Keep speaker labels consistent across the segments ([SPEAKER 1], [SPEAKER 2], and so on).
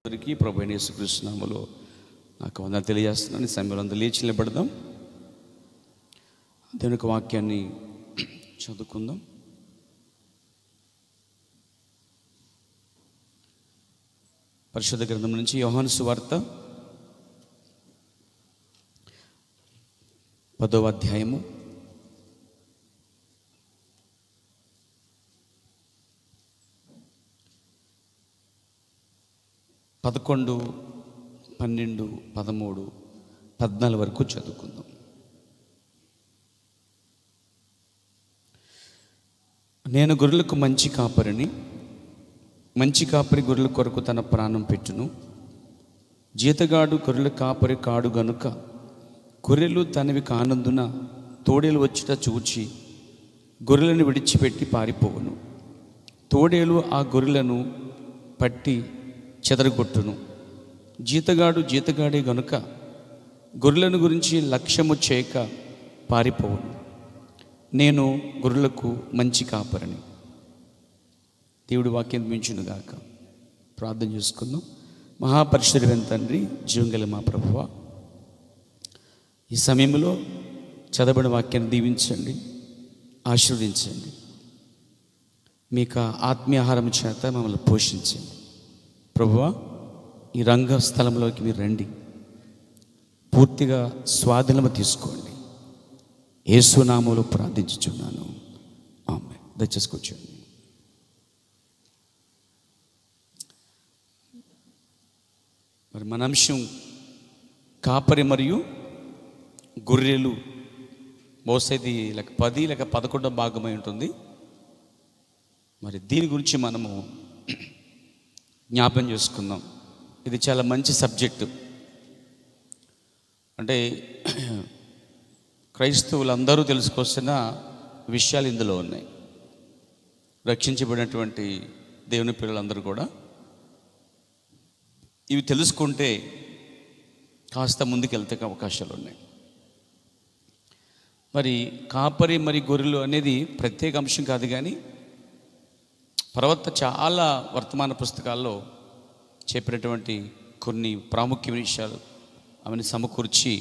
[SPEAKER 1] అందరికీ ప్రభు అయిన యేసుక్రీస్తు నామములో నాకు వందనాలు తెలియజేస్తున్నాను. ఈ సమయంలో అందరూ లేచి నిలబడదాం. దేవుని యొక్క వాక్యాన్ని చదువుకుందాం. పరిశుద్ధ గ్రంథం నుంచి యోహాను సువార్త 10వ అధ్యాయము 11, 12, 13, 14 వరకు చదువుకుందాం. నేను గొర్రెలకు మంచి కాపరిని, మంచి కాపరి గొర్రెల కొరకు తన ప్రాణం పెట్టును. జీతగాడు గొర్రెల కాపరి కాడు గనుక గొర్రెలు తనవి కానందున తోడేలు వచ్చుట చూచి గొర్రెలను విడిచిపెట్టి పారిపోవును. తోడేలు ఆ గొర్రెలను పట్టి చెదరగొట్టును. జీతగాడే గనుక గొర్రెలను గురించి లక్ష్యము చేయక పారిపోవును. నేను గొర్రెలకు మంచి కాపరిని. దేవుడి వాక్యం మించునుగాక. ప్రార్థన చేసుకుందాం. మహాపరిశుద్ధుడైన తండ్రి, జీవంగల మా ప్రభువా, ఈ సమయంలో చదవబడిన వాక్యాన్ని దీవించండి, ఆశీర్వదించండి. మీకు ఆత్మీయ ఆహారం చేత మమ్మల్ని పోషించండి. ప్రభువా, ఈ రంగస్థలంలోకి మీరు రండి, పూర్తిగా స్వాధీనము తీసుకోండి. యేసు నామములో ప్రార్థించుచున్నాను, ఆమేన్. దయచేసి కూర్చోండి. మరి మన అంశం కాపరి మరియు గొర్రెలు. బహుశా ఇది 10 లేక 11 భాగమై ఉంటుంది. మరి దీని గురించి మనము జ్ఞాపం చేసుకుందాం. ఇది చాలా మంచి సబ్జెక్టు. అంటే క్రైస్తవులందరూ తెలుసుకోవాల్సిన విషయాలు ఇందులో ఉన్నాయి. రక్షించబడినటువంటి దేవుని పిల్లలందరూ కూడా ఇవి తెలుసుకుంటే కాస్త ముందుకెళ్తే అవకాశాలు ఉన్నాయి. మరి కాపరి మరి గొర్రెలు అనేది ప్రత్యేక అంశం కాదు, కానీ ప్రవక్త చాలా వర్తమాన పుస్తకాల్లో చెప్పినటువంటి కొన్ని ప్రాముఖ్యమైన విషయాలు అవన్నీ సమకూర్చి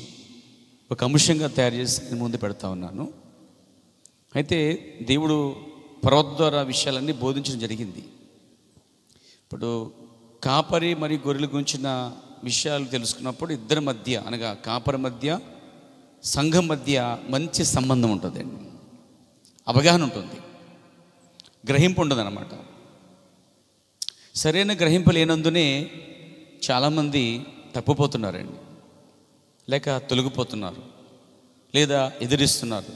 [SPEAKER 1] ఒక అంశంగా తయారు చేసి ముందు పెడతా ఉన్నాను. అయితే దేవుడు ప్రవక్త ద్వారా విషయాలన్నీ బోధించడం జరిగింది. ఇప్పుడు కాపరి మరియు గొర్రెల గురించిన విషయాలు తెలుసుకున్నప్పుడు ఇద్దరి మధ్య, అనగా కాపరి మధ్య సంఘం మధ్య మంచి సంబంధం ఉంటుందండి. అవగాహన ఉంటుంది, గ్రహింపు ఉంటుంది అన్నమాట. సరైన గ్రహింపు లేనందునే చాలామంది తప్పిపోతున్నారండి, లేక తొలగిపోతున్నారు, లేదా ఎదిరిస్తున్నారు,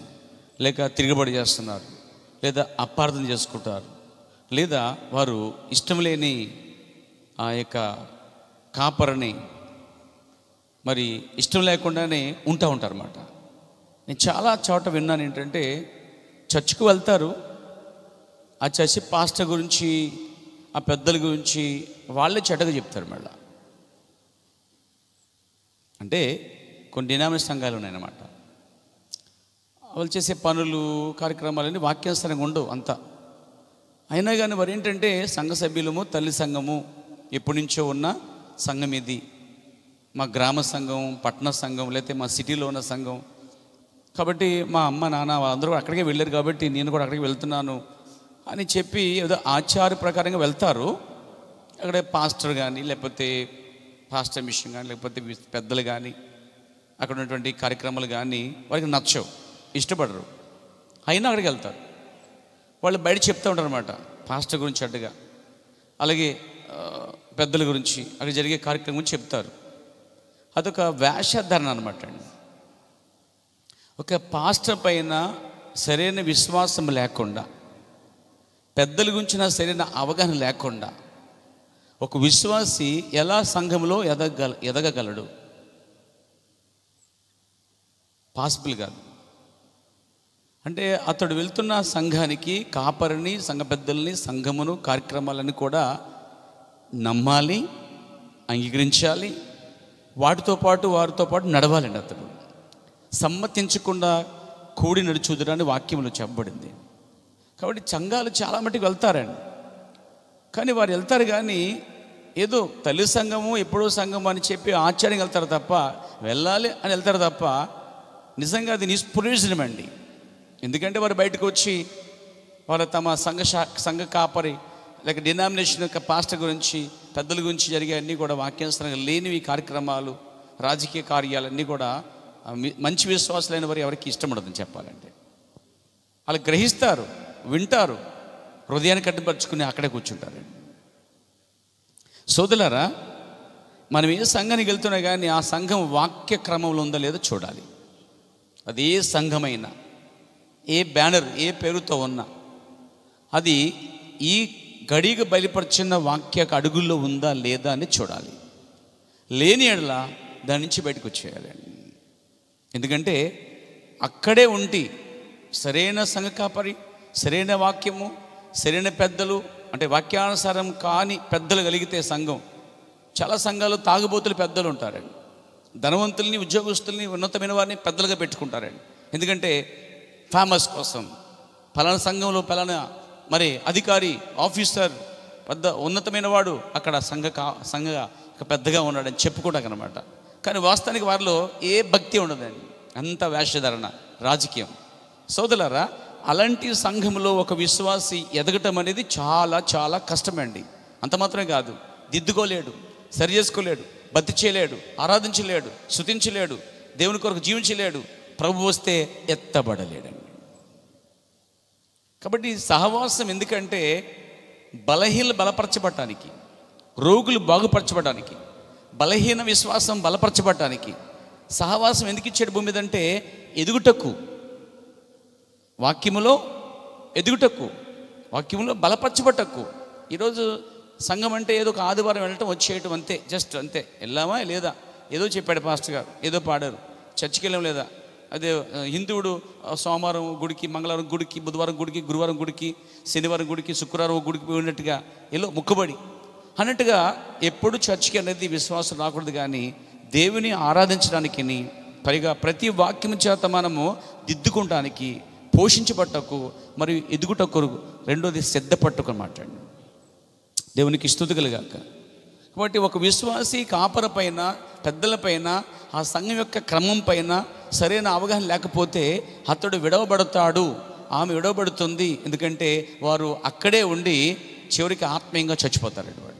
[SPEAKER 1] లేక తిరుగుబడి చేస్తున్నారు, లేదా అపార్థం చేసుకుంటారు, లేదా వారు ఇష్టం లేని ఆ యొక్క కాపరిని మరి ఇష్టం లేకుండానే ఉంటారు అన్నమాట. నేను చాలా చోట విన్నాను ఏంటంటే, చర్చ్కు వెళ్తారు, ఆ చర్చి పాస్టర్ గురించి, ఆ పెద్దల గురించి వాళ్ళే చెడ్డగా చెప్తారు. మళ్ళీ అంటే కొన్ని డినామినేషన్ సంఘాలు ఉన్నాయన్నమాట. వాళ్ళు చేసే పనులు, కార్యక్రమాలన్నీ వాక్యానుసారంగా ఉండవు అంతా. అయినా కానీ వారు ఏంటంటే, సంఘ సభ్యులము, తల్లి సంఘము, ఎప్పటి నుంచో ఉన్న సంఘం ఇది, మా గ్రామ సంఘం, పట్టణ సంఘం, లేకపోతే మా సిటీలో ఉన్న సంఘం, కాబట్టి మా అమ్మ నాన్న వాళ్ళందరూ అక్కడికే వెళ్ళారు కాబట్టి నేను కూడా అక్కడికి వెళ్తున్నాను అని చెప్పి ఏదో ఆచార ప్రకారంగా వెళ్తారు. అక్కడ పాస్టర్ కానీ, లేకపోతే పాస్టర్ మిషన్ కానీ, లేకపోతే పెద్దలు కానీ, అక్కడ ఉన్నటువంటి కార్యక్రమాలు కానీ వారికి నచ్చవు, ఇష్టపడరు. అయినా అక్కడికి వెళ్తారు. వాళ్ళు బయట చెప్తూ ఉంటారు అన్నమాట, పాస్టర్ గురించి అడ్డుగా, అలాగే పెద్దల గురించి, అక్కడ జరిగే కార్యక్రమం గురించి చెప్తారు. అదొక వేషధారణ అనమాట అండి. ఒక పాస్టర్ పైన సరైన విశ్వాసం లేకుండా, పెద్దల గురించిన సరైన అవగాహన లేకుండా ఒక విశ్వాసి ఎలా సంఘంలో ఎదగగలడు? పాసిబుల్ కాదు. అంటే అతడు వెళ్తున్న సంఘానికి కాపరిని, సంఘ పెద్దల్ని, సంఘమును, కార్యక్రమాలని కూడా నమ్మాలి, అంగీకరించాలి, వారితో పాటు నడవాలండి. అతడు సమ్మతించకుండా కూడి నడుచుదురని వాక్యంలో చెప్పబడింది. కాబట్టి సంఘాలు చాలా మటుకు వెళ్తారండి, కానీ వారు వెళ్తారు కానీ ఏదో తల్లి సంఘము ఎప్పుడో సంఘం అని చెప్పి ఆచార్యం వెళ్తారు తప్ప, వెళ్ళాలి అని వెళ్తారు తప్ప, నిజంగా అది నిష్ప్రయోజనం అండి. ఎందుకంటే వారు బయటకు వచ్చి వారు తమ సంఘ కాపరి లేక డినామినేషన్ యొక్క పాస్టర్ గురించి, పెద్దల గురించి జరిగే అన్నీ కూడా వాక్యానుసారంగా లేనివి కార్యక్రమాలు, రాజకీయ కార్యాలన్నీ కూడా మంచి విశ్వాసులైన వారు ఎవరికి ఇష్టం ఉండదని చెప్పాలంటే. వాళ్ళు గ్రహిస్తారు, వింటారు, హృదయాన్ని కట్టుపరుచుకుని అక్కడే కూర్చుంటారండి. సోదరులారా, మనం ఏ సంఘానికి వెళ్తున్నా కానీ ఆ సంఘం వాక్య క్రమంలో ఉందో లేదో చూడాలి. అది ఏ సంఘమైనా, ఏ బ్యానర్, ఏ పేరుతో ఉన్నా అది ఈ గడికి బయలుపరిచిన వాక్య అడుగుల్లో ఉందా లేదా అని చూడాలి. లేని ఎడల దాని నుంచి బయటకు వచ్చేయాలండి. ఎందుకంటే అక్కడే ఉండి సరైన సంఘ కాపరి, సరైన వాక్యము, సరైన పెద్దలు, అంటే వాక్యానుసారం కాని పెద్దలు కలిగితే సంఘం. చాలా సంఘాలు తాగుబోతులు పెద్దలు ఉంటారండి. ధనవంతుల్ని, ఉద్యోగస్తుల్ని, ఉన్నతమైన వారిని పెద్దలుగా పెట్టుకుంటారండి. ఎందుకంటే ఫేమస్ కోసం, ఫలానా సంఘంలో ఫలానా మరి అధికారి, ఆఫీసర్, పెద్ద ఉన్నతమైన వాడు అక్కడ సంఘ పెద్దగా ఉన్నాడని చెప్పుకోవడానికనమాట. కానీ వాస్తవానికి వారిలో ఏ భక్తి ఉండదండి, అంత వేషధారణ, రాజకీయం. సోదరులారా, అలాంటి సంఘంలో ఒక విశ్వాసి ఎదగటం అనేది చాలా చాలా కష్టమండి. అంత మాత్రమే కాదు, దిద్దుకోలేడు, సరి చేసుకోలేడు, భక్తి చేయలేడు, ఆరాధించలేడు, స్తుతించలేడు, దేవుని కొరకు జీవించలేడు, ప్రభు వస్తే ఎత్తబడలేడండి. కాబట్టి సహవాసం ఎందుకంటే బలహీనలు బలపరచబడటానికి, రోగులు బాగుపరచబడటానికి, బలహీన విశ్వాసం బలపరచబడటానికి సహవాసం ఎందుకు ఇచ్చాడు భూమి మీద అంటే ఎదుగుటకు, వాక్యములో ఎదుగుటకు, వాక్యములో బలపరచబట్టకు. ఈరోజు సంఘం అంటే ఏదో ఒక ఆదివారం వెళ్ళటం, వచ్చేయటం, అంతే, జస్ట్ అంతే. వెళ్ళామా లేదా, ఏదో చెప్పాడు పాస్టర్ గారు, ఏదో పాడారు, చర్చికి వెళ్ళాం లేదా, అదే హిందువుడు సోమవారం గుడికి, మంగళవారం గుడికి, బుధవారం గుడికి, గురువారం గుడికి, శనివారం గుడికి, శుక్రవారం గుడికి పోయినట్టుగా ఏదో ముక్కుబడి అన్నట్టుగా ఎప్పుడు చర్చికి అనేది విశ్వాసం రాకూడదు. కానీ దేవుని ఆరాధించడానికి, పైగా ప్రతి వాక్యం చేత మనము దిద్దుకుంటానికి, పోషించబట్టకు, మరియు ఎదుగుటకు, రెండోది సిద్ధపట్టుకు మాట్లాడండి. దేవునికి స్తుతి కలుగాక. కాబట్టి ఒక విశ్వాసి కాపరపైన, పెద్దలపైన, ఆ సంఘం యొక్క క్రమం పైన సరైన అవగాహన లేకపోతే అతడు విడవబడతాడు, ఆమె విడవబడుతుంది. ఎందుకంటే వారు అక్కడే ఉండి చివరికి ఆత్మీయంగా చచ్చిపోతారండి వాడు.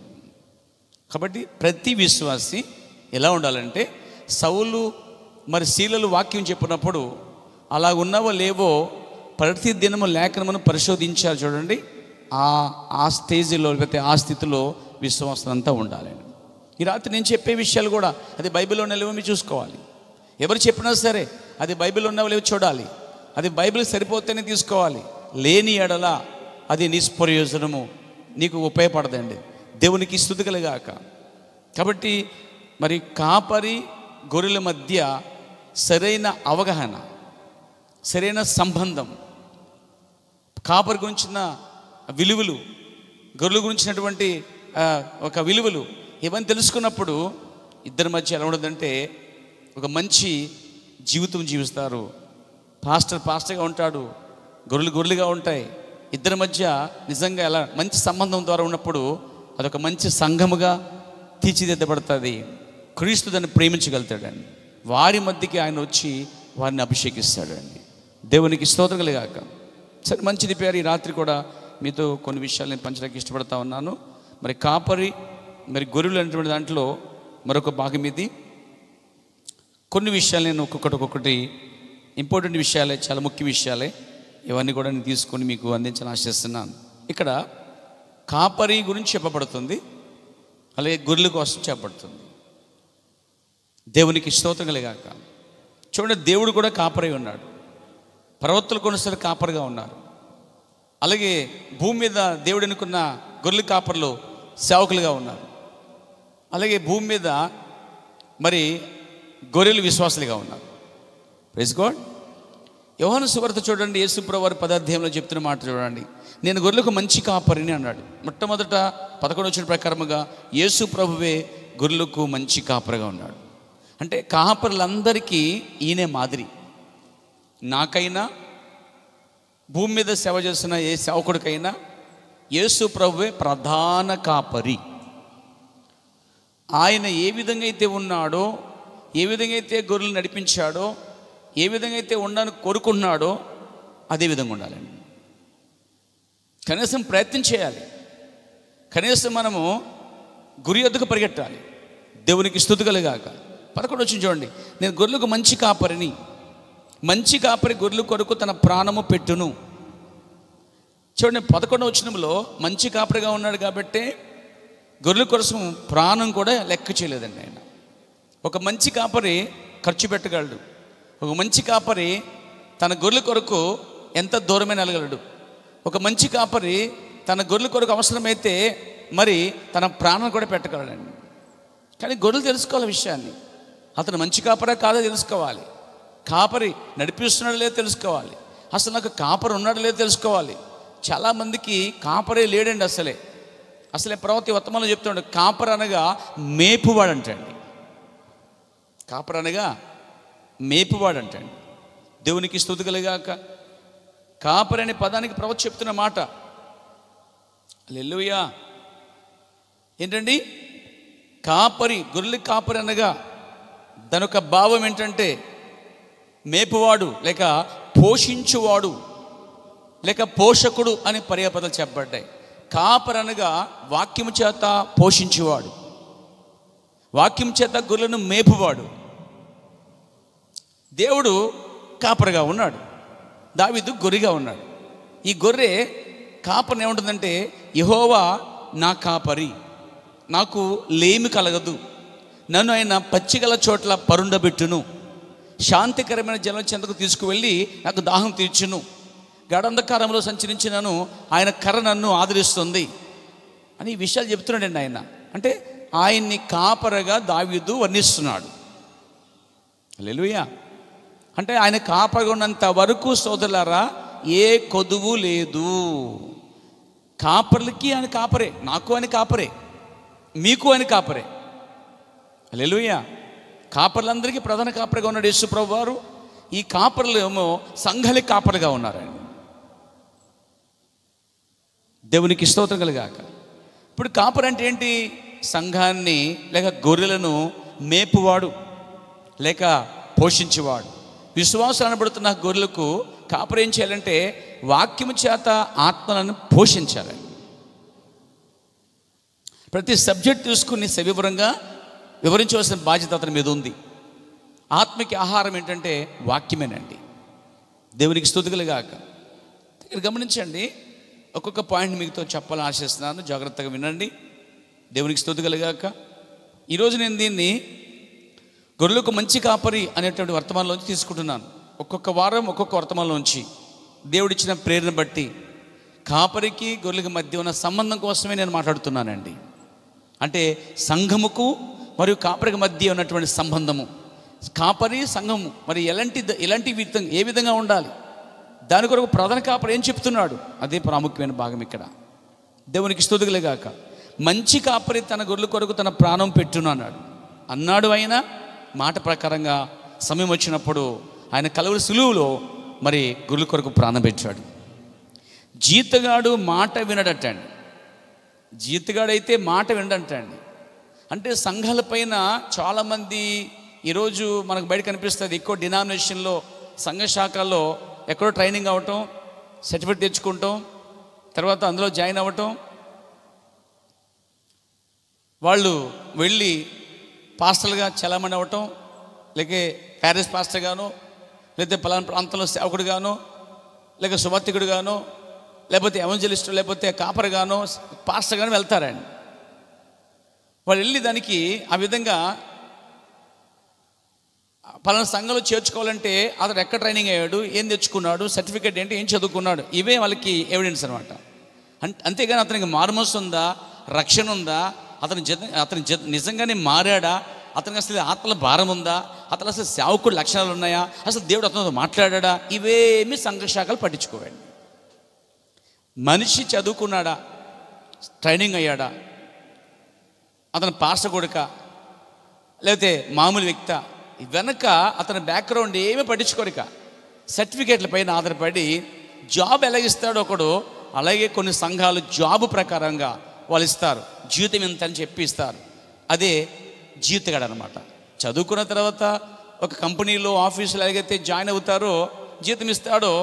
[SPEAKER 1] కాబట్టి ప్రతి విశ్వాసి ఎలా ఉండాలంటే, సౌలు మరి శీలలు వాక్యం చెప్పినప్పుడు అలా ఉన్నవో లేవో ప్రతి దినము లేఖనమును పరిశోధించారు చూడండి. ఆ స్టేజ్లో, లేకపోతే ఆ స్థితిలో విశ్వాసం అంతా ఉండాలండి. ఈ రాత్రి నేను చెప్పే విషయాలు కూడా అది బైబిల్లో ఉన్నలేవో మీరు చూసుకోవాలి. ఎవరు చెప్పినా సరే అది బైబిల్లో ఉన్నవో లేవో చూడాలి. అది బైబిల్ సరిపోతేనే తీసుకోవాలి. లేని ఎడల అది నిష్ప్రయోజనము, నీకు ఉపయోగపడదండి. దేవునికి స్తుతి కలుగాక. కాబట్టి మరి కాపరి గొర్రెల మధ్య సరైన అవగాహన, సరైన సంబంధం, కాపరి గురించిన విలువలు, గొర్రెల గురించినటువంటి ఒక విలువలు, ఇవన్నీ తెలుసుకున్నప్పుడు ఇద్దరి మధ్య ఎలా ఉండదంటే ఒక మంచి జీవితం జీవిస్తారు. పాస్టర్గా ఉంటాడు, గొర్రెలుగా ఉంటాయి. ఇద్దరి మధ్య నిజంగా ఎలా మంచి సంబంధం ద్వారా ఉన్నప్పుడు అదొక మంచి సంఘముగా తీర్చిదిద్దబడుతుంది. క్రీస్తు దాన్ని ప్రేమించగలుగుతాడండి. వారి మధ్యకి ఆయన వచ్చి వారిని అభిషేకిస్తాడండి. దేవునికి స్తోత్రం కలుగాక. సరే, మంచిది పేరు. ఈ రాత్రి కూడా మీతో కొన్ని విషయాలు నేను పంచడానికి ఇష్టపడతా ఉన్నాను. మరి కాపరి, మరి గొర్రెలు అనేటువంటి దాంట్లో మరొక భాగం ఇది. కొన్ని విషయాలు నేను ఒక్కొక్కటి ఇంపార్టెంట్ విషయాలే, చాలా ముఖ్య విషయాలే, ఇవన్నీ కూడా నేను తీసుకొని మీకు అందించాలని ఆశిస్తున్నాను. ఇక్కడ కాపరి గురించి చెప్పబడుతుంది, అలాగే గొర్రెల కోసం చెప్పబడుతుంది. దేవునికి స్తోత్రం కలుగాక. చూడండి, దేవుడు కూడా కాపరి ఉన్నాడు. ప్రవక్తలు కొన్నిసార్లు కాపరిగా ఉన్నారు. అలాగే భూమి మీద దేవుడు అనుకున్న గొర్రెల కాపర్లు సేవకులుగా ఉన్నారు. అలాగే భూమి మీద మరి గొర్రెలు విశ్వాసులుగా ఉన్నారు. Praise God. యోహాను సువార్త చూడండి, యేసు ప్రభువు వారి 10వ అధ్యాయంలో చెప్తున్న మాట చూడండి. నేను గొర్రెలకు మంచి కాపరిని అన్నాడు. మొట్టమొదట 11వ వచనం ప్రకారముగా యేసు ప్రభువే గొర్రెలకు మంచి కాపరిగా ఉన్నాడు. అంటే కాపరులందరికీ ఈయనే మాదిరి. నాకైనా, భూమి మీద సేవ చేస్తున్న ఏ సేవకుడికైనా యేసు ప్రభువే ప్రధాన కాపరి. ఆయన ఏ విధంగా అయితే ఉన్నాడో, ఏ విధంగా అయితే గొర్రెలు నడిపించాడో, ఏ విధంగా అయితే ఉండాలని కోరుకుంటున్నాడో అదే విధంగా ఉండాలండి. కనీసం ప్రయత్నం చేయాలి. కనీసం మనము గురి వద్దకు పరిగెట్టాలి. దేవునికి స్తుతి కలుగాక. 11 వచ్చిన చూడండి, నేను గొర్రెలకు మంచి కాపరిని, మంచి కాపరి గొర్రెల కొరకు తన ప్రాణము పెట్టును. చూడండి 11 వచనంలో మంచి కాపరిగా ఉన్నాడు కాబట్టి గొర్రెల కోసం ప్రాణం కూడా లెక్క చేయలేదండి ఆయన. ఒక మంచి కాపరి ఖర్చు పెట్టగలడు. ఒక మంచి కాపరి తన గొర్రెల కొరకు ఎంత దూరమైన వెళ్ళగలడు. ఒక మంచి కాపరి తన గొర్రెల కొరకు అవసరమైతే మరి తన ప్రాణం కూడా పెట్టగలడండి. కానీ గొర్రెలు తెలుసుకోవాలి విషయాన్ని. అతను మంచి కాపరా కాదో తెలుసుకోవాలి. కాపరి నడిపిస్తున్నాడో లేదో తెలుసుకోవాలి. అసలు నాకు కాపరి ఉన్నాడో లేదో తెలుసుకోవాలి. చాలామందికి కాపరే లేడండి. అసలే ప్రవృత్తి వర్తమానంలో చెప్తున్నాడు, కాపరి అనగా మేపువాడు అంటండి. కాపరి అనగా మేపువాడు అంటండి. దేవునికి స్తుతి కలుగాక. కాపరి అనే పదానికి ప్రవక్త చెప్తున్న మాట హల్లెలూయా ఏంటండి? కాపరి, గొర్రెల కాపరి అనగా దాని యొక్క భావం ఏంటంటే మేపువాడు, లేక పోషించువాడు, లేక పోషకుడు అని పర్యాపదాలు చెప్పబడ్డాయి. కాపరి అనగా వాక్యము చేత పోషించేవాడు, వాక్యం చేత గొర్రెలను మేపువాడు. దేవుడు కాపరిగా ఉన్నాడు, దావీదు గొర్రెగా ఉన్నాడు. ఈ గొర్రె కాపరిని ఏముంటుందంటే, యెహోవా నా కాపరి, నాకు లేమి కలగదు, నన్ను ఆయన పచ్చిగల చోట్ల పరుండబెట్టును, శాంతికరమైన జలం చెంతకు తీసుకువెళ్ళి నాకు దాహం తీర్చును, గడంధకారంలో సంచరించినను ఆయన కర్ర నన్ను ఆదరిస్తుంది అని ఈ విషయాలు చెప్తున్నాడండి ఆయన. అంటే ఆయన్ని కాపరగా దావీదు వర్ణిస్తున్నాడు. హల్లెలూయా. అంటే ఆయన కాపరిగా ఉన్నంత వరకు సోదరులారా ఏ కొదువు లేదు. కాపర్లకి ఆయన కాపరే, నాకు ఆయన కాపరే, మీకు ఆయన కాపరే. హల్లెలూయా. కాపర్లందరికీ ప్రధాన కాపరిగా ఉన్నాడు యేసు ప్రభువు వారు. ఈ కాపర్లు ఏమో సంఘాలకి కాపరిగా ఉన్నారండి. దేవునికి స్తోత్రం కలుగాక. ఇప్పుడు కాపరి అంటే ఏంటి? సంఘాన్ని లేక గొర్రెలను మేపువాడు, లేక పోషించేవాడు. విశ్వాసం అనబడుతున్న గొర్రెలకు కాపరి ఏం చేయాలంటే వాక్యము చేత ఆత్మలను పోషించాలి. ప్రతి సబ్జెక్ట్ తీసుకుని సవివరంగా వివరించవలసిన బాధ్యత అతని మీద ఉంది. ఆత్మకి ఆహారం ఏంటంటే వాక్యమేనండి. దేవునికి స్తుతి కలుగాక. ఇక్కడ గమనించండి, ఒక్కొక్క పాయింట్ మీతో చెప్పాలని ఆశిస్తున్నాను, జాగ్రత్తగా వినండి. దేవునికి స్తుతి కలుగాక. ఈరోజు నేను దీన్ని గొర్రెలకు మంచి కాపరి అనేటువంటి వర్తమానంలోంచి తీసుకుంటున్నాను. ఒక్కొక్క వారం ఒక్కొక్క వర్తమానంలోంచి దేవుడిచ్చిన ప్రేరణ బట్టి కాపరికి గొర్రెలకు మధ్య ఉన్న సంబంధం కోసమే నేను మాట్లాడుతున్నానండి. అంటే సంఘముకు మరియు కాపరికి మధ్య ఉన్నటువంటి సంబంధము, కాపరి సంఘము మరి ఎలాంటి ఏ విధంగా ఉండాలి, దాని కొరకు ప్రధాన కాపరి ఏం చెప్తున్నాడు, అదే ప్రాముఖ్యమైన భాగం ఇక్కడ. దేవునికి స్తుతి కలుగాక. మంచి కాపరి తన గొర్రెల కొరకు తన ప్రాణం పెట్టును అన్నాడు. ఆయన మాట ప్రకారంగా సమయం వచ్చినప్పుడు ఆయన కలువరి సులువులో మరి గొర్రెల కొరకు ప్రాణం పెట్టాడు. జీతగాడు మాట వినడటండి. జీతగాడైతే మాట వినడంటండి. అంటే సంఘాలపైన చాలామంది ఈరోజు మనకు బయట కనిపిస్తుంది. ఎక్కువ డినామినేషన్లో సంఘ శాఖల్లో ఎక్కడో ట్రైనింగ్ అవ్వటం, సర్టిఫికేట్ తెచ్చుకుంటాం, తర్వాత అందులో జాయిన్ అవ్వటం, వాళ్ళు వెళ్ళి పాస్టర్లుగా చలామణి అవ్వటం, లేక ప్యారిస్ పాస్టర్ గాను, లేకపోతే పలానా ప్రాంతంలో సేవకుడుగాను, లేక సువార్థికుడుగాను, లేకపోతే ఎవంజలిస్టు, లేకపోతే కాపరిగాను, పాస్టర్ గాను వెళ్తారండి. వాళ్ళు వెళ్ళి దానికి ఆ విధంగా పలానా సంఘంలో చేర్చుకోవాలంటే అతను ఎక్కడ ట్రైనింగ్ అయ్యాడు, ఏం తెచ్చుకున్నాడు, సర్టిఫికేట్ ఏంటి, ఏం చదువుకున్నాడు, ఇవే వాళ్ళకి ఎవిడెన్స్ అనమాట. అంతేగాని అతనికి మారుమనస్సు ఉందా, రక్షణ ఉందా, అతను నిజంగానే మారాడా, అతనికి అసలు ఆత్మల భారం ఉందా, అతను అసలు సేవకుడు లక్షణాలు ఉన్నాయా, అసలు దేవుడు అతనితో మాట్లాడా, ఇవేమీ సంఘ శాఖలు పట్టించుకోవండి. మనిషి చదువుకున్నాడా, ట్రైనింగ్ అయ్యాడా, అతను పాస్టర్ కొడుక, లేకపోతే మామూలు వ్యక్త, వెనక అతని బ్యాక్గ్రౌండ్ ఏమీ పట్టించుకోరిక. సర్టిఫికేట్ల పైన ఆధారపడి జాబ్ ఎలాగిస్తాడో ఒకడు, అలాగే కొన్ని సంఘాలు జాబు ప్రకారంగా వాళ్ళు ఇస్తారు, జీవితం ఎంత అని చెప్పి ఇస్తారు. అదే జీతగాడు అనమాట. చదువుకున్న తర్వాత ఒక కంపెనీలో ఆఫీసులో ఎలాగైతే జాయిన్ అవుతారో, జీతం ఇస్తాడో,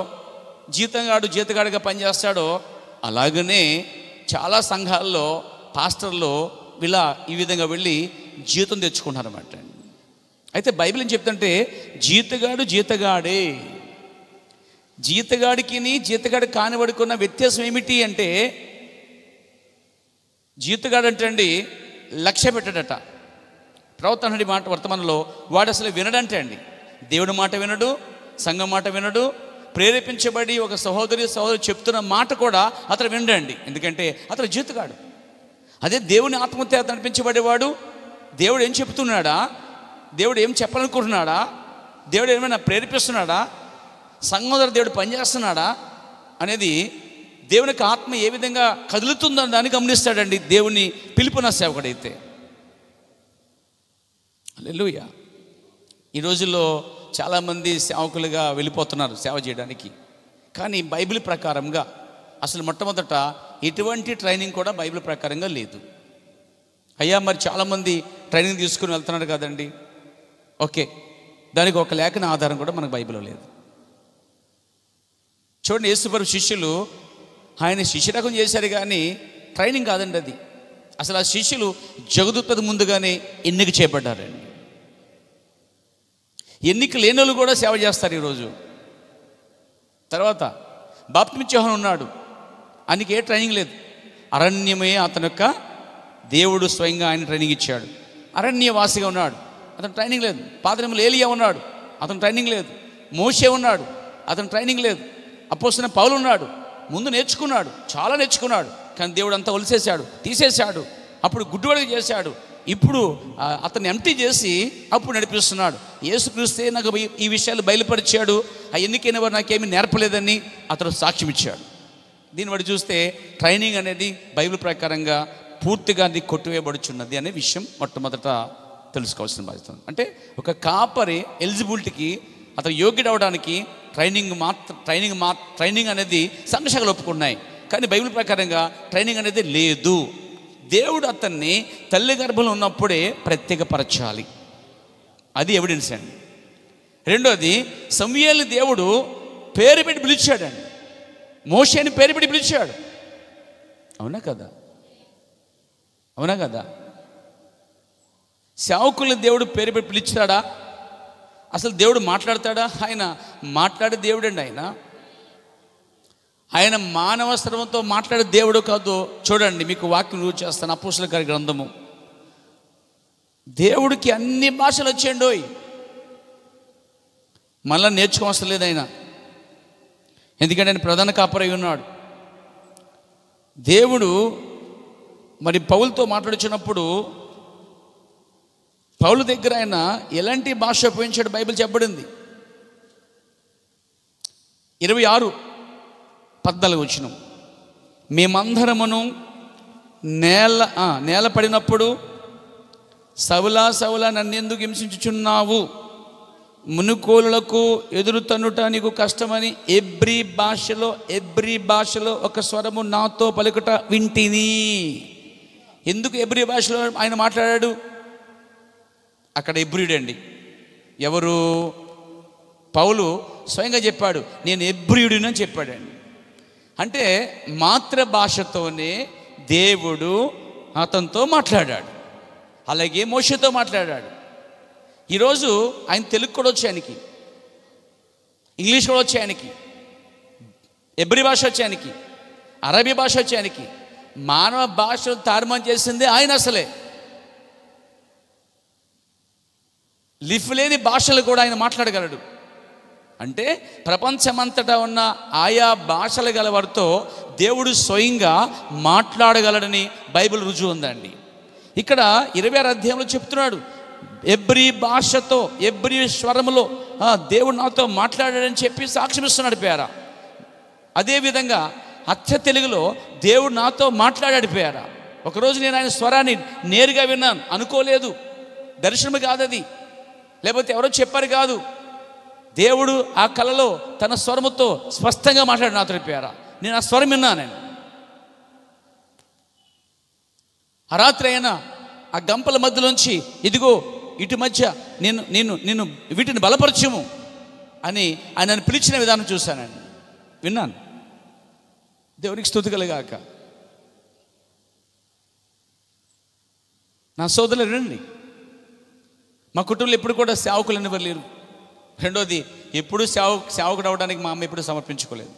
[SPEAKER 1] జీతగాడిగా పనిచేస్తాడో, అలాగనే చాలా సంఘాల్లో పాస్టర్లు ఈ విధంగా వెళ్ళి జీతం తెచ్చుకుంటారన్నమాట. అయితే బైబిల్ ఏం చెప్తుంటే జీతగాడే. జీతగాడికి జీతగాడి కానివాడుకున్న వ్యత్యాసం ఏమిటి అంటే, జీతగాడు అంటే అండి లక్ష్య పెట్టడట. ప్రవర్తన మాట వర్తమానంలో వాడు అసలు వినడంటే అండి, దేవుడి మాట వినడు, సంఘం మాట వినడు, ప్రేరేపించబడి ఒక సహోదరు చెప్తున్న మాట కూడా అతను వినడండి. ఎందుకంటే అతను జీతగాడు. అదే దేవుని ఆత్మహత్య నడిపించబడేవాడు, దేవుడు ఏం చెప్తున్నాడా, దేవుడు ఏం చెప్పాలనుకుంటున్నాడా, దేవుడు ఏమైనా ప్రేరేపిస్తున్నాడా, సంఘం ద్వారా దేవుడు పనిచేస్తున్నాడా అనేది, దేవునికి ఆత్మ ఏ విధంగా కదులుతుందని దాన్ని గమనిస్తాడండి దేవుని పిలుపున సేవకుడైతే. హల్లెలూయా. ఈ రోజుల్లో చాలామంది సేవకులుగా వెళ్ళిపోతున్నారు సేవ చేయడానికి. కానీ బైబిల్ ప్రకారంగా అసలు మొట్టమొదట ఎటువంటి ట్రైనింగ్ కూడా బైబిల్ ప్రకారంగా లేదు. అయ్యా మరి చాలామంది ట్రైనింగ్ తీసుకుని వెళ్తున్నారు కదండి, ఓకే, దానికి ఒక లేఖన ఆధారం కూడా మనకు బైబిల్లో లేదు. చూడండి, యేసుప్రభు శిష్యులు ఆయన శిష్యరకం చేశారు కానీ ట్రైనింగ్ కాదండి అది. అసలు ఆ శిష్యులు జగదుత్పత్తి ముందుగానే ఎన్నిక చేయబడ్డారండి. ఎన్నిక లేని వాళ్ళు కూడా సేవ చేస్తారు ఈరోజు. తర్వాత బాప్తిస్మా యోహాను ఉన్నాడు, ఆయనకి ఏ ట్రైనింగ్ లేదు. అరణ్యమే అతని యొక్క దేవుడు స్వయంగా ఆయన ట్రైనింగ్ ఇచ్చాడు. అరణ్యవాసిగా ఉన్నాడు, అతను ట్రైనింగ్ లేదు. పాత నిబంధనలో ఏలియా ఉన్నాడు, అతను ట్రైనింగ్ లేదు. మోషే ఉన్నాడు, అతను ట్రైనింగ్ లేదు. అపోస్తలుడైన పౌలు ఉన్నాడు, ముందు నేర్చుకున్నాడు, చాలా నేర్చుకున్నాడు. కానీ దేవుడు అంతా ఒలిసేశాడు, తీసేశాడు. అప్పుడు గుడ్డివాడిగా చేశాడు. ఇప్పుడు అతన్ని ఎంప్టీ చేసి అప్పుడు నడిపిస్తున్నాడు. యేసుక్రీస్తే నాకు ఈ విషయాలు బయలుపరిచాడు, ఆ ఎన్నికైన వారు నాకేమీ నేర్పలేదని అతను సాక్ష్యం ఇచ్చాడు. దీన్ని బట్టి చూస్తే ట్రైనింగ్ అనేది బైబిల్ ప్రకారంగా పూర్తిగా అది కొట్టివేయబడుచున్నది అనే విషయం మొట్టమొదట తెలుసుకోవాల్సిన బాధ్యత. అంటే ఒక కాపరి ఎలిజిబిలిటీకి, అతను యోగ్యుడు అవడానికి ట్రైనింగ్ అనేది సంఘశాఖలు ఒప్పుకున్నాయి. కానీ బైబిల్ ప్రకారంగా ట్రైనింగ్ అనేది లేదు. దేవుడు అతన్ని తల్లి గర్భంలో ఉన్నప్పుడే ప్రత్యేకపరచాలి, అది ఎవిడెన్స్ అండి. రెండోది, సమూయేలు దేవుడు పేరు పెట్టి పిలిచాడండి, మోషేని పేరు పెట్టి పిలిచాడు. అవునా కదా? అవునా కదా? సేవకుల్ని దేవుడు పేరు పెట్టి పిలిచాడా? అసలు దేవుడు మాట్లాడతాడా? ఆయన మాట్లాడే దేవుడు అండి. ఆయన మానవ స్వరంతో మాట్లాడే దేవుడు కాదు. చూడండి, మీకు వాక్యం రుజువు చేస్తాను. అపోస్తలుల కార్య గ్రంథము, దేవుడికి అన్ని భాషలు వచ్చేయండి. మళ్ళీ నేర్చుకోవడం లేదు ఆయన, ఎందుకంటే ఆయన ప్రధాన కాపరి ఉన్నాడు. దేవుడు మరి పౌలుతో మాట్లాడుచున్నప్పుడు పౌలు దగ్గర ఆయన ఎలాంటి భాష ఉపయోగించాడు బైబిల్ చెప్పబడింది. 26:14 మేమందరమును నేల పడినప్పుడు సౌలా నన్నెందుకు హింసించుచున్నావు, మునుకోలులకు ఎదురు తన్నుట నీకు కష్టమని ఎబ్రీ భాషలో ఒక స్వరము నాతో పలుకుట వింటిని. ఎందుకు ఎబ్రీ భాషలో ఆయన మాట్లాడాడు? అక్కడ ఎబ్రియుడండి. ఎవరు? పౌలు స్వయంగా చెప్పాడు, నేను ఎబ్రియుడిని అని చెప్పాడండి. అంటే మాతృభాషతోనే దేవుడు అతనితో మాట్లాడాడు, అలాగే మోషేతో మాట్లాడాడు. ఈరోజు ఆయన తెలుగు కూడా వచ్చి ఆయనకి, ఇంగ్లీష్ కూడా వచ్చి ఆయనకి, ఎబ్రి భాష వచ్చి ఆయనకి, అరబీ భాష వచ్చి ఆయనకి. మానవ భాషను తారుమారు చేసింది ఆయన. అసలే లిఫ్ లేని భాషలు కూడా ఆయన మాట్లాడగలడు. అంటే ప్రపంచమంతటా ఉన్న ఆయా భాషలు గల వారితో దేవుడు స్వయంగా మాట్లాడగలడని బైబిల్ రుజువు ఉందండి. ఇక్కడ 26 అధ్యాయంలో చెప్తున్నాడు, ఎబ్రీ భాషతో, ఎబ్రీ స్వరములో దేవుడు నాతో మాట్లాడాడని చెప్పి సాక్ష్యం ఇస్తున్నాడు పేరా. అదేవిధంగా అచ్చ తెలుగులో దేవుడు నాతో మాట్లాడాడు పేరా. ఒకరోజు నేను ఆయన స్వరాన్ని నేరుగా విన్నాను, అనుకోలేదు, దర్శనము కాదది, లేకపోతే ఎవరో చెప్పారు కాదు. దేవుడు ఆ కళలో తన స్వరముతో స్పష్టంగా మాట్లాడి నాతో పేరా. నేను ఆ స్వరం విన్నాను. ఆ రాత్రి అయినా ఆ గంపల మధ్యలోంచి ఇదిగో ఇటు మధ్య నేను నేను నేను వీటిని బలపరచుము అని ఆయన నన్ను పిలిచిన విధానం చూశానండి, విన్నాను. దేవునికి స్తుతి కలుగాక. నా సోదరులు రండి, మా కుటుంబంలో ఎప్పుడు కూడా సేవకులు ఎవరు లేరు. రెండోది, ఎప్పుడు సేవకుడు అవడానికి మా అమ్మ ఎప్పుడు సమర్పించుకోలేదు.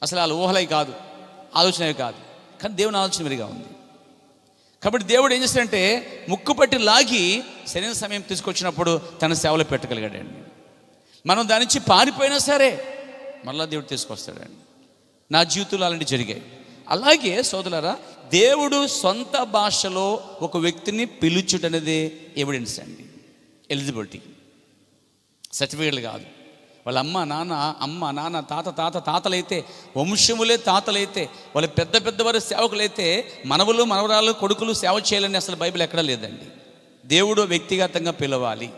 [SPEAKER 1] అసలు వాళ్ళ ఊహలవి కాదు, ఆలోచనవి కాదు. కానీ దేవుని ఆలోచన వేరుగా ఉంది. కాబట్టి దేవుడు ఏం చేస్తాడంటే ముక్కు పట్టి లాగి సరైన సమయం తీసుకొచ్చినప్పుడు తన సేవలో పెట్టగలిగాడండి. మనం దాని నుంచి పారిపోయినా సరే మళ్ళా దేవుడు తీసుకొస్తాడండి. నా జీవితంలో అలాంటివి జరిగాయి. అలాగే సోదరులారా, దేవుడు సొంత భాషలో ఒక వ్యక్తిని పిలుచుటనేది ఎవిడెన్స్ అండి, ఎలిజిబిలిటీ, సర్టిఫికేట్లు కాదు. వాళ్ళ అమ్మ నాన్న తాతలైతే, వంశములే తాతలైతే, వాళ్ళ పెద్దవారు సేవకులైతే మనవలు మనవరాలు కొడుకులు సేవ చేయాలని అసలు బైబిల్ ఎక్కడా లేదండి. దేవుడు వ్యక్తిగతంగా పిలవాలి.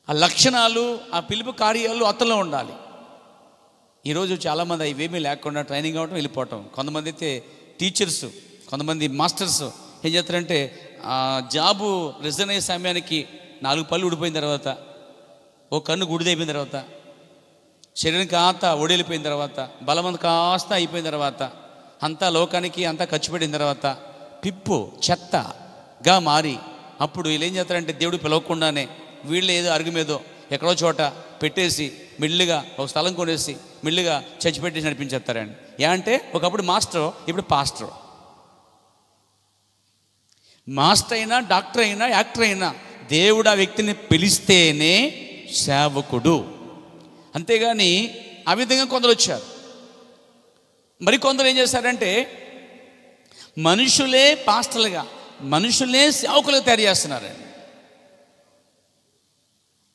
[SPEAKER 1] ఆ లక్షణాలు, ఆ పిలుపు కార్యాలు అతనిలో ఉండాలి. ఈరోజు చాలామంది ఇవేమీ లేకుండా ట్రైనింగ్ అవ్వటం, వెళ్ళిపోవటం. కొంతమంది అయితే టీచర్స్, కొంతమంది మాస్టర్స్ ఏం చేస్తారంటే జాబు రిజైన్ అయ్యే సమయానికి 4 పళ్ళు ఊడిపోయిన తర్వాత, ఓ కన్ను గుడిదైపోయిన తర్వాత, శరీరం కాస్త ఒడిలిపోయిన తర్వాత, బలమంత కాస్త అయిపోయిన తర్వాత, అంతా లోకానికి అంతా ఖర్చు పెట్టిన తర్వాత పిప్పు చెత్తగా మారి అప్పుడు వీళ్ళు ఏం చేస్తారంటే దేవుడు పిలవకుండానే వీళ్ళు ఏదో అరుగు మీదో ఎక్కడో చోట పెట్టేసి మెల్లిగా ఒక స్థలం కొనేసి మెల్లిగా చచ్చి పెట్టేసి నడిపించేస్తారండి. అంటే ఒకప్పుడు మాస్టర్, ఇప్పుడు పాస్టర్. మాస్టర్ అయినా, డాక్టర్ అయినా, యాక్టర్ అయినా దేవుడు ఆ వ్యక్తిని పిలిస్తేనే సేవకుడు. అంతేగాని ఆ విధంగా కొందరు వచ్చారు. మరికొందరు ఏం చేశారంటే మనుషులే పాస్టర్లుగా, మనుషులే సేవకులుగా తయారు చేస్తున్నారండి.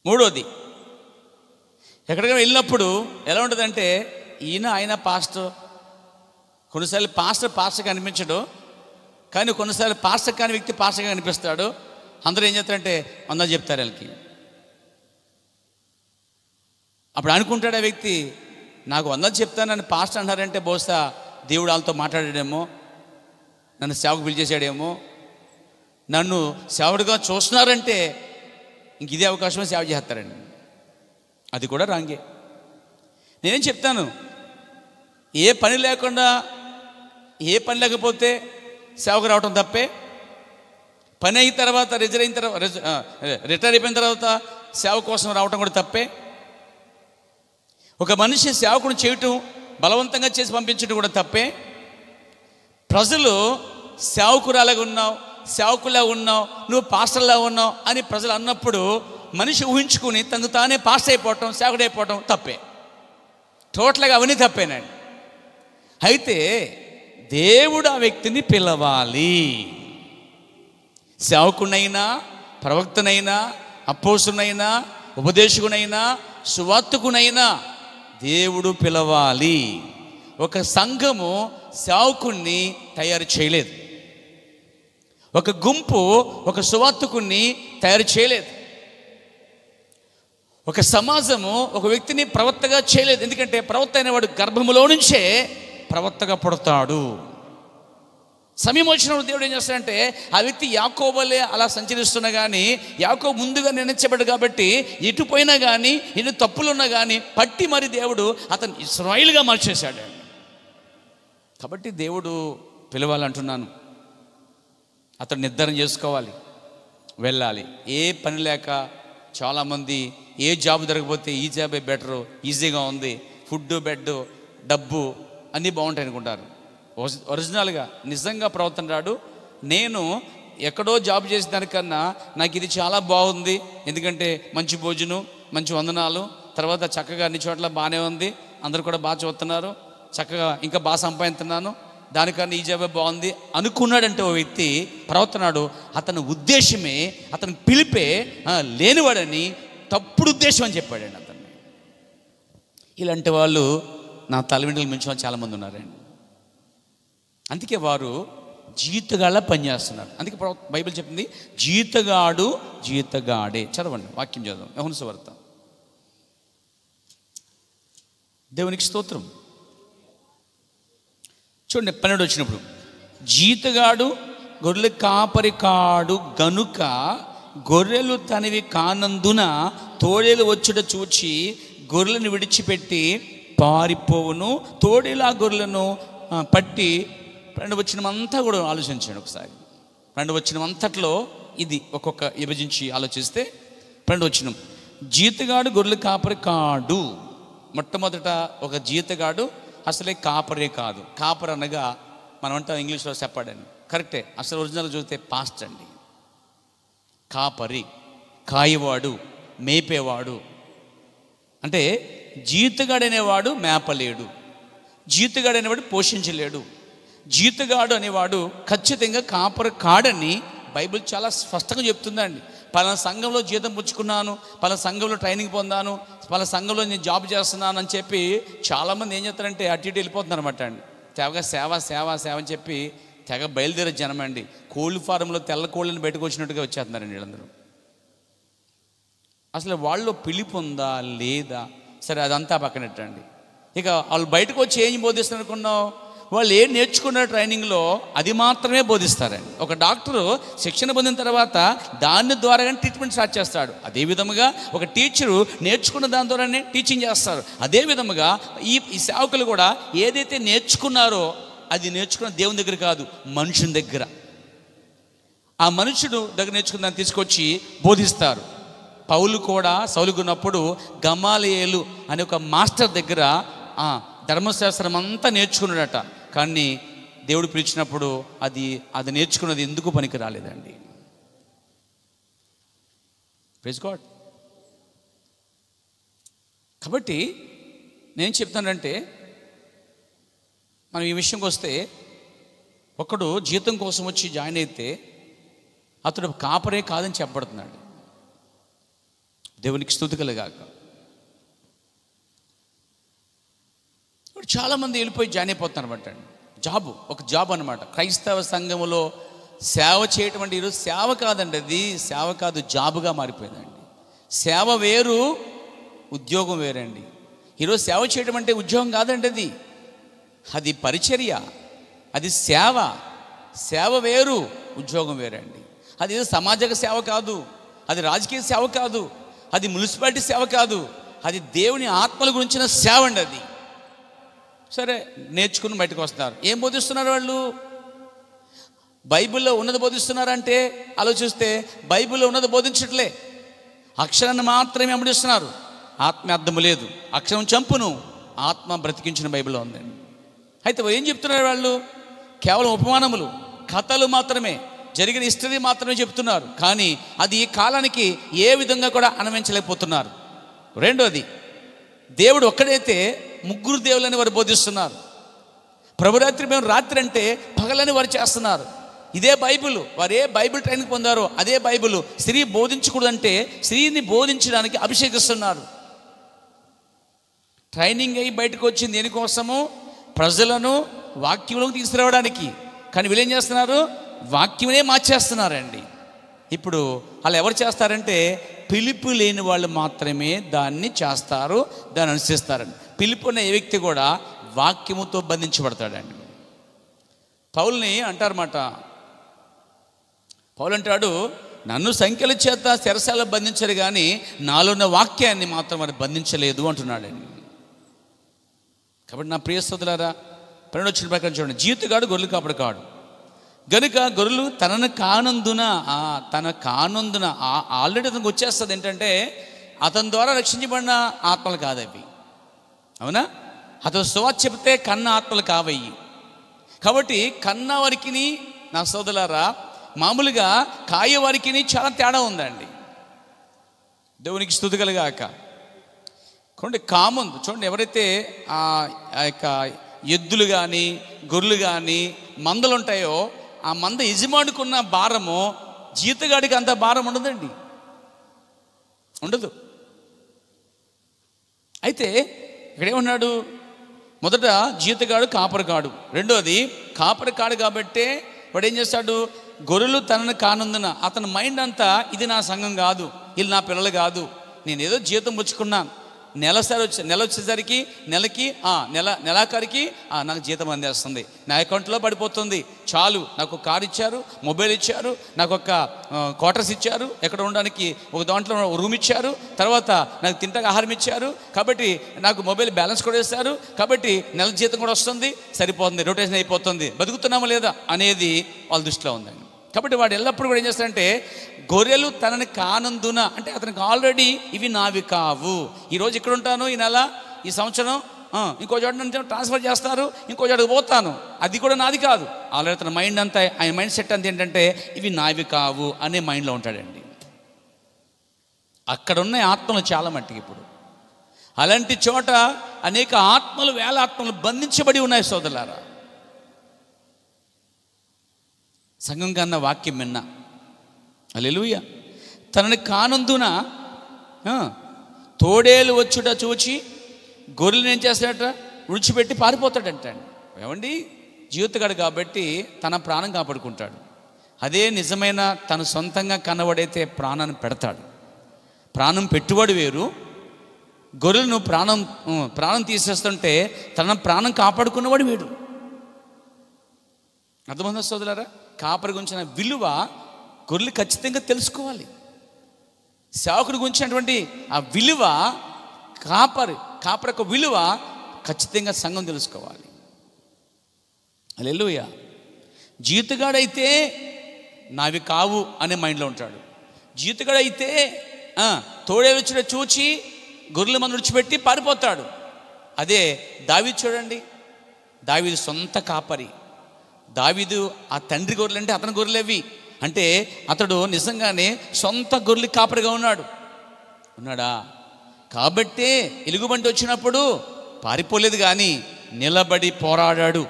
[SPEAKER 1] మూడోది, ఎక్కడికైనా వెళ్ళినప్పుడు ఎలా ఉంటుందంటే ఆయన పాస్టర్, కొన్నిసార్లు పాస్టర్గా అనిపించడు, కానీ కొన్నిసార్లు పాస్టర్ కాని వ్యక్తి పాస్టర్గా అనిపిస్తాడు. అందరూ ఏం చేస్తారంటే అందరూ చెప్తారు వాళ్ళకి. అప్పుడు అనుకుంటాడు ఆ వ్యక్తి, నాకు వందలు చెప్తానని పాస్టర్ అంటారంటే బహుశా దేవుడు వాళ్ళతో మాట్లాడాడేమో, నన్ను సేవకు పిలిచేసాడేమో, నన్ను సేవకుడిగా చూస్తున్నారంటే ఇంక ఇదే అవకాశమే సేవ చేస్తారండి. అది కూడా రాంగే. నేనేం చెప్తాను, ఏ పని లేకుండా, ఏ పని లేకపోతే సేవకు రావటం తప్పే. పని అయిన తర్వాత రిటైర్ అయిపోయిన తర్వాత సేవ కోసం రావటం కూడా తప్పే. ఒక మనిషి సేవకుడు చేయటం, బలవంతంగా చేసి పంపించడం కూడా తప్పే. ప్రజలు సేవకురాలాగా ఉన్నావు, సేవకులా ఉన్నావు, నువ్వు పాస్టర్లా ఉన్నావు అని ప్రజలు అన్నప్పుడు మనిషి ఊహించుకుని తనకు తానే పాస్టర్ అయిపోవటం, సేవకుడు అయిపోవటం తప్పే. టోటల్గా అవన్నీ తప్పేనండి. అయితే దేవుడు ఆ వ్యక్తిని పిలవాలి. సేవకునైనా, ప్రవక్తనైనా, అపోస్తునైనా, ఉపదేశకునైనా, సువార్తికునైనా దేవుడు పిలవాలి. ఒక సంఘము సేవకుణ్ణి తయారు చేయలేదు, ఒక గుంపు ఒక సువార్తికుణ్ణి తయారు చేయలేదు, ఒక సమాజము ఒక వ్యక్తిని ప్రవక్తగా చేయలేదు. ఎందుకంటే ప్రవక్త అనేవాడు గర్భములో నుంచే ప్రవక్తగా పుడతాడు. సమయం వచ్చినప్పుడు దేవుడు ఏం చేస్తాడంటే ఆ వ్యక్తి యాకోబులే అలా సంచరిస్తున్నా కానీ, యాకోబు ముందుగా నిర్ణయించబడ్డాడు కాబట్టి ఎటు పోయినా కానీ, ఎన్ని తప్పులున్నా కానీ పట్టి మరి దేవుడు అతను ఇశ్రాయేలుగా మార్చేశాడు. కాబట్టి దేవుడు పిలవాలంటున్నాను. అతను నిర్ధారణ చేసుకోవాలి, వెళ్ళాలి. ఏ పని లేక చాలామంది ఏ జాబ్ దొరకపోతే ఈ జాబే బెటరు, ఈజీగా ఉంది, ఫుడ్, బెడ్, డబ్బు అన్నీ బాగుంటాయి అనుకుంటారు. ఒరిజినల్గా నిజంగా ప్రవర్తన రాడు. నేను ఎక్కడో జాబ్ చేసే దానికన్నా నాకు ఇది చాలా బాగుంది, ఎందుకంటే మంచి భోజనం, మంచి వందనాలు, తర్వాత చక్కగా అన్ని చోట్ల బాగానే ఉంది, అందరూ కూడా బాగా చూస్తున్నారు, చక్కగా ఇంకా బాగా సంపాదిస్తున్నాను, దానికన్నా ఈ జాబే బాగుంది అనుకున్నాడంటే ఓ వ్యక్తి ప్రవర్తనాడు. అతని ఉద్దేశమే, అతని పిలిపే లేనివాడని, తప్పుడు ఉద్దేశం అని చెప్పాడండి అతన్ని. ఇలాంటి వాళ్ళు నా తలవెంట్రులు మించిన వాళ్ళు చాలామంది ఉన్నారండి. అందుకే వారు జీతగాళ్ళ పనిచేస్తున్నారు. అందుకే బైబిల్ చెప్పింది జీతగాడు జీతగాడే. చదవండి, వాక్యం చదవం, యోహాను సువార్త. దేవునికి స్తోత్రం. చూడండి, 12 వచ్చినప్పుడు జీతగాడు గొర్రెల కాపరి కాడు గనుక గొర్రెలు తనవి కానందున తోడేలు వచ్చుట చూచి గొర్రెలను విడిచిపెట్టి పారిపోవును. తోడేలు ఆ గొర్రెలను పట్టి రెండు వచ్చినమంతా కూడా ఆలోచించండి ఒకసారి. రెండు వచ్చినమంతట్లో ఇది ఒక్కొక్క విభజించి ఆలోచిస్తే రెండు వచ్చినం. జీతగాడు గొర్రెల కాపరి కాడు. మొట్టమొదట ఒక జీతగాడు అసలే కాపరే కాదు. కాపర్ అనగా మనం అంటాం ఇంగ్లీష్లో చెప్పాడని, కరెక్టే. అసలు ఒరిజినల్ చూస్తే పాస్ట్ అండి. కాపరి కాయవాడు, మేపేవాడు. అంటే జీతగాడు అనేవాడు మేపలేడు, జీతగాడు అనేవాడు పోషించలేడు. జీతగాడు అనేవాడు ఖచ్చితంగా కాపరి కాడని బైబిల్ చాలా స్పష్టంగా చెప్తుందండి. పలానా సంఘంలో జీతం పుచ్చుకున్నాను, పలానా సంఘంలో ట్రైనింగ్ పొందాను, పలానా సంఘంలో నేను జాబ్ చేస్తున్నాను అని చెప్పి చాలామంది ఏం చేస్తారంటే అటు ఇటు వెళ్ళిపోతున్నారు అనమాట అండి. తెగ సేవ సేవ సేవ అని చెప్పి తెగ బయలుదేరే జనం అండి. కోళ్ళ ఫారంలో తెల్ల కోళ్ళని బయటకు వచ్చినట్టుగా వచ్చేస్తున్నారండి వీళ్ళందరూ. అసలు వాళ్ళు పిలుపు ఉందా లేదా? సరే, అదంతా పక్కనెట్టండి. ఇక వాళ్ళు బయటకు వచ్చి ఏం బోధిస్తారు అనుకున్నావు? వాళ్ళు ఏం నేర్చుకున్న ట్రైనింగ్లో అది మాత్రమే బోధిస్తారండి. ఒక డాక్టరు శిక్షణ పొందిన తర్వాత దాని ద్వారానే ట్రీట్మెంట్ స్టార్ట్ చేస్తాడు. అదే విధముగా ఒక టీచరు నేర్చుకున్న దాని ద్వారానే టీచింగ్ చేస్తారు. అదే విధముగా ఈ సేవకులు కూడా ఏదైతే నేర్చుకున్నారో అది నేర్చుకున్న దేవుని దగ్గర కాదు, మనుషుని దగ్గర. ఆ మనుషుడు దగ్గర నేర్చుకున్న దాన్ని తీసుకొచ్చి బోధిస్తారు. పౌలు కూడా సౌలుకున్నప్పుడు గమాలియేలు అనే ఒక మాస్టర్ దగ్గర ధర్మశాస్త్రం అంతా నేర్చుకున్నాడట. కానీ దేవుడు పిలిచినప్పుడు అది నేర్చుకున్నది ఎందుకు పనికి రాలేదండి. Praise God. కాబట్టి నేను చెప్తానంటే, మనం ఈ విషయంకి వస్తే, ఒకడు జీతం కోసం వచ్చి జాయిన్ అయితే అతడు కాపరే కాదని చెప్పబడుతున్నాడు. దేవునికి స్తుతి కలుగాక. చాలామంది వెళ్ళిపోయి జాయిన్ అయిపోతున్నారు అనమాట అండి. ఒక జాబ్ అనమాట. క్రైస్తవ సంఘములో సేవ చేయటం అంటే ఈరోజు సేవ కాదండి, అది సేవ కాదు, జాబుగా మారిపోయిందండి. సేవ వేరు, ఉద్యోగం వేరండి. ఈరోజు సేవ చేయడం అంటే ఉద్యోగం కాదండి, అది పరిచర్య, అది సేవ. సేవ వేరు, ఉద్యోగం వేరండి. అది సమాజక సేవ కాదు, అది రాజకీయ సేవ కాదు, అది మున్సిపాలిటీ సేవ కాదు, అది దేవుని ఆత్మల గురించిన సేవ అండి. అది సరే, నేర్చుకుని బయటకు వస్తున్నారు. ఏం బోధిస్తున్నారు వాళ్ళు? బైబిల్లో ఉన్నది బోధిస్తున్నారంటే ఆలోచిస్తే బైబిల్లో ఉన్నది బోధించట్లే, అక్షరాన్ని మాత్రమే అమడిస్తున్నారు. ఆత్మ అర్థము లేదు. అక్షరం చంపును, ఆత్మ బ్రతికించిన బైబిల్లో ఉందండి. అయితే ఏం చెప్తున్నారు వాళ్ళు? కేవలం ఉపమానములు, కథలు మాత్రమే, జరిగిన హిస్టరీ మాత్రమే చెప్తున్నారు. కానీ అది ఈ కాలానికి ఏ విధంగా కూడా అన్వయించలేకపోతున్నారు. రెండోది, దేవుడు ఒక్కడైతే ముగ్గురు దేవులని వారు బోధిస్తున్నారు. ప్రభురాత్రి మేము రాత్రి అంటే పగలని వారు చేస్తున్నారు. ఇదే బైబిల్, వారు ఏ బైబిల్ ట్రైనింగ్ పొందారో అదే బైబిల్ స్త్రీ బోధించకూడదంటే స్త్రీని బోధించడానికి అభిషేకిస్తున్నారు. ట్రైనింగ్ అయ్యి బయటకు వచ్చింది దేనికోసము? ప్రజలను వాక్యంలోకి తీసుకురావడానికి. కానీ వీళ్ళు ఏం చేస్తున్నారు? వాక్యమే మార్చేస్తున్నారండి. ఇప్పుడు అలా ఎవరు చేస్తారంటే పిలుపు లేని వాళ్ళు మాత్రమే దాన్ని చేస్తారు, దాన్ని అనుసరిస్తారండి. పిలుపు ఉన్న ఏ వ్యక్తి కూడా వాక్యముతో బంధించబడతాడండి. పౌల్ని అంటారన్నమాట. పౌలు అంటాడు, నన్ను సంఖ్యల చేత చెరసాలలో బంధించారు కానీ నాలో ఉన్న వాక్యాన్ని మాత్రం మరి బంధించలేదు అంటున్నాడండి. కాబట్టి నా ప్రియ సోదరులారా, పన్నెండు వచ్చిన ప్రకారం చూడండి. జీతగాడు గొర్రెలు కాపరి కాడు గనుక గొర్రెలు తన కానందున ఆల్రెడీ అతనికి వచ్చేస్తుంది. ఏంటంటే అతని ద్వారా రక్షించబడిన ఆత్మలు కాదవి, అవునా? అతను సువార్త చెబితే కన్న ఆత్మలు కావయ్యి. కాబట్టి కన్న వారికి, నా సోదరులారా, మామూలుగా కాయ వారికి చాలా తేడా ఉందండి. దేవునికి స్తుతి కలుగాక. చూడండి, కాముందు చూడండి, ఎవరైతే ఆ యొక్క ఎద్దులు కానీ గొర్రెలు కానీ మందలు ఉంటాయో ఆ మంద యజమానుకున్న భారము జీతగాడికి అంత భారం ఉండదండి, ఉండదు. అయితే ఇక్కడేమన్నాడు? మొదట జీతగాడు కాపరికాడు. రెండోది కాపరికాడు కాబట్టే వాడు ఏం చేస్తాడు? గొర్రెలు తనను కానందున అతని మైండ్ అంతా ఇది నా సంఘం కాదు, వీళ్ళు నా పిల్లలు కాదు, నేను ఏదో జీతం పుచ్చుకున్నాను, నెల వచ్చేసరికి నెలాఖరికి నాకు జీతం అందేస్తుంది, నా అకౌంట్లో పడిపోతుంది, చాలు, నాకు కారు ఇచ్చారు, మొబైల్ ఇచ్చారు, నాకు ఒక క్వార్టర్స్ ఇచ్చారు, ఎక్కడ ఉండడానికి ఒక దాంట్లో రూమ్ ఇచ్చారు, తర్వాత నాకు తింటాక ఆహారం ఇచ్చారు, కాబట్టి నాకు మొబైల్ బ్యాలెన్స్ కూడా ఇస్తారు, కాబట్టి నెల జీతం కూడా వస్తుంది, సరిపోతుంది, రొటేషన్ అయిపోతుంది, బతుకుతున్నామా లేదా అనేది వాళ్ళ దృష్టిలో ఉందండి. కాబట్టి వాడు ఎల్లప్పుడూ కూడా ఏం చేస్తాడంటే గొర్రెలు తనని కానందున, అంటే అతనికి ఆల్రెడీ ఇవి నావి కావు, ఈరోజు ఇక్కడ ఉంటాను, ఈ నెల ఈ సంవత్సరం ఇంకో చోట నుంచి ట్రాన్స్ఫర్ చేస్తారు, ఇంకో చోటకు పోతాను, అది కూడా నాది కాదు. ఆల్రెడీ తన మైండ్ అంతా, ఆయన మైండ్ సెట్ అంతా ఏంటంటే ఇవి నావి కావు అనే మైండ్లో ఉంటాడండి. అక్కడ ఉన్న ఆత్మలు చాలా మట్టికి ఇప్పుడు అలాంటి చోట అనేక ఆత్మలు, వేల ఆత్మలు బంధించబడి ఉన్నాయి సోదరులారా. సంఘం కన్నా వాక్యం విన్నా, హల్లెలూయా. తనని కానందున తోడేలు వచ్చుట చూచి గొర్రెలను ఏం చేస్తాడట, విడిచిపెట్టి పారిపోతాడంట. ఏమండి, జీవితగాడు కాబట్టి తన ప్రాణం కాపాడుకుంటాడు. అదే నిజమైన తను సొంతంగా కన్నవాడైతే ప్రాణాన్ని పెడతాడు. ప్రాణం పెట్టుబడి వేరు, గొర్రెలను ప్రాణం తీసేస్తుంటే తన ప్రాణం కాపాడుకున్నవాడు వీడు. అర్థమైందా సోదరులారా? కాపరి గురించిన విలువ గొర్రెలు ఖచ్చితంగా తెలుసుకోవాలి. సేవకుడి గురించినటువంటి ఆ విలువ, కాపరి యొక్క విలువ ఖచ్చితంగా సంఘం తెలుసుకోవాలి. హల్లెలూయా. జీతగాడైతే నావి కావు అనే మైండ్లో ఉంటాడు. జీతగాడైతే తోడేలు వచ్చిన చూచి గొర్రెల మందు విడిచిపెట్టి పారిపోతాడు. అదే దావీదు చూడండి, దావీదు సొంత కాపరి. దావీదు ఆ తండ్రి గొర్రెలు అంటే అతని గొర్రెలేవి, అంటే అతడు నిజంగానే సొంత గొర్రెలు కాపరిగా ఉన్నాడా? కాబట్టే ఎలుగుబంటి వచ్చినప్పుడు పారిపోలేదు, కానీ నిలబడి పోరాడాడు.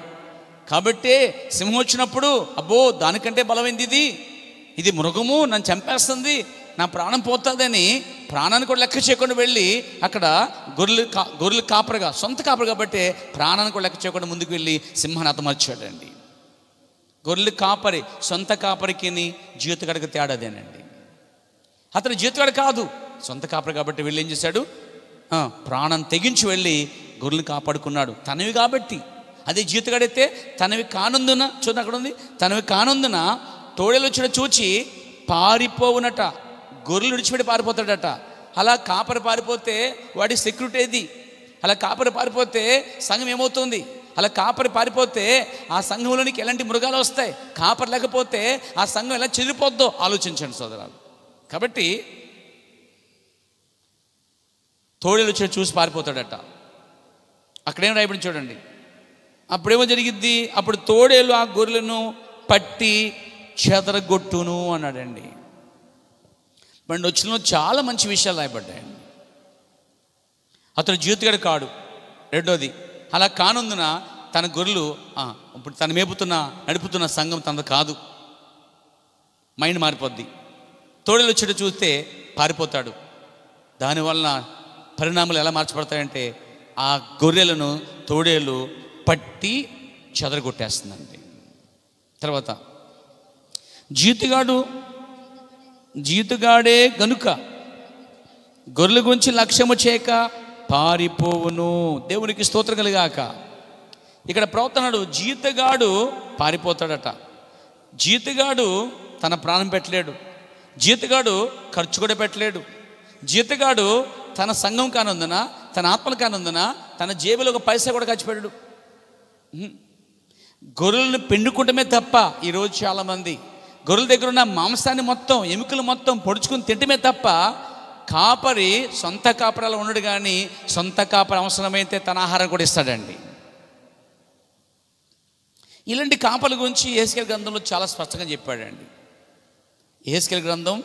[SPEAKER 1] కాబట్టే సింహం వచ్చినప్పుడు అబ్బో దానికంటే బలమైంది ఇది మృగము, నన్ను చంపేస్తుంది, నా ప్రాణం పోతుందని ప్రాణాన్ని కూడా లెక్క చేయకుండా వెళ్ళి అక్కడ గొర్రెలు కాపరిగా, సొంత కాపరి కాబట్టి ప్రాణాన్ని కూడా లెక్క చేయకుండా ముందుకు వెళ్ళి సింహాన్ని హతమార్చాడండి. గొర్రెలు కాపరి, సొంత కాపరికి జీవితగాడికి తేడాదేనండి. అతను జీవితగాడు కాదు, సొంత కాపరి కాబట్టి వెళ్ళి ఏం చేశాడు, ప్రాణం తెగించి వెళ్ళి గొర్రెలు కాపాడుకున్నాడు, తనవి కాబట్టి. అదే జీవితగాడైతే తనవి కానందున, చూడండి అక్కడ ఉంది, తనవి కానందున తోడేలు వచ్చిన చూచి పారిపోవునట, గొర్రెలు విడిచిపెట్టి పారిపోతాడట. అలా కాపరి పారిపోతే వాడి సెక్యూరిటీ ఏది? అలా కాపరి పారిపోతే సంఘం ఏమవుతుంది? అలా కాపరి పారిపోతే ఆ సంఘంలోనికి ఎలాంటి మృగాలు వస్తాయి? కాపరి లేకపోతే ఆ సంఘం ఎలా చెదిరిపోద్దో ఆలోచించండి సోదరాలు. కాబట్టి తోడేలు వచ్చి చూసి పారిపోతాడట. అక్కడేం రాయబడి చూడండి. అప్పుడేమో జరిగిద్ది, అప్పుడు తోడేలు ఆ గొర్రెలను పట్టి చెదరగొట్టును అన్నాడండి. బండి వచ్చిన చాలా మంచి విషయాలు రాయబడ్డాయండి. అతను జీవితగాడు కాడు. రెండోది, అలా కానందున తన గొర్రెలు ఇప్పుడు తను నడుపుతున్న సంఘం తనది కాదు, మైండ్ మారిపోద్ది. తోడేలు వచ్చేట చూస్తే పారిపోతాడు. దానివల్ల పరిణామాలు ఎలా మార్చబడతాయంటే ఆ గొర్రెలను తోడేలు పట్టి చెదరగొట్టేస్తుందండి. తర్వాత జీతుగాడే గనుక గొర్రెల గురించి లక్ష్యము చేయక పారిపోవును. దేవునికి స్తోత్రం కలుగాక. ఇక్కడ ప్రవర్తనడు జీతగాడు పారిపోతాడట. జీతగాడు తన ప్రాణం పెట్టలేడు, జీతగాడు ఖర్చు కూడా పెట్టలేడు, జీతగాడు తన సంఘం కానందున, తన ఆత్మలు కానందున తన జేబులో ఒక పైసా కూడా ఖర్చు పెట్టాడు. గొర్రెలను పిండుకుంటమే తప్ప ఈరోజు చాలామంది గొర్రెల దగ్గర ఉన్న మాంసాన్ని మొత్తం, ఎముకలు మొత్తం పొడుచుకుని తింటమే తప్ప కాపరి సొంత కాపరాలు ఉండడు. కానీ సొంత కాపరి అవసరమైతే తన ఆహారం కూడా ఇస్తాడండి. ఇలాంటి కాపల గురించి యెహెజ్కేలు గ్రంథంలో చాలా స్పష్టంగా చెప్పాడండి. యెహెజ్కేలు గ్రంథం,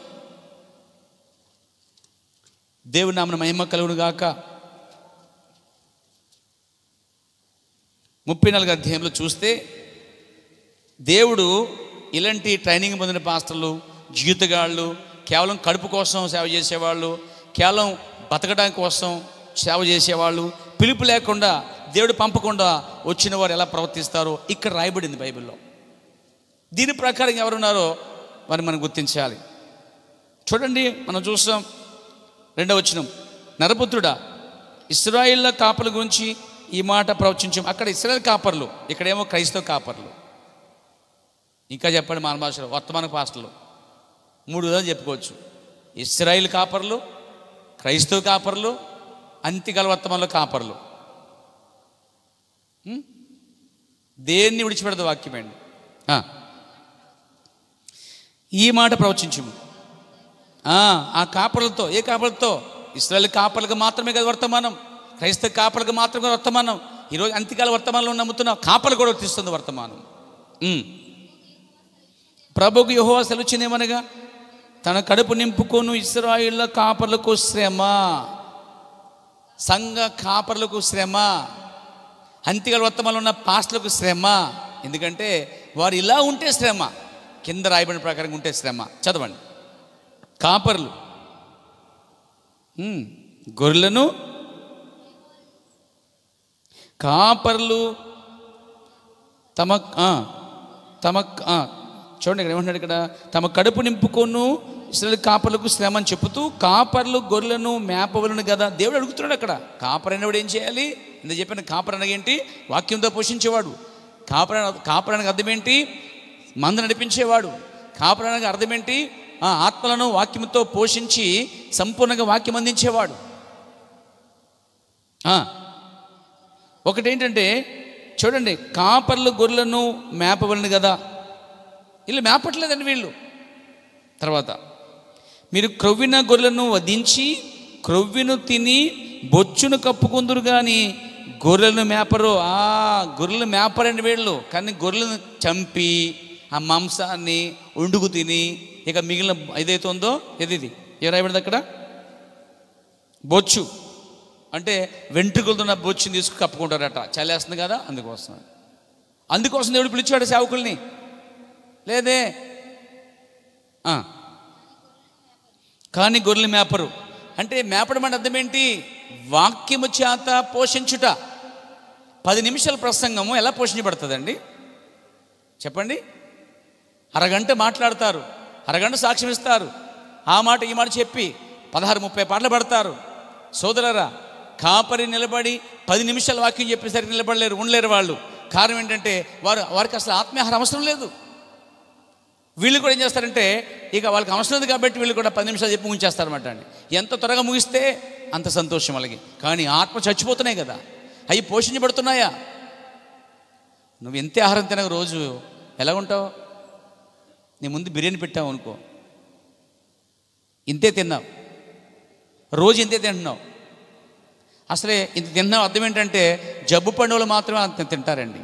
[SPEAKER 1] దేవుని నామమున మహిమ కలుగును గాక, 34వ అధ్యాయంలో చూస్తే దేవుడు ఇలాంటి ట్రైనింగ్ పొందిన పాస్టర్లు, జీవితగాళ్ళు, కేవలం కడుపు కోసం సేవ చేసేవాళ్ళు, కేవలం బతకడానికి కోసం సేవ చేసేవాళ్ళు, పిలుపు లేకుండా దేవుడు పంపకుండా వచ్చిన వారు ఎలా ప్రవర్తిస్తారో ఇక్కడ రాయబడింది బైబిల్లో. దీని ప్రకారం ఎవరున్నారో వారిని మనం గుర్తించాలి. చూడండి, మనం చూస్తాం 2వ వచనం, నరపుత్రుడా ఇశ్రాయేళ్ల కాపర్ల గురించి ఈ మాట ప్రవచించాం. అక్కడ ఇశ్రాయేల్ కాపర్లు, ఇక్కడేమో క్రైస్తవ కాపర్లు. ఇంకా చెప్పండి, మన భాషలో వర్తమాన పాస్టర్లు 3 విధాలు చెప్పుకోవచ్చు. ఇశ్రాయేల్ కాపర్లు, క్రైస్తవ కాపర్లు, అంతిగల వర్తమానంలో కాపర్లు. దేన్ని విడిచిపెడదు వాక్యమండి. ఈ మాట ప్రవచించము. ఆ కాపర్లతో, ఏ కాపర్లతో? ఇశ్రాయేల్ కాపర్లకు మాత్రమే కదా వర్తమానం, క్రైస్తవ కాపర్లకు మాత్రమే వర్తమానం. ఈరోజు అంత్యకాల వర్తమానంలో నమ్ముతున్న కాపర్లు కూడా వర్తిస్తుంది వర్తమానం. ప్రభువుకు యెహోవా సెలవిచ్చినేమనగా, తన కడుపు నింపుకొను ఇశ్రాయేళ్ల కాపర్లకు శ్రమ, సంఘ కాపర్లకు శ్రమ, అంత్యకాల వర్తమానంలో ఉన్న పాస్టర్లకు శ్రమ. ఎందుకంటే వారు ఇలా ఉంటే శ్రమ, కింద రాయబడిన ప్రకారంగా ఉంటే శ్రమ. చదవండి. కాపర్లు గొర్రెలను, కాపర్లు తమ చూడండి ఇక్కడ ఏమంటున్నాడు, ఇక్కడ తమ కడుపు నింపుకొను ఇశ్రాయేలు కాపర్లకు శ్రమ అని చెబుతూ, కాపర్లు గొర్రెలను మేపవలను కదా. దేవుడు అడుగుతున్నాడు అక్కడ. కాపర్ అనేవాడు ఏం చేయాలి? ఇంత చెప్పిన కాపర్ అనగా ఏంటి? వాక్యంతో పోషించేవాడు. కాపర్ అనగా అర్థం ఏంటి? మంద నడిపించేవాడు. కాపర్ అనగా అర్థం ఏంటి? ఆత్మలను వాక్యంతో పోషించి సంపూర్ణంగా వాక్యం అందించేవాడు. ఒకటేంటంటే చూడండి, కాపర్లు గొర్రెలను మేపవలను కదా. వీళ్ళు మేపట్లేదండి వీళ్ళు. తర్వాత, మీరు క్రొవ్విన గొర్రెలను వధించి క్రొవ్విను తిని బొచ్చును కప్పుకుందురు కానీ గొర్రెలను మేపరు. గొర్రెలు మేపరండి వీళ్ళు. కానీ గొర్రెలను చంపి ఆ మాంసాన్ని వండుకు తిని ఇక మిగిలిన ఏదైతే ఉందో, ఇది రాయబడింది అక్కడ, బొచ్చు అంటే వెంట్రుకలతో ఉన్న బొచ్చుని తీసుకు కప్పుకుంటారట. చలేస్తుంది కదా, అందుకోసం దేవుడు పిలిచాడు సేవకుల్ని. లేదే, కానీ గొర్రెలు మేపరు. అంటే మేపడం అంటే అర్థం ఏంటి? వాక్యము చేత పోషించుట. 10 నిమిషాల ప్రసంగము ఎలా పోషించబడుతుందండి చెప్పండి? అరగంట మాట్లాడతారు, అరగంట సాక్ష్యం ఇస్తారు, ఆ మాట ఈ మాట చెప్పి 16-30 పాటలు పడతారు. సోదరరా, కాపరి నిలబడి 10 నిమిషాల వాక్యం చెప్పేసరికి నిలబడలేరు, ఉండలేరు వాళ్ళు. కారణం ఏంటంటే వారికి అసలు ఆత్మీయాహారం అవసరం లేదు. వీళ్ళు కూడా ఏం చేస్తారంటే, ఇక వాళ్ళకి అవసరం లేదు కాబట్టి వీళ్ళు కూడా 10 నిమిషాలు చెప్పి ముగించేస్తారన్నమాట అండి. ఎంత త్వరగా ముగిస్తే అంత సంతోషం వాళ్ళకి. కానీ ఆత్మ చచ్చిపోతున్నాయి కదా, అవి పోషించబడుతున్నాయా? నువ్వు ఎంతే ఆహారం తినక రోజు ఎలా ఉంటావు? నీ ముందు బిర్యానీ పెట్టావు అనుకో, ఇంతే తిన్నావు, రోజు ఇంతే తింటున్నావు. అసలే ఇంత తిన్నావు అర్థం ఏంటంటే, జబ్బు పండుగలు మాత్రమే అంత తింటారండి.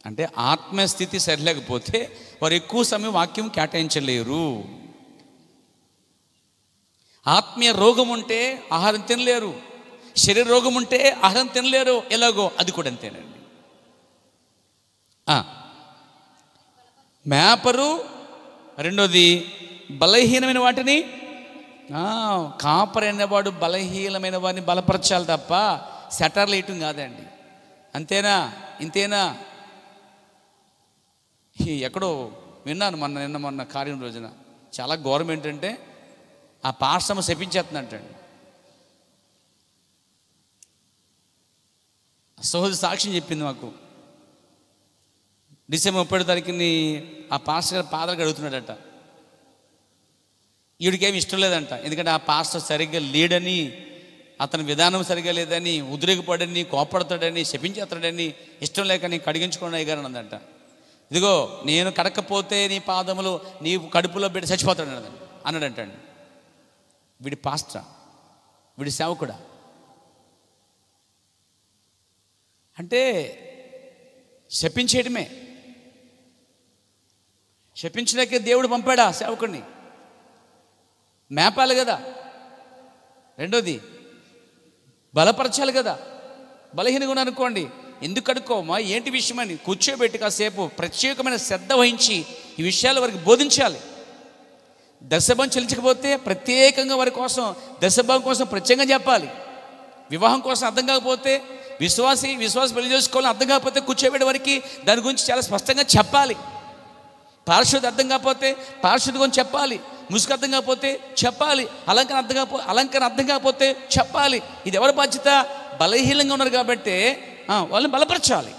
[SPEAKER 1] అంటే ఆత్మీయ స్థితి సరిలేకపోతే వారు ఎక్కువ సమయం వాక్యం కేటాయించలేరు. ఆత్మీయ రోగం ఉంటే ఆహారం తినలేరు, శరీర రోగం ఉంటే ఆహారం తినలేరు. ఎలాగో అది కూడా అంతేనండి. మేపరు. రెండోది, బలహీనమైన వాటిని, కాపర్ అనేవాడు బలహీనమైన వాడిని బలపరచాలి తప్ప సెటర్లు వేయటం కాదండి. అంతేనా? ఇంతేనా? ఎక్కడో విన్నాను మొన్న కార్యం రోజున, చాలా గవర్నమెంట్ అంటే ఆ పాఠశాల శపించేస్తుందంటండి. సహోదరి సాక్ష్యం చెప్పింది మాకు. డిసెంబర్ 30వ తారీఖుని ఆ పాస్టర్ గారు పాదాలు కడుగుతున్నాడట. వీడికేమి ఇష్టం లేదంట, ఎందుకంటే ఆ పాస్టర్ సరిగ్గా లేడని, అతని విధానం సరిగ్గా లేదని, ఉద్రేకపడని, కోపడతాడని, శపించేస్తాడని, ఇష్టం లేక నీ కడిగించుకోండి అయ్యగారు అన్నదంట. ఇదిగో నేను కడకపోతే నీ పాదములు నీ కడుపులో బిడ్డ చచ్చిపోతాడు అన్నాడంటండి. వీడి పాస్టర్, వీడి సేవకుడా? అంటే శపించేయటమే. శపించడానికే దేవుడు పంపాడా సేవకుడిని? మేపాలి కదా. రెండోది, బలపరచాలి కదా. బలహీనంగా ఉన్నారనుకోండి, ఎందుకు అడుక్కోమా, ఏంటి విషయం అని కూర్చోబెట్టి కాసేపు ప్రత్యేకమైన శ్రద్ధ వహించి ఈ విషయాలు వారికి బోధించాలి. దశభం చెల్లించకపోతే ప్రత్యేకంగా వారి కోసం, దశభం కోసం ప్రత్యేకంగా చెప్పాలి. వివాహం కోసం అర్థం కాకపోతే, విశ్వాస పెళ్లి చేసుకోవాలని అర్థం కాకపోతే కూర్చోబెట్టే వారికి దాని గురించి చాలా స్పష్టంగా చెప్పాలి. పారిశుద్ధి అర్థం కాకపోతే పారిశుద్ధి గురించి చెప్పాలి. ముసుగు అర్థం కాకపోతే చెప్పాలి, అలంకరణ అర్థం కాకపోతే చెప్పాలి. ఇది ఎవరి బాధ్యత? బలహీనంగా ఉన్నారు కాబట్టి వాళ్ళని బలపరచాలి.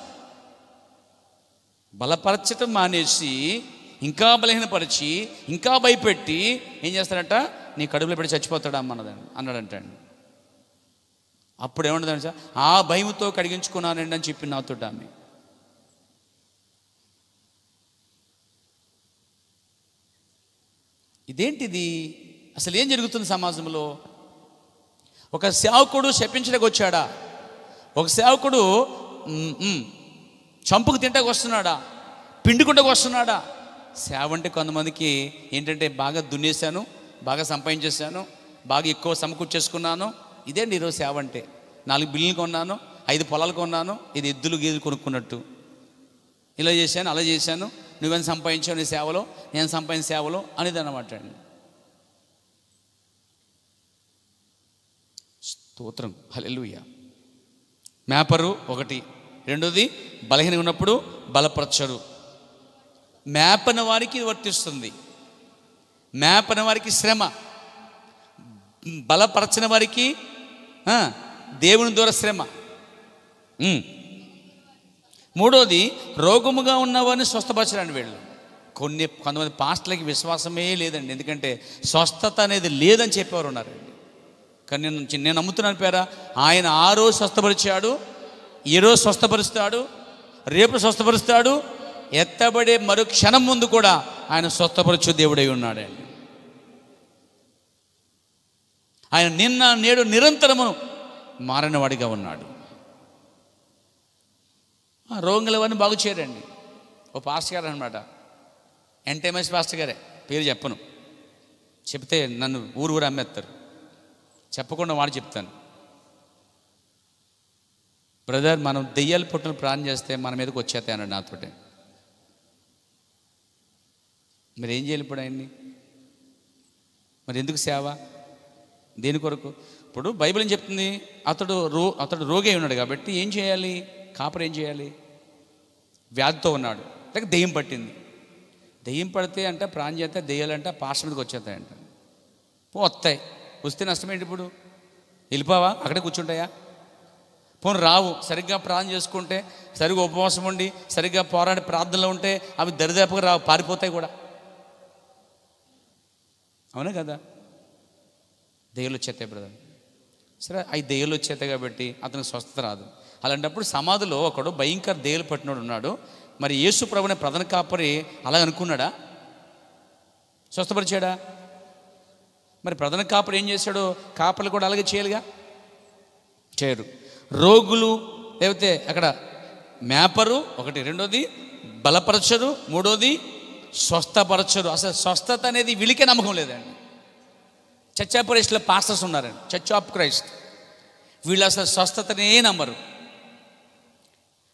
[SPEAKER 1] బలపరచటం మానేసి ఇంకా బలహీనపరిచి ఇంకా భయపెట్టి ఏం చేస్తారంట? నీ కడుపులో పెట్టి చచ్చిపోతాడా అన్నాడంట. అప్పుడు ఏమంటుందంటే సార్, ఆ భయంతో కడిగించుకున్నానండి అని చెప్పి నాతో ఆమె. ఇదేంటిది? అసలు ఏం జరుగుతుంది సమాజంలో? ఒక సేవకుడు శపించడానికి వచ్చాడా? ఒక సేవకుడు చంపుకు తింటాకు వస్తున్నాడా? పిండుకుంటకు వస్తున్నాడా? సేవ అంటే కొంతమందికి ఏంటంటే బాగా దున్నేశాను, బాగా సంపాదించేశాను, బాగా ఎక్కువ సమకూర్చేసుకున్నాను, ఇదేంటి ఈరోజు సేవ అంటే. 4 బిల్లులు కొన్నాను, 5 పొలాలు కొన్నాను, ఇది ఎద్దులు గేదెలు కొనుక్కున్నట్టు. ఇలా చేశాను, అలా చేశాను, నువ్వేం సంపాదించావు నీ సేవలో, నేను సంపాదించిన సేవలో అనేది అన్నమాట అండి. స్తోత్రం, హల్లెలూయా. మేపరు ఒకటి. రెండోది బలహీనంగా ఉన్నప్పుడు బలపరచరు. మేపన వారికి ఇది వర్తిస్తుంది. మేపన వారికి శ్రమ, బలపరచిన వారికి దేవుని ద్వారా శ్రమ. మూడోది రోగముగా ఉన్నవారిని స్వస్థపరచడానికి వీళ్ళు. కొంతమంది పాస్టర్లకి విశ్వాసమే లేదండి, ఎందుకంటే స్వస్థత అనేది లేదని చెప్పేవారు ఉన్నారండి. కానీ నేను నమ్ముతున్నాను పేరా, ఆయన ఆ రోజు స్వస్థపరిచాడు, ఈరోజు స్వస్థపరుస్తాడు, రేపు స్వస్థపరుస్తాడు, ఎత్తబడే మరో క్షణం ముందు కూడా ఆయన స్వస్థపరచు దేవుడై ఉన్నాడండి. ఆయన నిన్న నేడు నిరంతరము మారనివాడిగా ఉన్నాడు. రోగులవన్నీ బాగు చేయరండి. ఓ పాస్టర్ గారు అనమాట, ఎన్టీఎంఎస్ పాస్టర్ గారే, పేరు చెప్పను, చెప్తే నన్ను ఊరు అమ్మేస్తారు, చెప్పకుండా వాడు చెప్తాను. బ్రదర్, మనం దెయ్యాల పుట్టును ప్రార్థన చేస్తే మన మీదకి వచ్చేస్తాయి అన్నాడు నాతోటే. మరి ఏం చేయాలి ఇప్పుడు ఆయన్ని? మరి ఎందుకు సేవ? దేని కొరకు? ఇప్పుడు బైబిల్ ఏం చెప్తుంది? అతడు రోగి అయి ఉన్నాడు కాబట్టి ఏం చేయాలి? కాపరి ఏం చేయాలి? వ్యాధితో ఉన్నాడు, లేక దెయ్యం పట్టింది. దెయ్యం పడితే అంటే ప్రాణం చేస్తే దెయ్యాలంటే పాస్టర్ మీదకి వచ్చేస్తాయంట. వస్తాయి, వస్తే నష్టం ఏంటి? ఇప్పుడు వెళ్ళిపోవా? అక్కడే కూర్చుంటాయా? పోను రావు. సరిగ్గా ప్రార్థన చేసుకుంటే, సరిగ్గా ఉపవాసం ఉండి, సరిగ్గా పోరాడి ప్రార్థనలో ఉంటే అవి దరిదాపుగా రావు, పారిపోతాయి కూడా. అవునా కదా? దెయ్యాలు వచ్చేస్తాయి బ్రదర్. సరే, అవి దెయ్యాలు వచ్చేస్తాయి కాబట్టి అతనికి స్వస్థత రాదు. అలాంటప్పుడు సమాధిలో ఒకడు భయంకర దెయ్యాలు పట్టినోడు ఉన్నాడు. మరి యేసు ప్రభునే ప్రధాన కాపరి అలా అనుకున్నాడా? స్వస్థపరిచాడా? మరి ప్రధాన కాపరి ఏం చేశాడు? కాపర్లు కూడా అలాగే చేయాలిగా, చేయరు. రోగులు లేకపోతే అక్కడ మేపరు ఒకటి, రెండోది బలపరచరు, మూడోది స్వస్థపరచరు. అసలు స్వస్థత అనేది వీళ్ళకే నమ్మకం లేదండి. చర్చ్ ఆఫ్ క్రైస్ట్లో పాస్టర్స్ ఉన్నారండి, చర్చ్ ఆఫ్ క్రైస్ట్, వీళ్ళు అసలు స్వస్థతనే నమ్మరు.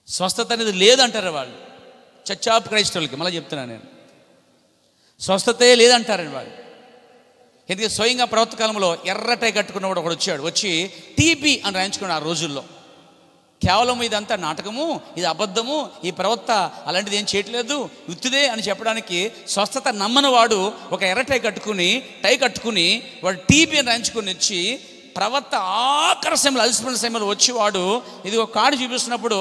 [SPEAKER 1] స్వస్థత అనేది లేదంటారు వాళ్ళు, చర్చ్ ఆఫ్ క్రైస్ట్ వాళ్ళకి. మళ్ళీ చెప్తున్నాను నేను, స్వస్థతే లేదంటారండి వాళ్ళు. ఎందుకంటే స్వయంగా ప్రవక్త కాలంలో ఎర్రటై కట్టుకున్నవాడు ఒకడు వచ్చాడు, వచ్చి టీబీ అని రాయించుకున్నాడు ఆ రోజుల్లో. కేవలం ఇదంతా నాటకము, ఇది అబద్ధము, ఈ ప్రవక్త అలాంటిది ఏం చేయట్లేదు, ఉత్తుదే అని చెప్పడానికి స్వస్థత నమ్మని వాడు ఒక ఎర్రటై కట్టుకుని వాడు టీబీ అని రాయించుకుని వచ్చి ప్రవక్త ఆఖరి సమయంలో, అలసిపోయిన సమయంలో వచ్చి వాడు ఇది ఒక కార్డు చూపిస్తున్నప్పుడు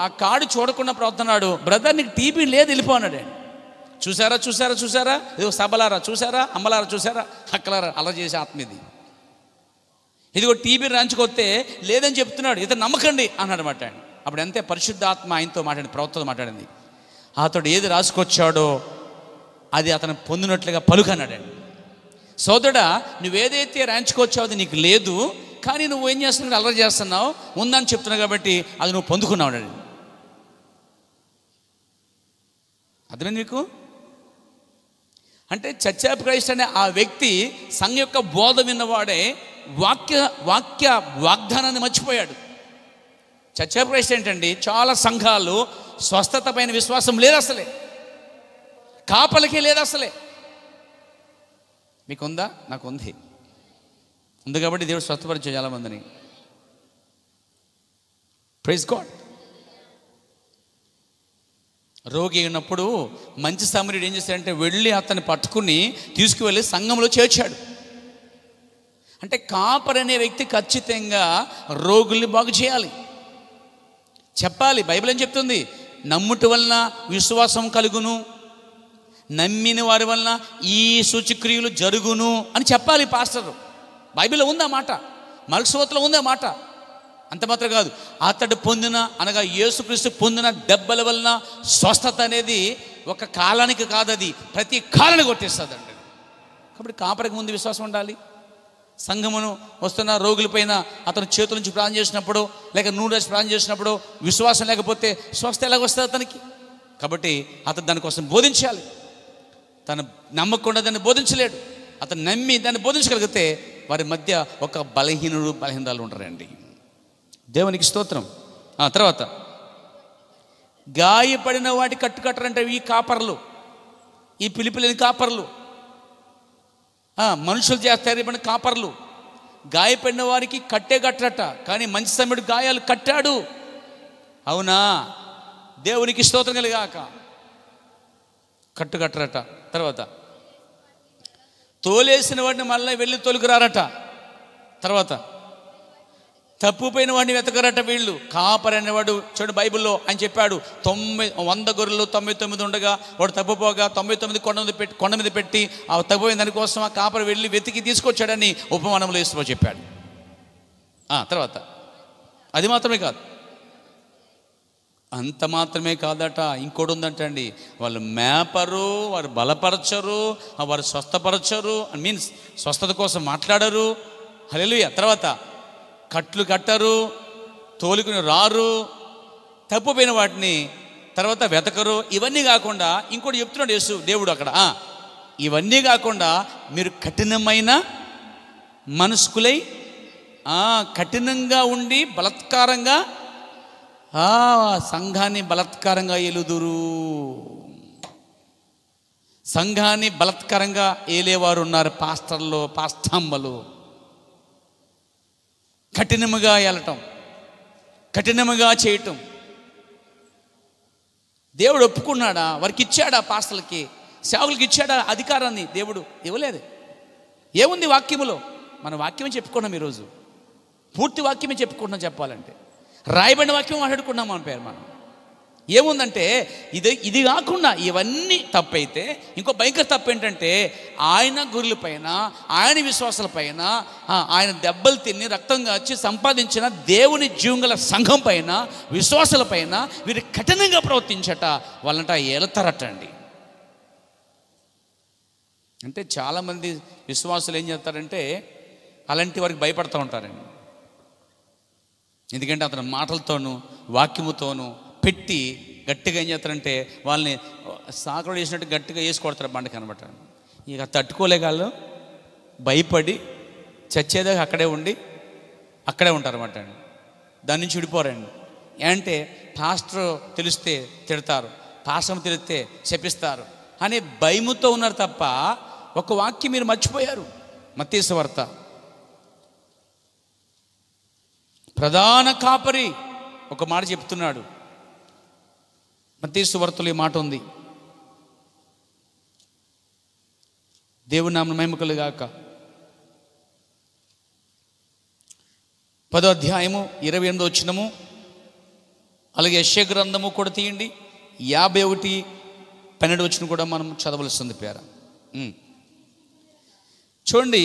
[SPEAKER 1] ఆ కార్డు చూడకుండా ప్రవర్తన్నాడు, బ్రదర్ నీకు టీబీ లేదు, వెళ్ళిపోన్నాడు. చూసారా చూసారా చూసారా, ఇది సభలారా చూసారా, అమ్మలారా చూసారా, అక్కలారా, అలా చేసే ఆత్మ ఇది. ఇదిగో టీబీ రాంచుకొస్తే లేదని చెప్తున్నాడు, ఇతను నమ్మకండి అన్నాడు మాట. అప్పుడు అంతే పరిశుద్ధాత్మ ఆయనతో మాట్లాడింది, ప్రవక్తతో మాట్లాడింది. అతడు ఏది రాసుకొచ్చాడో అది అతను పొందినట్లుగా పలుకన్నాడండి. సోదరుడా, నువ్వేదైతే రాంచుకొచ్చావు అది నీకు లేదు, కానీ నువ్వు ఏం చేస్తున్నావు? అల్లరి చేస్తున్నావు, ఉందని చెప్తున్నావు కాబట్టి అది నువ్వు పొందుకున్నావు అండి. అర్థమైంది మీకు? అంటే చర్చ్ ఆఫ్ క్రైస్ట్ అనే ఆ వ్యక్తి సంఘ యొక్క బోధ విన్నవాడే వాక్య వాగ్దానాన్ని మర్చిపోయాడు. చర్చ్ ఆఫ్ క్రైస్ట్ ఏంటండి, చాలా సంఘాలు స్వస్థత పైన విశ్వాసం లేదు అసలే, కాపలకే లేదు అసలే. మీకుందా? నాకు ఉంది కాబట్టి దేవుడు స్వస్థపరిచే చాలామందిని. Praise God. రోగి అయినప్పుడు మంచి సమరీయుడు ఏం చేశాడంటే వెళ్ళి అతన్ని పట్టుకుని తీసుకువెళ్ళి సంఘంలో చేర్చాడు. అంటే కాపరి అనే వ్యక్తి ఖచ్చితంగా రోగుల్ని బాగు చేయాలి, చెప్పాలి. బైబిల్ ఏం చెప్తుంది? నమ్ముట వలన విశ్వాసం కలుగును, నమ్మిన వారి వలన ఈ సూచక్రియలు జరుగును అని చెప్పాలి పాస్టర్. బైబిల్లో ఉందా మాట, మల్కీసువార్తలో ఉందా మాట. అంత మాత్రం కాదు, అతడు పొందిన అనగా యేసుక్రీస్తు పొందిన దెబ్బల వలన స్వస్థత అనేది ఒక కాలానికి కాదు, అది ప్రతి కాలాన్ని కొట్టేస్తుంది అండి. కాబట్టి కాపరికి ముందు విశ్వాసం ఉండాలి. సంఘమును వస్తున్న రోగులపైన అతను చేతుల నుంచి ప్రార్థన చేసినప్పుడు లేక నూనె రాసి ప్రార్థన చేసినప్పుడు విశ్వాసం లేకపోతే స్వస్థ ఎలాగొస్తుంది అతనికి? కాబట్టి అతను దానికోసం బోధించాలి. తను నమ్మకుండా దాన్ని బోధించలేడు. అతను నమ్మి దాన్ని బోధించగలిగితే వారి మధ్య ఒక బలహీనరాలు ఉంటారండి. దేవునికి స్తోత్రం. తర్వాత గాయపడిన వాటి కట్టుకట్టరంటే ఈ కాపర్లు, ఈ పిలిపిలేని కాపర్లు, మనుషులు చేస్తారని కాపర్లు. గాయపడిన వారికి కట్టే కట్టరట, కానీ మంచి సమయుడు గాయాలు కట్టాడు. అవునా? దేవునికి స్తోత్రం కలిగాక. కట్టుకట్టరట. తర్వాత తోలేసిన వాడిని మళ్ళీ వెళ్ళి తొలుగురారట. తర్వాత తప్పుపోయిన వాడిని వెతకరట వీళ్ళు. కాపరి అనేవాడు చూడు, బైబిల్లో ఆయన చెప్పాడు 100 గొర్రెలు 99 ఉండగా వాడు తప్పుపోగా 99 కొండ మీద పెట్టి ఆ తప్పిపోయిన దానికోసం ఆ కాపరి వెళ్ళి వెతికి తీసుకొచ్చాడని ఉపమానంలో యేసు చెప్పాడు. తర్వాత అది మాత్రమే కాదు, అంత మాత్రమే కాదట, ఇంకోటి ఉందంటండి. వాళ్ళు మేపరు, వారు బలపరచరు, వారు స్వస్థపరచరు, మీన్స్ స్వస్థత కోసం మాట్లాడరు. హల్లెలూయా. తర్వాత కట్లు కట్టరు, తోలుకుని రారు, తప్పుపోయిన వాటిని తర్వాత వెతకరు. ఇవన్నీ కాకుండా ఇంకోటి చెప్తున్నాడు యేసు దేవుడు అక్కడ, ఇవన్నీ కాకుండా మీరు కఠినమైన మనస్కులై కఠినంగా ఉండి బలత్కారంగా సంఘాన్ని బలత్కారంగా ఏలుదురు. సంఘాన్ని బలత్కారంగా ఏలేవారు ఉన్నారు, పాస్టర్లు, పాస్టమ్మలు. కఠినముగా ఏలటం, కఠినముగా చేయటం. దేవుడు ఒప్పుకున్నాడా? వారికి ఇచ్చాడా? పాస్టర్లకి, సేవకులకి ఇచ్చాడా అధికారాన్ని? దేవుడు ఇవ్వలేదు. ఏముంది వాక్యములో? మన వాక్యమే చెప్పుకున్నాం ఈరోజు, పూర్తి వాక్యమే చెప్పుకుంటున్నాం. చెప్పాలంటే రాయబడిన వాక్యం మాట్లాడుకున్నాం మన పేరు. మనం ఏముందంటే ఇది కాకుండా ఇవన్నీ తప్పైతే ఇంకో భయంకర తప్పు ఏంటంటే ఆయన గురుల పైన, ఆయన విశ్వాసాల పైన, ఆయన దెబ్బలు తిని రక్తం కాచి సంపాదించిన దేవుని జీవంగల సంఘం పైన, విశ్వాసాల పైన వీరు కఠినంగా ప్రవర్తించట, వాళ్ళంట ఏలుతారట అండి. అంటే చాలామంది విశ్వాసులు ఏం చేస్తారంటే అలాంటి వారికి భయపడుతూ ఉంటారండి. ఎందుకంటే అతని మాటలతోనూ వాక్యముతోనూ పెట్టి గట్టిగా ఏం చేస్తారంటే వాళ్ళని సాకలు వేసినట్టు గట్టిగా వేసి కొడతారు బండకి అనమాట. ఇక తట్టుకోలేక వాళ్ళు భయపడి చచ్చేదాకా అక్కడే ఉండి అక్కడే ఉంటారన్నమాట అండి. దాని నుంచి విడిపోరండి. అంటే పాస్టర్ తెలిస్తే తిడతారు, పాస్టర్ తెలిస్తే శపిస్తారు అనే భయముతో ఉన్నారు తప్ప ఒక వాక్యం మీరు మర్చిపోయారు. మత్తయి సువార్త ప్రధాన కాపరి ఒక మాట చెప్తున్నాడు. మత్తయి సువార్తలో ఈ మాట ఉంది. దేవుని నామమున మహిమ కలుగాక. 10వ అధ్యాయము 28వ వచనము, అలాగే యెషయా గ్రంథము కూడా తీయండి 51:12 వచనం కూడా మనం చదవలసింది పేర. చూడండి,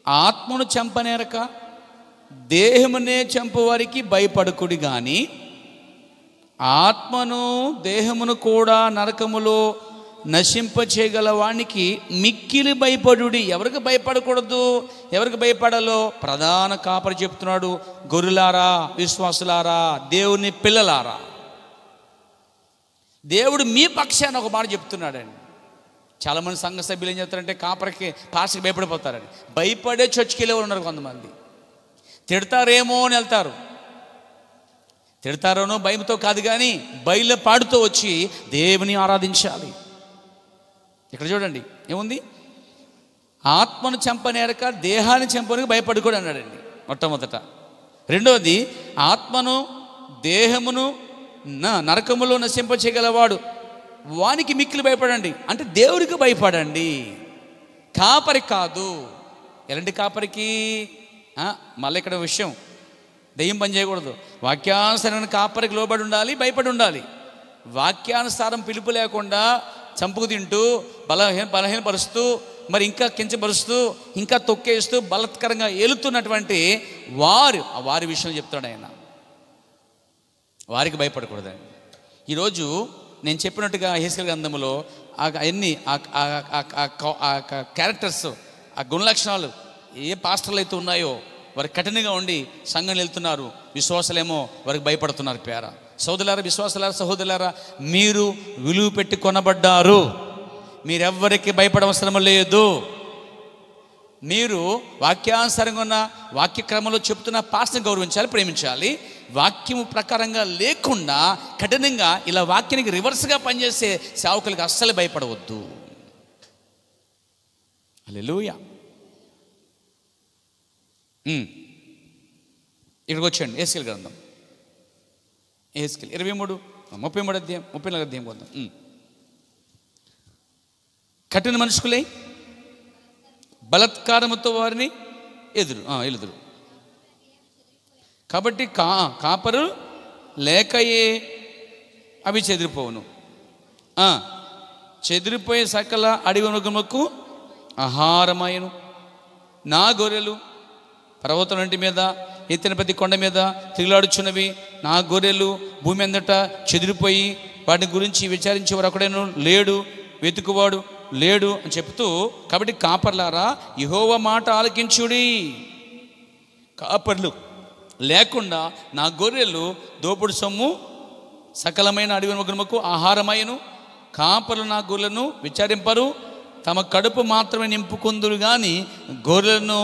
[SPEAKER 1] ఆత్మను చంపనేరక దేహమునే చంపువారికి భయపడకుడి గాని ఆత్మను దేహమును కూడా నరకములో నశింపచేయగల వానికి మిక్కిలి భయపడుడి. ఎవరికి భయపడకూడదు? ఎవరికి భయపడాలో ప్రధాన కాపరి చెప్తున్నాడు. గొర్రెలారా, విశ్వాసులారా, దేవుని పిల్లలారా, దేవుడు మీ పక్షాన ఒక మాట చెప్తున్నాడండి. చాలామంది సంఘ సభ్యులు ఏం చెప్తారంటే కాపరికి, పాస్టర్కి భయపడిపోతారండి. భయపడే చర్చికి వెళ్ళేవారు ఉన్నారు. కొంతమంది తిడతారేమో అని వెళ్తారు. తిడతారోనో భయంతో కాదు, కానీ బయలు పాడుతూ వచ్చి దేవుని ఆరాధించాలి. ఇక్కడ చూడండి ఏముంది, ఆత్మను చంపనేరక దేహాన్ని చంపడానికి భయపడుకోడు అన్నాడండి మొట్టమొదట. రెండవది, ఆత్మను దేహమును నరకములో నశింపచేయగలవాడు, వానికి మిక్కిలి భయపడండి. అంటే దేవుడికి భయపడండి, కాపరి కాదు. ఎలాంటి కాపరికి? మళ్ళీ ఇక్కడ విషయం, దెయ్యం పని చేయకూడదు. వాక్యానుసారమైన కాపరికి లోబడి ఉండాలి, భయపడి ఉండాలి. వాక్యానుసారం పిలుపు లేకుండా చంపుకు తింటూ బలహీనపరుస్తూ, మరి ఇంకా కించపరుస్తూ, ఇంకా తొక్కేస్తూ, బలత్కరంగా ఏలుతున్నటువంటి వారి విషయం చెప్తాడు ఆయన. వారికి భయపడకూడదండి. ఈరోజు నేను చెప్పినట్టుగా యెహెజ్కేలు గ్రంథంలో అన్ని క్యారెక్టర్స్, ఆ గుణలక్షణాలు ఏ పాస్టర్లు అయితే ఉన్నాయో వారికి కఠినంగా ఉండి సంఘం వెళ్తున్నారు. విశ్వాసులేమో వారికి భయపడుతున్నారు. పేర సోదరులారా, విశ్వాసులారా, సహోదరులారా, మీరు విలువ పెట్టి కొనబడ్డారు. మీరెవ్వరికి భయపడవసరం లేదు. మీరు వాక్యానుసారంగా ఉన్న వాక్యక్రమంలో చెప్తున్న పాస్టర్ని గౌరవించాలి, ప్రేమించాలి. వాక్యము ప్రకారంగా లేకుండా కఠినంగా ఇలా వాక్యానికి రివర్స్గా పనిచేసే సేవకులకు అస్సలు భయపడవద్దు. హల్లెలూయా. ఇక్కడికి వచ్చండి. యెహెజ్కేలు గ్రంథం, యెహెజ్కేలు 33 అధ్యాయం 34 అధ్యాయం పోదాం. కఠిన మనుషులై బలత్కారముతో వారిని ఎదురు. కాబట్టి కాపరు లేకయే అవి చెదిరిపోవును. చెదిరిపోయే సకల అడవి మృగములకు ఆహారమాయను. నా గొర్రెలు పర్వతమంటి మీద, ఎత్తిన ప్రతి కొండ మీద తిరుగులాడుచున్నవి. నా గొర్రెలు భూమి అందట చెదిరిపోయి వాటి గురించి విచారించేవారు ఒకడేను లేడు, వెతుకువాడు లేడు అని చెప్తూ, కాబట్టి కాపర్లారా యెహోవా మాట ఆలకించుడి. కాపర్లు లేకుండా నా గొర్రెలు దోపుడు సొమ్ము సకలమైన అడవి మృగములకు ఆహారమయ్యను. కాపర్లు నా గొర్రెలను విచారింపరు, తమ కడుపు మాత్రమే నింపుకుందురు కానీ గొర్రెలను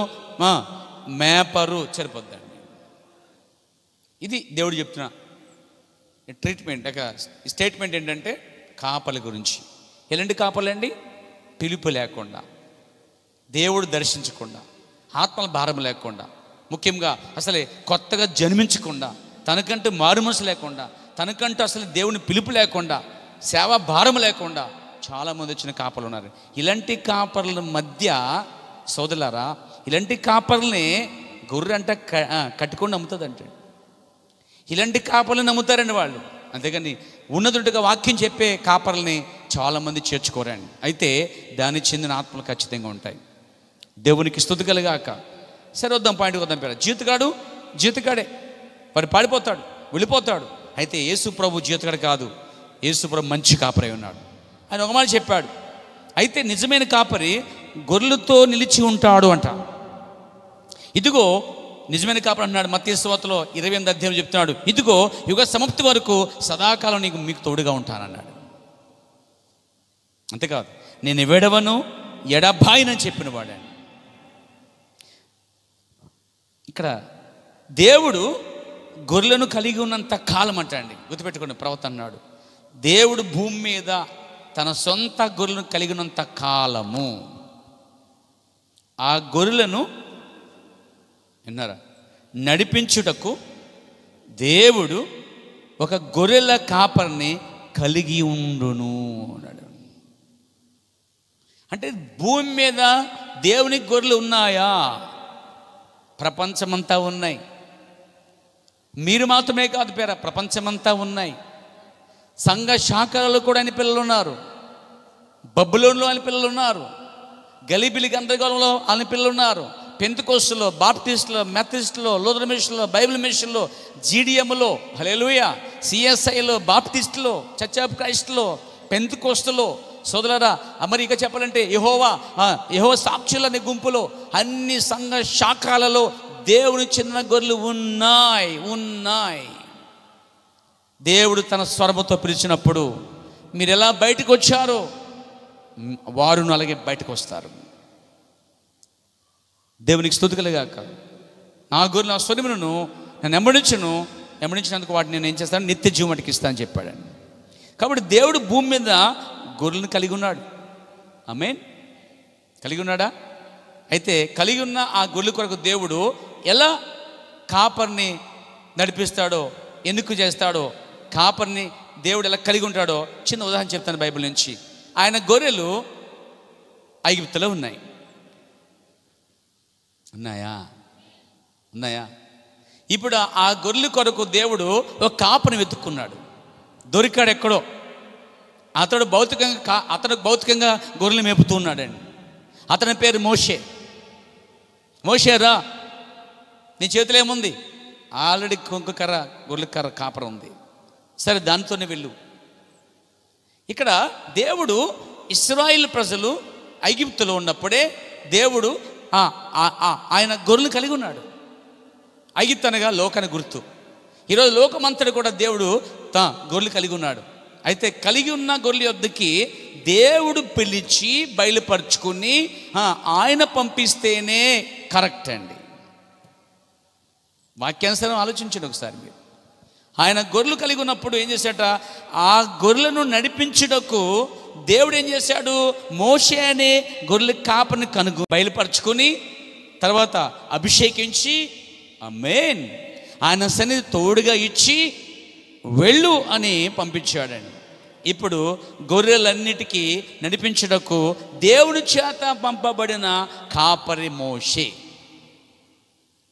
[SPEAKER 1] మేపరు. సరిపోద్దండి. ఇది దేవుడు చెప్తున్న ట్రీట్మెంట్, స్టేట్మెంట్ ఏంటంటే కాపర్ల గురించి. ఎలాంటి కాపర్లండి? పిలుపు లేకుండా, దేవుడు దర్శించకుండా, ఆత్మల భారం లేకుండా, ముఖ్యంగా అసలే కొత్తగా జన్మించకుండా, తనకంటూ మారుమనసు లేకుండా, తనకంటూ అసలు దేవుని పిలుపు లేకుండా, సేవా భారం లేకుండా చాలామంది వచ్చిన కాపర్లు ఉన్నారు. ఇలాంటి కాపర్ల మధ్య సోదరులారా, ఇలాంటి కాపర్లని గొర్రె అంట కట్టుకొని నమ్ముతుందంటే, ఇలాంటి కాపర్లను నమ్ముతారండి వాళ్ళు. అంతేగాని ఉన్నదుంటుగా వాక్యం చెప్పే కాపర్లని చాలామంది చేర్చుకోరండి. అయితే దానికి చెందిన ఆత్మలు ఖచ్చితంగా ఉంటాయి. దేవునికి స్తుతి కలుగాక. సరే, వద్దాం పాయింట్కి వద్దాం. పేరు జీతగాడే, వాడు పాడిపోతాడు, వెళ్ళిపోతాడు. అయితే యేసు ప్రభు జీతగాడు కాదు, యేసు ప్రభు మంచి కాపరి ఉన్నాడు. ఆయన ఒక మాట చెప్పాడు, అయితే నిజమైన కాపరి గొర్రెలతో నిలిచి ఉంటాడు అంట. ఇదిగో నిజమైన కాపరి అన్నాడు మత్తయి సువార్తలో 28వ అధ్యాయం చెప్తున్నాడు, ఇదిగో యుగ సమాప్తి వరకు సదాకాలం మీకు తోడుగా ఉంటానన్నాడు. అంతేకాదు, నేను విడవను ఎడబాయినని చెప్పిన వాడు. ఇక్కడ దేవుడు గొర్రెలను కలిగి ఉన్నంత కాలం అంట అండి. గుర్తుపెట్టుకోండి, ప్రవక్త అన్నాడు, దేవుడు భూమి మీద తన సొంత గొర్రెలను కలిగినంత కాలము ఆ గొర్రెలను విన్నారా నడిపించుటకు దేవుడు ఒక గొర్రెల కాపరిని కలిగి ఉండును అన్నాడు. అంటే భూమి మీద దేవునికి గొర్రెలు ఉన్నాయా? ప్రపంచమంతా ఉన్నాయి. మీరు మాత్రమే కాదు పేర, ప్రపంచమంతా ఉన్నాయి. సంఘ శాఖలలో కూడా ఆయన పిల్లలు ఉన్నారు. బబులోనులో ఆయన పిల్లలు ఉన్నారు. గలీబిలి గందరగోళంలో ఆయన పిల్లలు ఉన్నారు. పెంతెకోస్తులో, బాప్టిస్టులో, మెథడిస్టులో, లూథరన్ మిషన్లో, బైబిల్ మిషన్లో, జీడిఎంలో, హల్లెలూయా, సిఎస్ఐలో, బాప్టిస్టులో, చర్చ్ ఆఫ్ క్రైస్ట్లో, పెంతెకోస్తులో. సోదరులారా, మరి ఇక చెప్పాలంటే యెహోవా సాక్షులు అనే గుంపులో అన్ని సంఘ శాఖలలో దేవుని చెందిన గొర్రెలు ఉన్నాయి. దేవుడు తన స్వరముతో పిలిచినప్పుడు మీరు ఎలా బయటకు వచ్చారో వారును అలాగే బయటకు వస్తారు. దేవునికి స్తుతి కలుగాక. నా గొర్రెలు నా స్వరమును నేను వెంబడించినందుకు వాటిని నేను ఏం చేస్తాను? నిత్య జీవం వాటికి ఇస్తానని చెప్పాడండి. కాబట్టి దేవుడు భూమి మీద గొర్రెలను కలిగి ఉన్నాడు. ఆమేన్. కలిగి ఉన్నాడా? అయితే కలిగి ఉన్న ఆ గొర్రెల కొరకు దేవుడు ఎలా కాపర్ని నడిపిస్తాడో, ఎందుకు చేస్తాడో కాపరిని దేవుడు ఎలా కలిగి ఉంటాడో చిన్న ఉదాహరణ చెప్తాను బైబిల్ నుంచి. ఆయన గొర్రెలు ఐగుప్తులో ఉన్నాయా? ఇప్పుడు ఆ గొర్రెల కొరకు దేవుడు ఒక కాపరిని వెతుక్కున్నాడు. దొరికాడు ఎక్కడో. అతడు భౌతికంగా గొర్రెలు మేపుతూ ఉన్నాడండి. అతని పేరు మోషే. మోషేరా, నీ చేతిలో ఏముంది? ఆల్రెడీ కొంకకర్ర, గొర్రెల కర్ర కాపర ఉంది. సరే, దానితోనే వెళ్ళు. ఇక్కడ దేవుడు ఇశ్రాయేలు ప్రజలు ఐగుప్తులో ఉన్నప్పుడే దేవుడు ఆయన గొర్రెలు కలిగి ఉన్నాడు. ఐగుప్తు అనగా లోకానికి గుర్తు. ఈరోజు లోకమంతటి కూడా దేవుడు గొర్రెలు కలిగి ఉన్నాడు. అయితే కలిగి ఉన్న గొర్రెల యొద్దకి దేవుడు పిలిచి బయలుపరుచుకుని ఆయన పంపిస్తేనే కరెక్ట్ అండి. వాక్యానుసారం ఆలోచించండి ఒకసారి మీరు. ఆయన గొర్రెలు కలిగి ఉన్నప్పుడు ఏం చేశాట? ఆ గొర్రెలను నడిపించుటకు దేవుడు ఏం చేశాడు? మోషే అనే గొర్రెల కాపరిని బయలుపరుచుకొని తర్వాత అభిషేకించి ఆమేన్ ఆయన సన్నిధి తోడుగా ఇచ్చి వెళ్ళు అని పంపించాడండి. ఇప్పుడు గొర్రెలన్నిటికీ నడిపించుటకు దేవుడి చేత పంపబడిన కాపరి మోషే.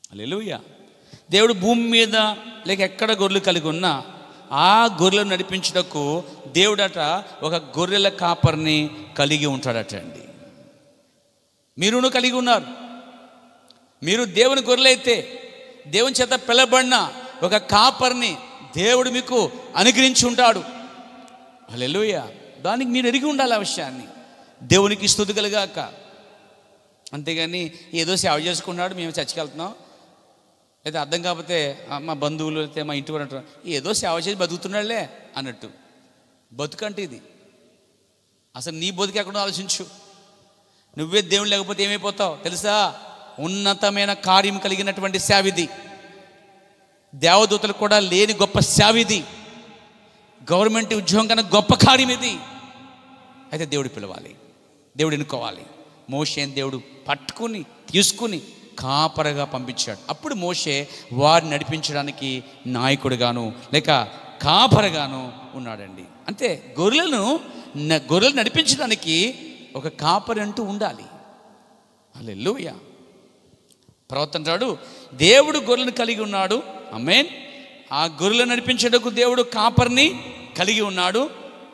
[SPEAKER 1] హల్లెలూయా. దేవుడు భూమి మీద లేక ఎక్కడ గొర్రెలు కలిగి ఉన్నా ఆ గొర్రెలను నడిపించుటకు దేవుడట ఒక గొర్రెల కాపరిని కలిగి ఉంటాడట అండి. మీరును కలిగి ఉన్నారు. మీరు దేవుని గొర్రెలైతే దేవుని చేత పిలబడిన ఒక కాపరిని దేవుడు మీకు అనుగ్రహించి ఉంటాడు. హల్లెలూయా. దానికి మీరు ఎరిగి ఉండాలి ఆ విషయాన్ని. దేవునికి స్తుతి కలుగాక. అంతేగాని ఏదో సేవ చేసుకున్నాడు, మేము చర్చికి వెళ్తున్నాం, అయితే అర్థం కాకపోతే మా బంధువులు అయితే మా ఇంటి వారు అంటారు ఏదో సేవ చేసి బతుకుతున్నాడులే అన్నట్టు. బతుకంటే ఇది. అసలు నీ బతుకు ఎక్కడో ఆలోచించు. నువ్వే దేవుడు లేకపోతే ఏమైపోతావు తెలుసా? ఉన్నతమైన కార్యం కలిగినటువంటి సేవిది. దేవదూతలు కూడా లేని గొప్ప సేవిది. గవర్నమెంట్ ఉద్యోగం కన్నా గొప్ప కార్యం ఇది. అయితే దేవుడు పిలవాలి, దేవుడు ఎన్నుకోవాలి. మోషేని దేవుడు పట్టుకుని తీసుకుని కాపరగా పంపించాడు. అప్పుడు మోషే వారిని నడిపించడానికి నాయకుడిగాను లేక కాపరగాను ఉన్నాడండి. అంతే, గొర్రెలు నడిపించడానికి ఒక కాపరి అంటూ ఉండాలి. హల్లెలూయా. ప్రవక్త అంటాడు దేవుడు గొర్రెలను కలిగి ఉన్నాడు. ఆమేన్. ఆ గొర్రెలను నడిపించేందుకు దేవుడు కాపరిని కలిగి ఉన్నాడు.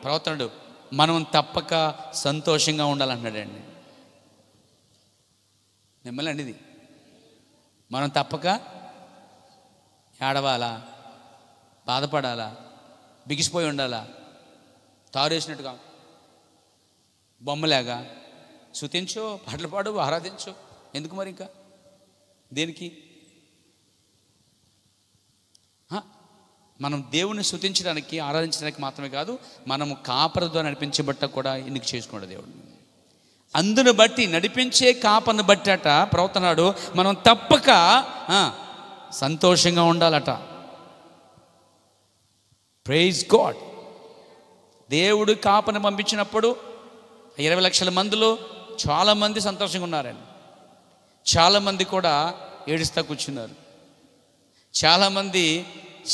[SPEAKER 1] ప్రవక్త అంటాడు మనం తప్పక సంతోషంగా ఉండాలన్నాడండి. మిమ్మల్ని అండి, ఇది మనం తప్పక ఏడవాలా, బాధపడాలా, బిగిసిపోయి ఉండాలా, తారేసినట్టుగా బొమ్మలాగా స్తుతించు, పాటలు పాడు, ఆరాధించు. ఎందుకు మరి? ఇంకా దేనికి? మనం దేవుని స్తుతించడానికి ఆరాధించడానికి మాత్రమే కాదు, మనము కాపరితో నడిపించబట్ట కూడా ఎన్నిక చేసుకున్నాడు దేవుడు. అందును బట్టి నడిపించే కాపరిని బట్టట ప్రవర్తనాడు మనం తప్పక సంతోషంగా ఉండాలట. Praise God. దేవుడు కాపరిని పంపించినప్పుడు 20 లక్షల మందిలో చాలామంది సంతోషంగా ఉన్నారండి. చాలామంది కూడా ఏడుస్తా కూర్చున్నారు. చాలామంది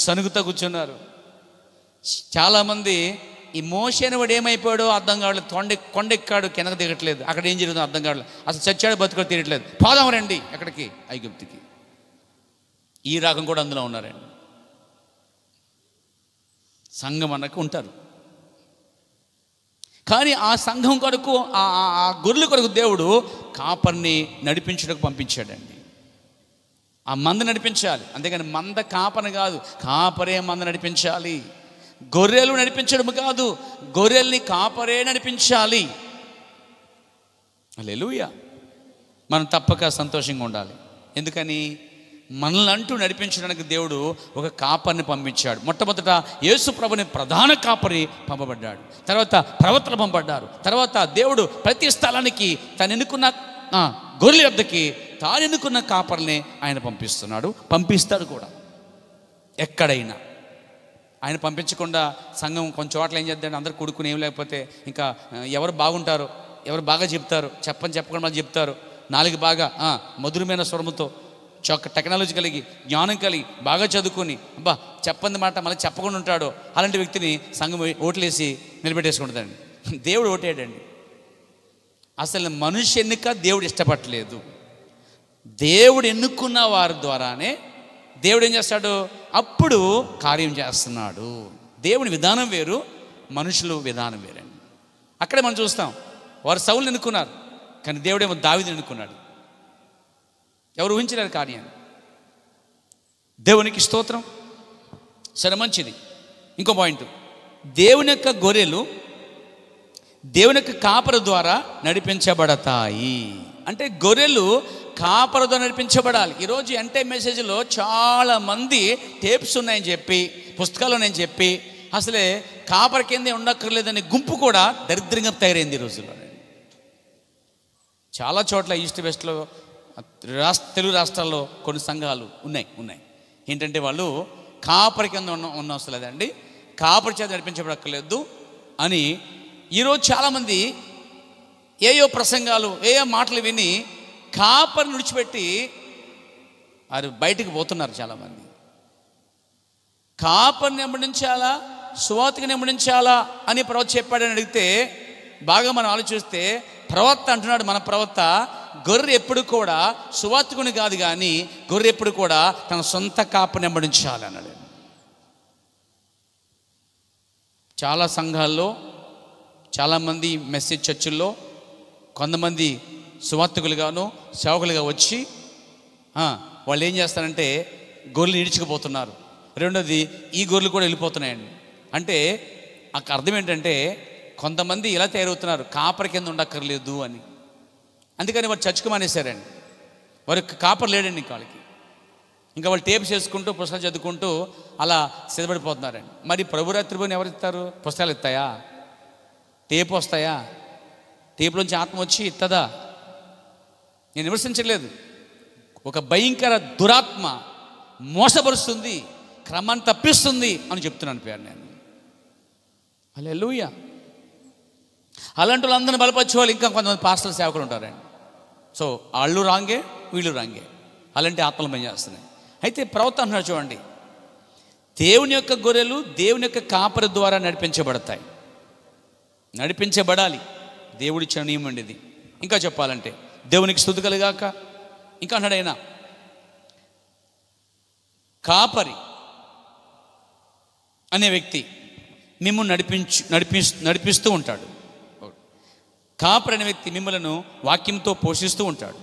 [SPEAKER 1] సనుగుతా కూర్చున్నారు. చాలామంది ఈ మోషేని వాడు ఏమైపోయాడో అర్థం కావట్లేదు. కొండెక్కాడు, కిందకు దిగట్లేదు. అక్కడ ఏం జరుగుతుందో అర్థం కావట్లేదు. అసలు చచ్చాడు, బతుకు తీరట్లేదు. పోదాం రండి ఎక్కడికి? ఐగుప్తుకి. ఈ రకం కూడా అందులో ఉన్నారండి. సంఘం అన్నకు ఉంటారు. కానీ ఆ సంఘం కొరకు ఆ గొర్రెల కొరకు దేవుడు కాపర్ని నడిపించడానికి పంపించాడండి. ఆ మంద నడిపించాలి, అంతేగాని మంద కాపని కాదు, కాపరే మంద నడిపించాలి. గొర్రెలు నడిపించడం కాదు, గొర్రెల్ని కాపరే నడిపించాలి. హల్లెలూయా. మనం తప్పక సంతోషంగా ఉండాలి. ఎందుకని? మనల్ని అంటూ నడిపించడానికి దేవుడు ఒక కాపరిని పంపించాడు. మొట్టమొదట యేసు ప్రభుని ప్రధాన కాపరి పంపబడ్డాడు. తర్వాత ప్రవక్తలు పంపబడ్డారు. తర్వాత దేవుడు ప్రతి స్థలానికి తను ఎన్నుకున్న గొర్రెల వద్దకి తాను ఎన్నుకున్న కాపరిని ఆయన పంపిస్తాడు కూడా. ఎక్కడైనా ఆయన పంపించకుండా సంఘం కొంచెం చోట్ల ఏం చేద్దాం, అందరు కొడుకుని ఏం లేకపోతే ఇంకా ఎవరు బాగుంటారో, ఎవరు బాగా చెప్తారు, చెప్పకుండా చెప్తారు, నాలుగు బాగా మధురమైన స్వరముతో టెక్నాలజీ కలిగి, జ్ఞానం కలిగి, బాగా చదువుకొని, అబ్బా చెప్పంది మాట మళ్ళీ చెప్పకుండా ఉంటాడో అలాంటి వ్యక్తిని సంఘం ఓట్లేసి నిలబెట్టేసుకుంటుందండి. దేవుడు ఓటేయడండి. అసలు మనిషి ఎన్నిక దేవుడు ఇష్టపడలేదు. దేవుడు ఎన్నుకున్న వారి ద్వారానే దేవుడు ఏం చేస్తాడు? అప్పుడు కార్యం చేస్తున్నాడు. దేవుని విధానం వేరు, మనుషులు విధానం వేరండి. అక్కడే మనం చూస్తాం, వారు సౌలుని ఎన్నుకున్నారు, కానీ దేవుడేమో దావీదుని ఎన్నుకున్నాడు. ఎవరు ఊహించలేరు కార్యాన్ని. దేవునికి స్తోత్రం. సరే, మంచిది. ఇంకో పాయింట్, దేవుని యొక్క గొర్రెలు దేవుని యొక్క కాపరి ద్వారా నడిపించబడతాయి. అంటే గొర్రెలు కాపరి ద్వారా నడిపించబడాలి. ఈరోజు ఎంటే మెసేజ్లో చాలామంది టేప్స్ ఉన్నాయని చెప్పి, పుస్తకాలు ఉన్నాయని చెప్పి, అసలే కాపరి కిందే ఉండక్కర్లేదనే గుంపు కూడా దరిద్రంగా తయారైంది ఈ రోజుల్లో. చాలా చోట్ల ఈస్ట్ వెస్ట్లో తెలుగు రాష్ట్రాల్లో కొన్ని సంఘాలు ఉన్నాయి. ఏంటంటే వాళ్ళు కాపరి కింద ఉన్న అవసరం లేదండి, కాపరి చేత నడిపించబడక్కర్లేదు అని ఈరోజు చాలామంది ఏయో ప్రసంగాలు, ఏయో మాటలు విని కాపరిని విడిచిపెట్టి వారు బయటికి పోతున్నారు. చాలామంది కాపరిని వెంబడించాలా, సువార్తని వెంబడించాలా అని ప్రవక్త చెప్పాడని అడిగితే బాగా మనం ఆలోచిస్తే, ప్రవక్త అంటున్నాడు, మన ప్రవక్త, గొర్రె ఎప్పుడు కూడా సువార్తకుని కాదు, కానీ గొర్రె ఎప్పుడు కూడా తన సొంత కాపరిని వెంబడించాలి అన్నాడు. చాలా సంఘాల్లో, చాలామంది మెసేజ్ చర్చిల్లో కొంతమంది సువార్తకులుగాను సేవకులుగా వచ్చి వాళ్ళు ఏం చేస్తారంటే గొర్రెలు ఈడ్చుకుపోతున్నారు. రెండోది, ఈ గొర్రెలు కూడా వెళ్ళిపోతున్నాయండి. అంటే అక్కడ అర్థం ఏంటంటే కొంతమంది ఇలా తయారవుతున్నారు, కాపరి కింద ఉండక్కర్లేదు అని. అందుకని వారు చర్చకు మానేశారండి. వారికి కాపర్ లేడండి వాళ్ళకి. ఇంకా వాళ్ళు టేప్ చేసుకుంటూ, పుస్తకాలు చదువుకుంటూ అలా సిద్ధపడిపోతున్నారండి. మరి ప్రభురాత్రి పోయిన ఎవరు ఇస్తారు? పుస్తకాలు ఇస్తాయా? టేప్ వస్తాయా? టేపులోంచి ఆత్మ వచ్చి ఇస్తుందా? నేను విమర్శించలేదు. ఒక భయంకర దురాత్మ మోసపరుస్తుంది, క్రమాన్ని తప్పిస్తుంది అని చెప్తున్నాను పేరు నేను. హల్లెలూయా. అలాంటి వాళ్ళందరినీ బలపరచుకోవాలి. ఇంకా కొంతమంది పాస్టర్ల సేవకులు ఉంటారండి. సో వాళ్ళు రాంగే, వీళ్ళు రాంగే, అలాంటి ఆత్మలు పనిచేస్తున్నాయి. అయితే ప్రవక్త అంటున్నాడు చూడండి, దేవుని యొక్క గొర్రెలు దేవుని యొక్క కాపరి ద్వారా నడిపించబడాలి. దేవుడిచ్చిన నియమం అండి ఇది. ఇంకా చెప్పాలంటే దేవునికి స్తుతి కలుగాక. ఇంకా అన్నాడు ఆయన, కాపరి అనే వ్యక్తి మిమ్మల్ని నడిపిస్తూ ఉంటాడు. కాపరి అనే వ్యక్తి మిమ్మలను వాక్యంతో పోషిస్తూ ఉంటాడు.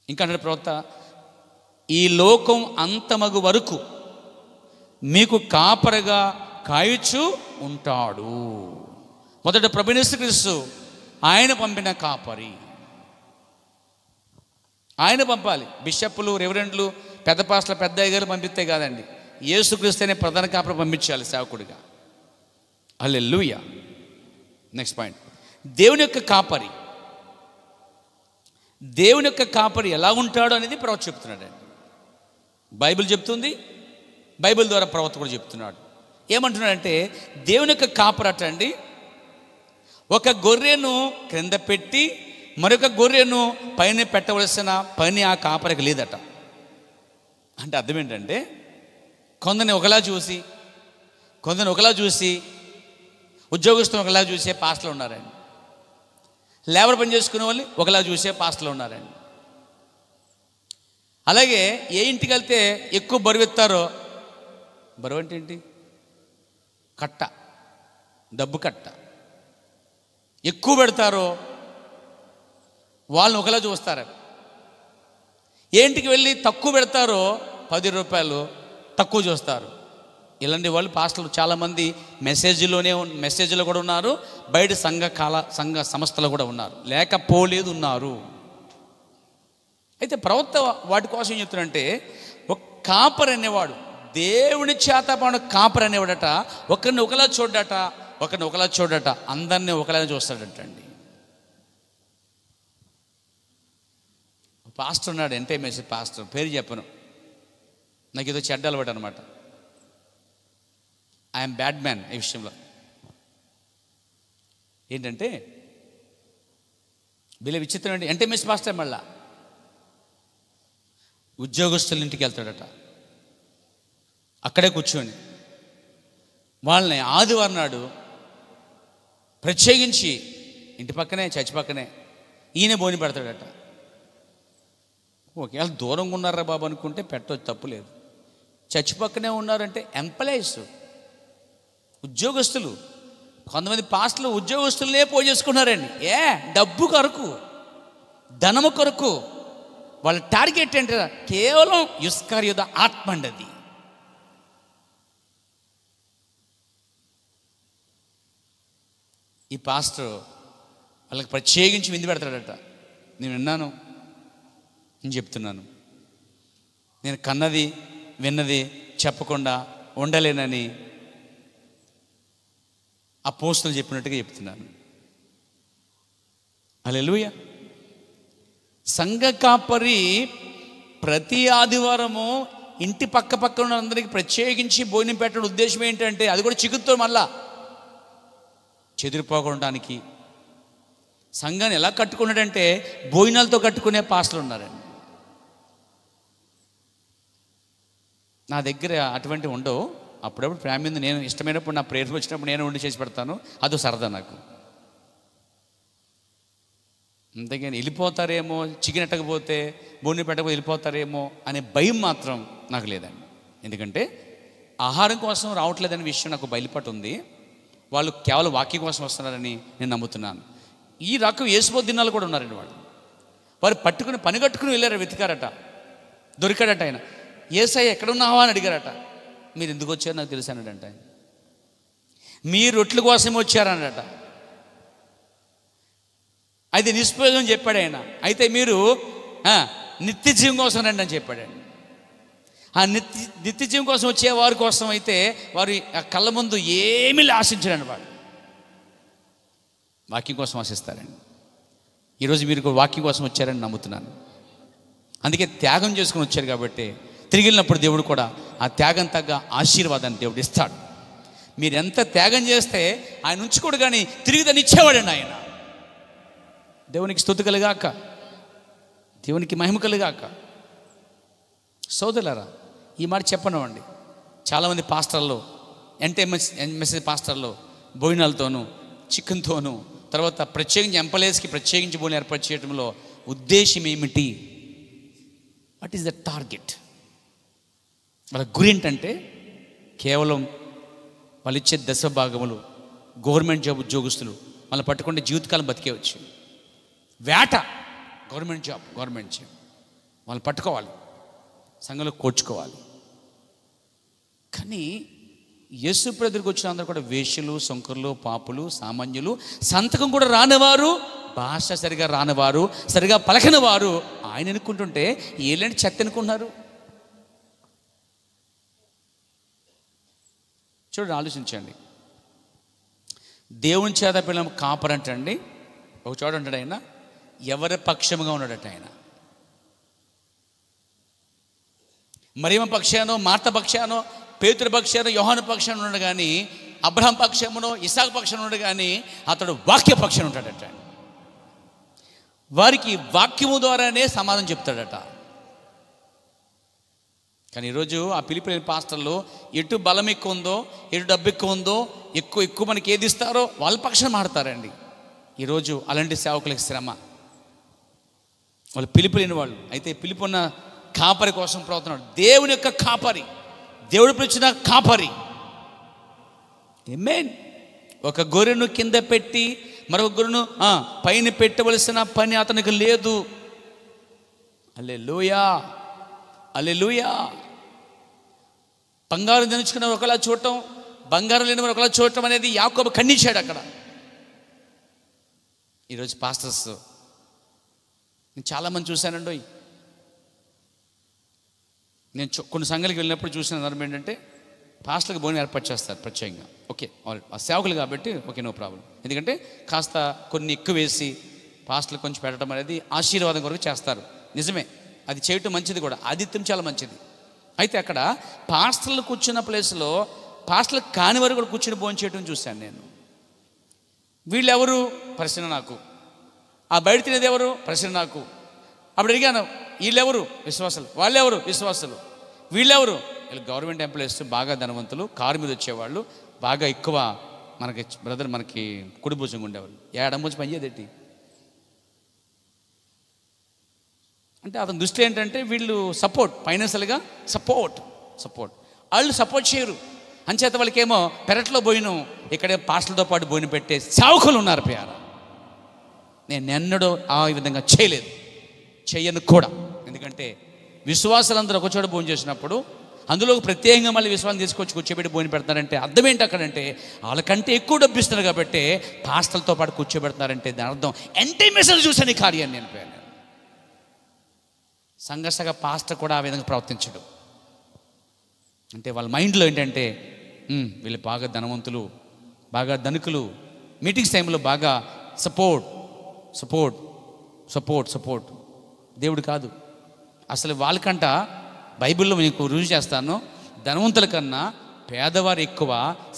[SPEAKER 1] ఇంకా అన్నాడు ప్రవక్త, ఈ లోకం అంతమగు వరకు మీకు కాపరిగా కాయుచు ఉంటాడు. మొదట ప్రభువైన యేసుక్రీస్తు ఆయన పంపిన కాపరి. ఆయన పంపాలి. బిషప్పులు, రెవరెండ్లు, పెద్ద పాస్టర్లు, పెద్ద అయ్యగారు పంపిస్తే కాదండి, యేసుక్రీస్తు అనే ప్రధాన కాపరి పంపించాలి సేవకుడిగా. హల్లెలూయా. నెక్స్ట్ పాయింట్, దేవుని యొక్క కాపరి. దేవుని యొక్క కాపరి ఎలా ఉంటాడో అనేది ప్రవక్త చెప్తున్నాడండి. బైబిల్ చెప్తుంది, బైబిల్ ద్వారా ప్రవక్త కూడా చెప్తున్నాడు. ఏమంటున్నాడంటే దేవుని యొక్క కాపరి అటండి, ఒక గొర్రెను క్రింద పెట్టి మరొక గొర్రెను పైన పెట్టవలసిన పని ఆ కాపరికి లేదట. అంటే అర్థం ఏంటంటే కొందరిని ఒకలా చూసి ఉద్యోగస్తులు ఒకలా చూసే పాస్టర్లు ఉన్నారండి. లేబర్ పని చేసుకునే వాళ్ళు ఒకలా చూసే పాస్టర్లు ఉన్నారండి. అలాగే ఏ ఇంటికి వెళ్తే ఎక్కువ బరువు ఎత్తారో, బరువు అంటే ఏంటి? కట్ట, డబ్బు కట్ట ఎక్కువ పెడతారో వాళ్ళని ఒకలా చూస్తారు. ఏ ఇంటికి వెళ్ళి తక్కువ పెడతారో 10 రూపాయలు తక్కువ చూస్తారు. ఇలాంటి వాళ్ళు పాస్టర్లు చాలామంది మెసేజ్లో కూడా ఉన్నారు, బయట సంఘ సంస్థలు కూడా ఉన్నారు, లేకపోలేదు ఉన్నారు. అయితే ప్రవక్త వాటి కోసం ఏం చెప్తున్నారంటే, ఒక కాపరి అనేవాడు, దేవుని చేతపాడు కాపరి అనేవాడట, ఒకరిని ఒకలా చూడట, అందరినీ ఒకలా చూస్తాడటండి. పాస్టర్ ఉన్నాడు, ఎంటే మెసేజ్ పాస్టర్, పేరు చెప్పను, నాకు ఏదో చెడ్డ అలవాటు అనమాట. ఐఎమ్ బ్యాడ్ మ్యాన్ ఈ విషయంలో. ఏంటంటే వీళ్ళ విచిత్రం ఏంటి అంటే మిస్ పాస్టర్ మళ్ళా ఉద్యోగస్తుల ఇంటికి వెళ్తాడట. అక్కడే కూర్చొని వాళ్ళని ఆదివారం నాడు ప్రత్యేకించి ఇంటి పక్కనే చర్చి పక్కనే ఈయన బోని పెడతాడట. ఒకవేళ దూరంగా ఉన్నారా బాబు అనుకుంటే పెట్టవచ్చు, తప్పులేదు. చర్చి పక్కనే ఉన్నారంటే ఎంప్లాయీస్, ఉద్యోగస్తులు. కొంతమంది పాస్టర్లు ఉద్యోగస్తులనే పోజేసుకున్నారండి. డబ్బు కొరకు, ధనము కొరకు. వాళ్ళ టార్గెట్ ఏంటి? కేవలం ఇస్కరియోత ఆత్మ అండి అది. ఈ పాస్టర్ వాళ్ళకి ప్రత్యేకించి విందు పెడతాడట. నేను విన్నాను, నేను చెప్తున్నాను. నేను కన్నది విన్నది చెప్పకుండా ఉండలేనని అపోస్తలులు చెప్పినట్టుగా చెప్తున్నాను. హల్లెలూయా. సంఘ కాపరి ప్రతి ఆదివారము ఇంటి పక్క పక్కన ఉన్న అందరికి ప్రత్యేకించి భోజనం పెట్టడం ఉద్దేశం ఏంటంటే అది కూడా చిక్కుతో మళ్ళా చెదిరిపోకుండా సంఘాన్ని ఎలా కట్టుకున్నాడంటే భోజనాలతో కట్టుకునే పాస్టర్లు ఉన్నారండి. నా దగ్గర అటువంటివి ఉండవు. అప్పుడప్పుడు ప్రేమ మీద నేను ఇష్టమైనప్పుడు నా ప్రేయర్ వచ్చినప్పుడు నేను వండి చేసి పెడతాను. అదో సరదా నాకు. అంతేగాని వెళ్ళిపోతారేమో, చికెన్ ఎట్టకపోతే భోజనం పెట్టకపోతే వెళ్ళిపోతారేమో అనే భయం మాత్రం నాకు లేదండి. ఎందుకంటే ఆహారం కోసం రావట్లేదనే విషయం నాకు బయలుపడి ఉంది. వాళ్ళు కేవలం వాక్యం కోసం వస్తున్నారని నేను నమ్ముతున్నాను. ఈ రకం యేసుబోధ దినాలు కూడా ఉన్నారండి. వారు పట్టుకుని పని కట్టుకుని వెళ్ళారు, వెతికారట, దొరికాడట. ఆయన యేసయ్య ఎక్కడున్నావా అని అడిగారట. మీరు ఎందుకు వచ్చారో నాకు తెలుసు అన్నాడంట. ఆయన మీ రొట్టెల కోసం వచ్చారన్నట. అయితే నిష్ప్రయోజనం చెప్పాడు ఆయన. అయితే మీరు నిత్య జీవం కోసం రండి అని చెప్పాడు. ఆ నిత్య జీవం కోసం వచ్చే వారి కోసం అయితే వారి కళ్ళ ముందు ఏమీ ఆశించడండి. వాడు వాక్యం కోసం ఆశిస్తారండి. ఈరోజు మీరు వాక్యం కోసం వచ్చారని నమ్ముతున్నాను. అందుకే త్యాగం చేసుకుని వచ్చారు కాబట్టి తిరిగి వెళ్ళినప్పుడు దేవుడు కూడా ఆ త్యాగం తగ్గ ఆశీర్వాదాన్ని దేవుడు ఇస్తాడు. మీరు ఎంత త్యాగం చేస్తే ఆయన ఉంచుకోడు, కానీ తిరిగి దాన్ని ఇచ్చేవాడండి ఆయన. దేవునికి స్తుతి కలుగాక, దేవునికి మహిమ కలుగాక. సోదరులారా, ఈ మాట చెప్పను అండి. చాలామంది పాస్టర్లు ఎంఎస్సి పాస్టర్లు భోజనాలతోనూ చికెన్తోనూ తర్వాత ప్రత్యేకించి ఎంపలేస్కి ప్రత్యేకించి భోజనం ఏర్పాటు చేయడంలో ఉద్దేశం ఏమిటి? What is the target? వాళ్ళ గురి ఏంటంటే కేవలం వాళ్ళు ఇచ్చే దశభాగములు గవర్నమెంట్ జాబ్ ఉద్యోగస్తులు వాళ్ళని పట్టుకుంటే జీవితకాలం బతికేవచ్చు. వేట, గవర్నమెంట్ జాబ్ వాళ్ళని పట్టుకోవాలి, సంఘంలో కోర్చుకోవాలి. కానీ యేసు దగ్గరికి వచ్చిన అందరూ కూడా వేశ్యలు, సొంకర్లు, పాపులు, సామాన్యులు, సంతకం కూడా రానివారు, భాష సరిగా రానివారు, సరిగా పలకని వారు ఆయన అనుకుంటుంటే ఏలాంటి చెత్త అనుకుంటున్నారు? చూడండి, ఆలోచించండి. దేవుని చేత పిల్లలు కాపరంటండి. ఒక చోట ఉంటాడు ఆయన, ఎవరి పక్షముగా ఉన్నాడట ఆయన. మరియమ్మ పక్షానో, మార్త పక్షానో, పేతురు పక్షానో, యోహాను పక్షాన ఉన్నాడు, కానీ అబ్రహాం పక్షమునో ఇస్సాకు పక్షాన ఉన్నాడు, కానీ అతడు వాక్య పక్షాన ఉంటాడట. వారికి వాక్యము ద్వారానే సమాధానం చెప్తాడట. కానీ ఈరోజు ఆ పిలిపిన పాస్టర్లు ఎటు బలం ఎక్కువ ఉందో, ఎటు డబ్బు ఎక్కువ ఉందో, ఎక్కువ మనకి ఏది ఇస్తారో వాళ్ళ పక్షాన మాడతారండి. ఈరోజు అలాంటి సేవకులకి శ్రమ. వాళ్ళు పిలుపులేని వాళ్ళు. అయితే పిలుపున్న కాపరి కోసం ప్రవర్తనాడు. దేవుని యొక్క కాపరి, దేవుడు పిలిచిన కాపరి. ఆమేన్. ఒక గొర్రెను కింద పెట్టి మరొక గొర్రెను పైన పెట్టవలసిన పని అతనికి లేదు. హల్లెలూయా, హల్లెలూయా. బంగారం ధరించుకున్న ఒకలా చూడటం, బంగారం లేని ఒకలా చూడటం అనేది యాకోబు ఖండించాడు అక్కడ. ఈరోజు పాస్టర్స్ నేను చాలామంది చూశానండి. నేను కొన్ని సంఘాలకు వెళ్ళినప్పుడు చూసిన ధర్మం ఏంటంటే పాస్టర్లకు భోజనం ఏర్పాటు చేస్తారు ప్రత్యేకంగా. ఓకే, ఆ సేవకులు కాబట్టి ఓకే, నో ప్రాబ్లం. ఎందుకంటే కాస్త కొన్ని ఎక్కువ వేసి పాస్టర్లకు కొంచెం పెట్టడం అనేది ఆశీర్వాదం కొరకు చేస్తారు. నిజమే, అది చేయటం మంచిది కూడా, ఆదిత్యం చాలా మంచిది. అయితే అక్కడ పాస్టర్లు కూర్చున్న ప్లేస్లో పాస్టర్లకు కాని వారు కూడా కూర్చుని భోజనం చేయడం చూశాను నేను. వీళ్ళెవరు ప్రశ్న నాకు. ఆ బయట తినేది ఎవరు? ప్రశ్న నాకు. అప్పుడు అడిగాను, వీళ్ళెవరు? విశ్వాసులు. వాళ్ళెవరు? విశ్వాసులు. వీళ్ళెవరు? వీళ్ళు గవర్నమెంట్ ఎంప్లాయీస్, బాగా ధనవంతులు, కారు మీద వచ్చేవాళ్ళు, బాగా ఎక్కువ మనకి బ్రదర్ మనకి కుడి భుజంగా ఉండేవాళ్ళు. ఏడమూచి పనిచేదేంటి అంటే అతని దృష్టి ఏంటంటే వీళ్ళు సపోర్ట్, ఫైనాన్షియల్గా సపోర్ట్ వాళ్ళు సపోర్ట్ చేయరు. అంచేత వాళ్ళకేమో పెరట్లో భోజనం, ఇక్కడే పాస్టర్లతో పాటు భోజనం పెట్టే సావుకులు ఉన్నారు పేర. నేను ఎన్నడూ ఆ విధంగా చేయలేదు, చెయ్యను కూడా. ఎందుకంటే విశ్వాసులందరూ ఒకచోట భోజనం చేసినప్పుడు అందులో ప్రత్యేకంగా మళ్ళీ విశ్వాసం తీసుకొచ్చి కూర్చోబెట్టి భోజనం పెడతారంటే అర్థం ఏంటి అక్కడంటే వాళ్ళకంటే ఎక్కువ డబ్బు ఇస్తున్నారు కాబట్టి పాస్టర్లతో పాటు కూర్చోబెడతారంటే దాని అర్థం ఎంటైమేషన్ చూసాను ఈ కార్యాన్ని. నేను పేరు సంఘర్షగా పాస్టర్ కూడా ఆ విధంగా ప్రవర్తించడు. అంటే వాళ్ళ మైండ్లో ఏంటంటే వీళ్ళు బాగా ధనవంతులు, బాగా ధనికులు, మీటింగ్స్ టైంలో బాగా సపోర్ట్. దేవుడు కాదు అసలు. వాళ్ళకంట బైబిల్లో మీకు రుజువు చేస్తాను, ధనవంతుల కన్నా పేదవారు ఎక్కువ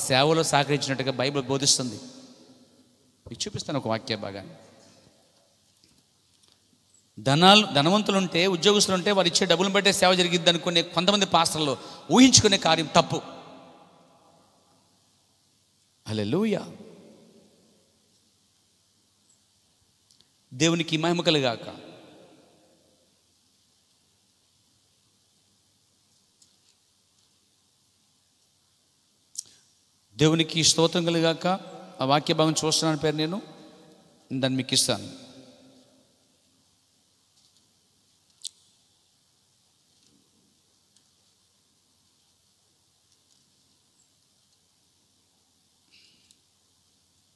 [SPEAKER 1] సేవలో సహకరించినట్టుగా బైబిల్ బోధిస్తుంది. మీకు చూపిస్తాను ఒక వాక్య భాగాన్ని. ధనవంతులు ఉంటే, ఉద్యోగస్తులు ఉంటే వారు ఇచ్చే డబ్బులను బట్టే సేవ జరిగిద్ది అనుకునే కొంతమంది పాస్టర్లు ఊహించుకునే కార్యం తప్పు. హల్లెలూయా. దేవునికి మహిమ కలుగాక. దేవునికి స్తోత్రం కలుగాక. ఆ వాక్య భాగం చూస్తున్నాను పేరు, నేను దాన్ని మీకు ఇస్తాను.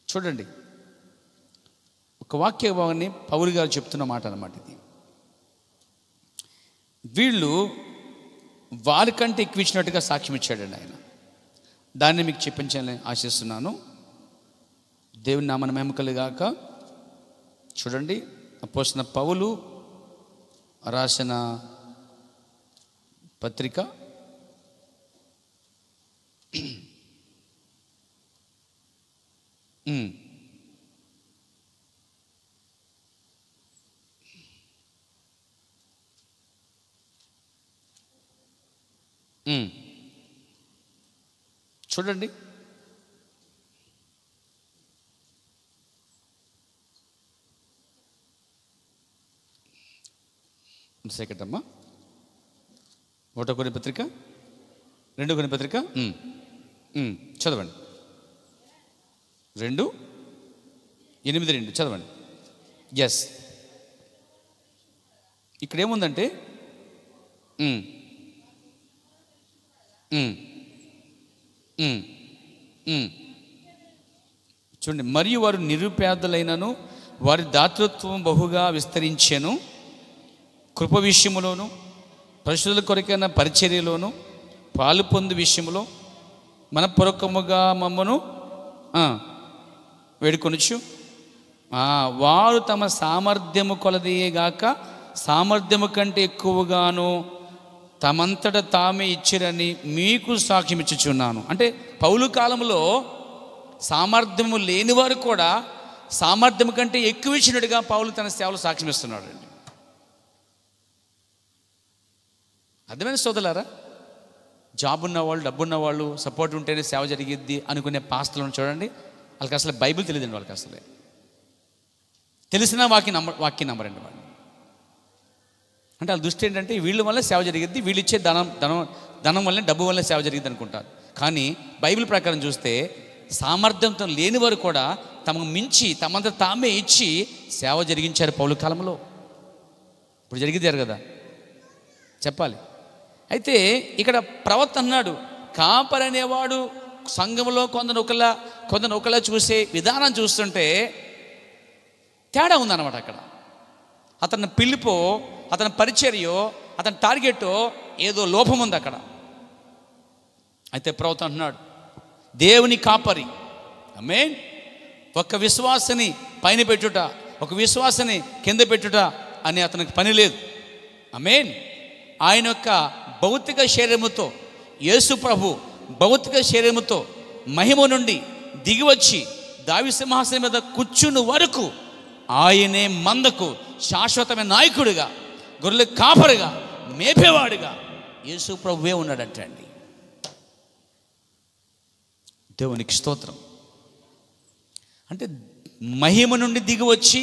[SPEAKER 1] చూడండి, ఒక వాక్య భాగాన్ని పౌలు గారు చెప్తున్న మాట అన్నమాట ఇది. వీళ్ళు వారికంటే ఎక్కువ ఇచ్చినట్టుగా సాక్ష్యం ఇచ్చాడండి ఆయన. దాన్ని మీకు చెప్పించాలని ఆశిస్తున్నాను. దేవుని నామన మహిమ కలుగాక. చూడండి, అపోస్తలుడైన పౌలు రాసిన పత్రిక చూడండి, సెకండ్ అమ్మా. 1 కొరింథీ పత్రిక 2 కొరింథీ పత్రిక చదవండి. 2:8 చదవండి. ఎస్, ఇక్కడ ఏముందంటే చూడండి, మరియు వారు నిరుపేదలైనను వారి దాతృత్వం బహుగా విస్తరించెను, కృప విషయములోను పరిశుద్ధుల కొరకైన పరిచర్యలోను పాలు పొందు విషయములో మనపూర్వకముగా మమ్మను వేడుకొనొచ్చు. వారు తమ సామర్థ్యము కొలదియేగాక సామర్థ్యము కంటే ఎక్కువగాను తమంతట తామే ఇచ్చిరని మీకు సాక్ష్యం ఇచ్చుచున్నాను. అంటే పౌలు కాలంలో సామర్థ్యము లేని వారు కూడా సామర్థ్యం కంటే ఎక్కువ ఇచ్చినట్టుగా పౌలు తన సేవలు సాక్ష్యం ఇస్తున్నాడు అండి. అర్థమైన సోదరులారా, జాబ్ ఉన్నవాళ్ళు, డబ్బున్న వాళ్ళు, సపోర్ట్ ఉంటేనే సేవ జరిగిద్ది అనుకునే పాస్టర్లను చూడండి, వాళ్ళకి అసలు బైబిల్ తెలియదండి. వాళ్ళకి అసలే తెలిసిన వాక్యం నమ్మరండి వాళ్ళు. అంటే వాళ్ళ దృష్టి ఏంటంటే వీళ్ళ వల్ల సేవ జరిగిద్ది, వీళ్ళు ఇచ్చే ధనం వల్లనే, డబ్బు వల్లనే సేవ జరిగిద్ది అనుకుంటారు. కానీ బైబిల్ ప్రకారం చూస్తే సామర్థ్యంతో లేని వారు కూడా తమకు మించి తమంతా తామే ఇచ్చి సేవ జరిగించారు పౌలు కాలంలో. ఇప్పుడు జరిగిద్దారు కదా చెప్పాలి. అయితే ఇక్కడ ప్రవక్త అన్నాడు, కాపరి అనేవాడు సంఘంలో కొందరు ఒకలా చూసే విధానం చూస్తుంటే తేడా ఉందన్నమాట. అక్కడ అతని పిలుపో, అతని పరిచర్యో, అతని టార్గెటో ఏదో లోపం ఉంది అక్కడ. అయితే ప్రవక్త అంటున్నాడు, దేవుని కాపరి, ఆమేన్, ఒక విశ్వాసని పైన పెట్టుట, ఒక విశ్వాసని కింద పెట్టుట అని అతనికి పని లేదు. ఆమేన్. ఆయన యొక్క భౌతిక శరీరముతో, యేసు ప్రభు భౌతిక శరీరముతో మహిమ నుండి దిగివచ్చి దావీదు సింహాసనం మీద కూర్చుని వరకు ఆయనే మందకు శాశ్వతమైన నాయకుడిగా, గొర్రెల కాపరిగా, మేపేవాడుగా యేసు ప్రభువే ఉన్నాడంట అండి. దేవునికి స్తోత్రం. అంటే మహిమ నుండి దిగి వచ్చి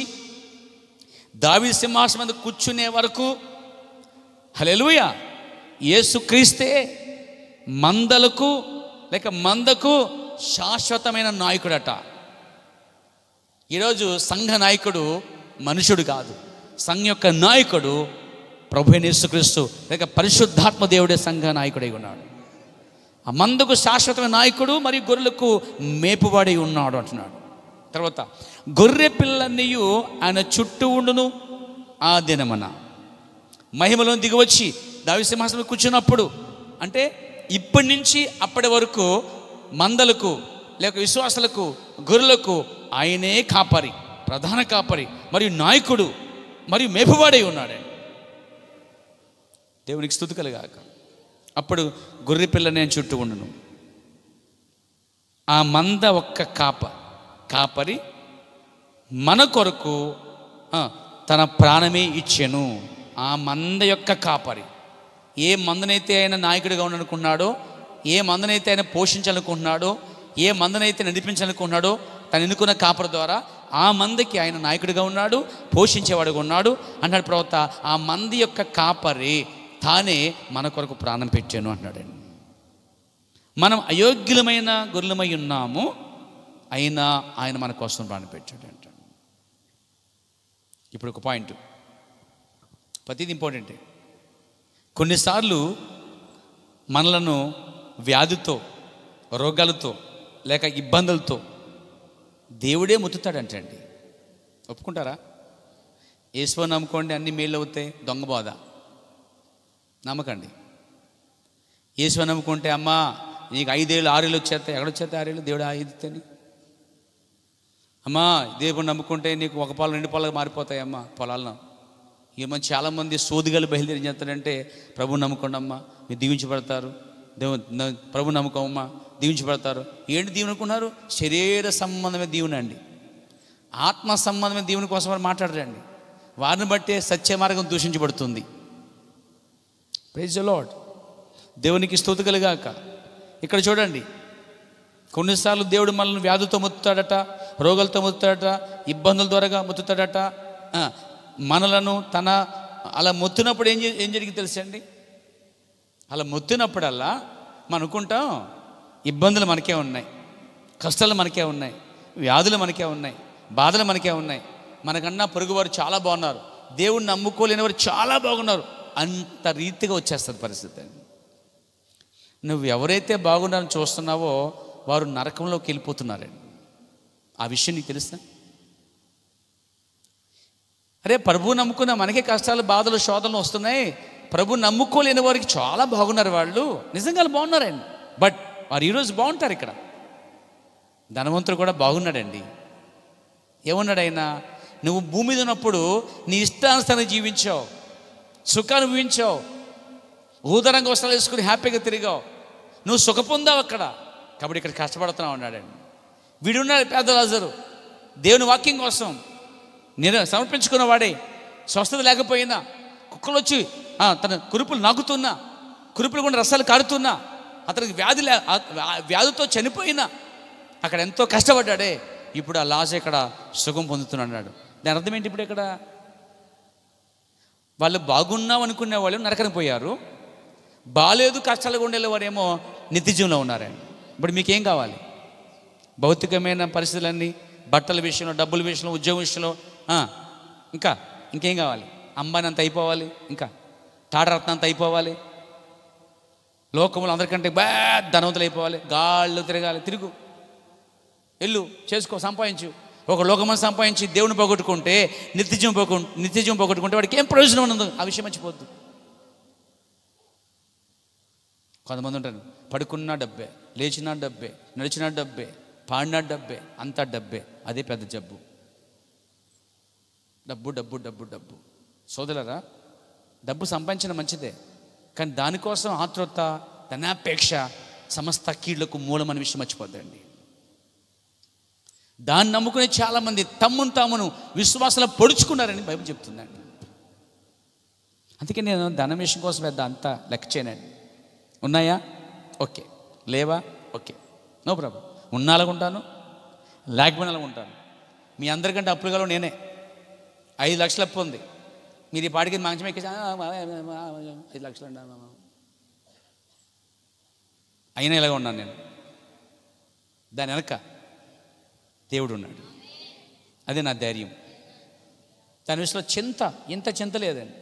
[SPEAKER 1] దావీదు సింహాసనం మీద కూర్చునే వరకు హల్లెలూయా యేసుక్రీస్తే మందలకు లేక మందకు శాశ్వతమైన నాయకుడట. ఈరోజు సంఘ నాయకుడు మనుషుడు కాదు, సంఘ యొక్క నాయకుడు ప్రభువైన యేసుక్రీస్తు లేక పరిశుద్ధాత్మ దేవుడే సంఘ నాయకుడై ఉన్నాడు. ఆ మందకు శాశ్వతమైన నాయకుడు మరియు గొర్రెలకు మేపువాడై ఉన్నాడు అంటున్నాడు. తర్వాత గొర్రె పిల్లన్నీ ఆయన చుట్టూ ఉండును. ఆ దినమన మహిమలో దిగివచ్చి దావీదు సింహాసనం కూర్చున్నప్పుడు, అంటే ఇప్పటి నుంచి అప్పటి వరకు మందలకు లేక విశ్వాసులకు, గొర్రెలకు ఆయనే కాపరి, ప్రధాన కాపరి మరియు నాయకుడు మరియు మేపువాడై ఉన్నాడు. దేవునికి స్తుతి కలుగాక. అప్పుడు గొర్రె పిల్ల నేను చుట్టూ ఉండును. ఆ మంద ఒక్క కాపరి మన కొరకు తన ప్రాణమే ఇచ్చెను. ఆ మంద యొక్క కాపరి ఏ మందనైతే ఆయన నాయకుడిగా ఉండాలనుకున్నాడో, ఏ మందనైతే ఆయన పోషించాలనుకుంటున్నాడో, ఏ మందనైతే నడిపించాలనుకున్నాడో తను ఎన్నుకున్న కాపరి ద్వారా ఆ మందకి ఆయన నాయకుడిగా ఉన్నాడు, పోషించేవాడుగా ఉన్నాడు అన్నాడు ప్రవక్త. ఆ మంది యొక్క కాపరి తానే మన కొరకు ప్రాణం పెట్టాను అంటున్నాడండి. మనం అయోగ్యులమైన గొర్రెలమై ఉన్నాము, అయినా ఆయన మన కోసం ప్రాణం పెట్టాడు అంటాడు. ఇప్పుడు ఒక పాయింట్, ప్రతిది ఇంపార్టెంటే. కొన్నిసార్లు మనలను వ్యాధితో, రోగాలతో లేక ఇబ్బందులతో దేవుడే ముత్తుతాడంటండి. ఒప్పుకుంటారా? యేసుని నమ్ముకోండి అన్ని మేళ్ళు అవుతాయి, దొంగ బోధ నమ్మకండి. యేసుని నమ్ముకుంటే అమ్మా నీకు 5 ఏళ్ళు 6 ఏళ్ళు వచ్చేస్తాయి. ఎక్కడొచ్చేస్తాయి 6 ఏళ్ళు? దేవుడు 5 ఇస్తేని. అమ్మా దేవుడు నమ్ముకుంటే నీకు 1 పొలం 2 పొలాలు మారిపోతాయమ్మా పొలాలను. ఇక మంది చాలామంది సోదిగాలు బయలుదేరి చేస్తారంటే ప్రభు నమ్ముకోండి అమ్మా మీరు దీవించబడతారు, ప్రభు నమ్ముకోమ్మా దీవించబడతారు. ఏంటి దీవెన అనుకున్నారు? శరీర సంబంధమే దీవెన అండి, ఆత్మ సంబంధమే దీవెన కోసం వారు మాట్లాడరండి. వారిని బట్టే సత్య మార్గం దూషించబడుతుంది. Praise the lord. దేవునికి స్తుతి కలుగాక. ఇక్కడ చూడండి, కొన్నిసార్లు దేవుడు మనల్ని వ్యాధులతో ముత్తుతాడట, రోగాలతో ముత్తుతాడట, ఇబ్బందుల ద్వారా ముత్తుతాడట. మనలను తన అలా మొత్తినప్పుడు ఏం జరిగింది తెలుసండి? అలా మొత్తినప్పుడల్లా మనం అనుకుంటాం ఇబ్బందులు మనకే ఉన్నాయి, కష్టాలు మనకే ఉన్నాయి, వ్యాధులు మనకే ఉన్నాయి, బాధలు మనకే ఉన్నాయి, మనకన్నా పొరుగువారు చాలా బాగున్నారు, దేవుణ్ణి నమ్ముకోలేని వారు చాలా బాగున్నారు, అంత రీతిగా వచ్చేస్తుంది పరిస్థితి. నువ్వు ఎవరైతే బాగున్నారని చూస్తున్నావో వారు నరకంలోకి వెళ్ళిపోతున్నారండి. ఆ విషయం నీకు తెలుసా? అరే ప్రభు నమ్ముకున్న మనకే కష్టాలు, బాధలు, శోధనలు వస్తున్నాయి. ప్రభు నమ్ముకోలేని వారికి చాలా బాగున్నారు, వాళ్ళు నిజంగా బాగున్నారండి. బట్ వారు ఈరోజు బాగుంటారు. ఇక్కడ ధనవంతుడు కూడా బాగున్నాడండి. ఏమన్నాడు ఆయన? నువ్వు భూమి మీద ఉన్నప్పుడు నీ ఇష్టానుసారం జీవించావు, సుఖాన్ని ఊహించావు, ఊదరంగా వస్త్రాలు వేసుకుని హ్యాపీగా తిరిగావు, నువ్వు సుఖ పొందావు అక్కడ, కాబట్టి ఇక్కడ కష్టపడుతున్నావు అన్నాడండి. వీడున్నాడు పేద లాజరు, దేవుని వాక్యం కోసం సమర్పించుకున్న వాడే, స్వస్థత లేకపోయినా, కుక్కలు వచ్చి తన కురుపులు నాకుతున్నా, కురుపులు కూడా రసాలు కారుతున్నా, అతనికి వ్యాధితో చనిపోయినా అక్కడ ఎంతో కష్టపడ్డాడే, ఇప్పుడు ఆ లాజ్ ఇక్కడ సుఖం పొందుతున్నాడు. దాని అర్థం ఏంటి? ఇప్పుడు ఇక్కడ వాళ్ళు బాగున్నాం అనుకునే వాళ్ళు నరకని పోయారు, బాలేదు కష్టాలుగా ఉండేవారు వారేమో నిత్యజీవంలో ఉన్నారండి. ఇప్పుడు మీకేం కావాలి? భౌతికమైన పరిస్థితులన్నీ, బట్టల విషయంలో, డబ్బుల విషయంలో, ఉద్యోగం విషయంలో, ఇంకేం కావాలి? అంబానీ అంత అయిపోవాలి, ఇంకా టాటరత్న అంత అయిపోవాలి, లోకంలో అందరికంటే ధనవంతులు అయిపోవాలి, గాళ్ళు తిరగాలి, తిరుగు, వెళ్ళు, చేసుకో, సంపాదించు. ఒక లోకమని సంపాదించి దేవుని పోగొట్టుకుంటే, నిత్యజీవం పోగొట్టుకుంటే వాడికి ఏం ప్రయోజనం ఉండదు. ఆ విషయం మర్చిపోద్దు. కొంతమంది ఉంటారు, పడుకున్నా డబ్బే, లేచినా డబ్బే, నడిచినా డబ్బే, పాడినా డబ్బే, అంతా డబ్బే. అదే పెద్ద జబ్బు. డబ్బు డబ్బు డబ్బు డబ్బు. సోదరులారా, డబ్బు సంపాదించిన మంచిదే, కానీ దానికోసం ఆతృత, ధనాపేక్ష సమస్త కీళ్లకు మూలం అనే విషయం మర్చిపోద్దండి. దాన్ని నమ్ముకునే చాలామంది తమ్మును తామును విశ్వాసంలో పొడుచుకున్నారని బైబిల్ చెప్తుందండి. అందుకే నేను ధనం విషయం కోసం పెద్ద అంతా లెక్క చేయనండి. ఉన్నాయా? ఓకే. లేవా? Okay, no problem. ఉన్నాళ్ళకు ఉంటాను, లేకపోయినా ఉంటాను. మీ అందరికంటే అప్పులుగా నేనే. 5 లక్షల అప్పు ఉంది. మీరు ఈ పాటికి మంచం ఎక్కేసి 5 లక్షలు అండి అయినా ఇలాగ ఉన్నాను నేను. దాని వెనక దేవుడు ఉన్నాడు. అదే నా ధైర్యం. దాని విషయంలో ఇంత చింత లేదండి.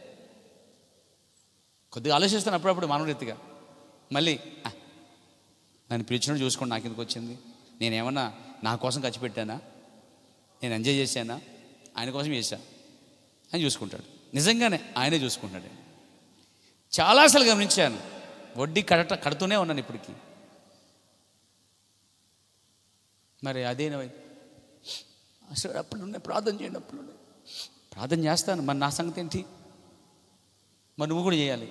[SPEAKER 1] కొద్దిగా ఆలోచిస్తాను అప్పుడప్పుడు మనోరీతిగా. మళ్ళీ నన్ను పిలిచినట్టు చూసుకోండి, నాకు ఎందుకు వచ్చింది, నేనేమన్నా నా కోసం ఖర్చు పెట్టానా, నేను ఎంజాయ్ చేశానా, ఆయన కోసం చేశా అని చూసుకుంటాడు. నిజంగానే ఆయనే చూసుకుంటాడు. చాలాసార్లు గమనించాను. వడ్డీ కడుతూనే ఉన్నాను ఇప్పటికీ. మరి అదేనా అసలు అప్పుడున్నాయి, ప్రార్థన చేయండి, అప్పుడున్నాయి. ప్రార్థన చేస్తాను, మరి నా సంగతి ఏంటి? మరి నువ్వు కూడా చేయాలి.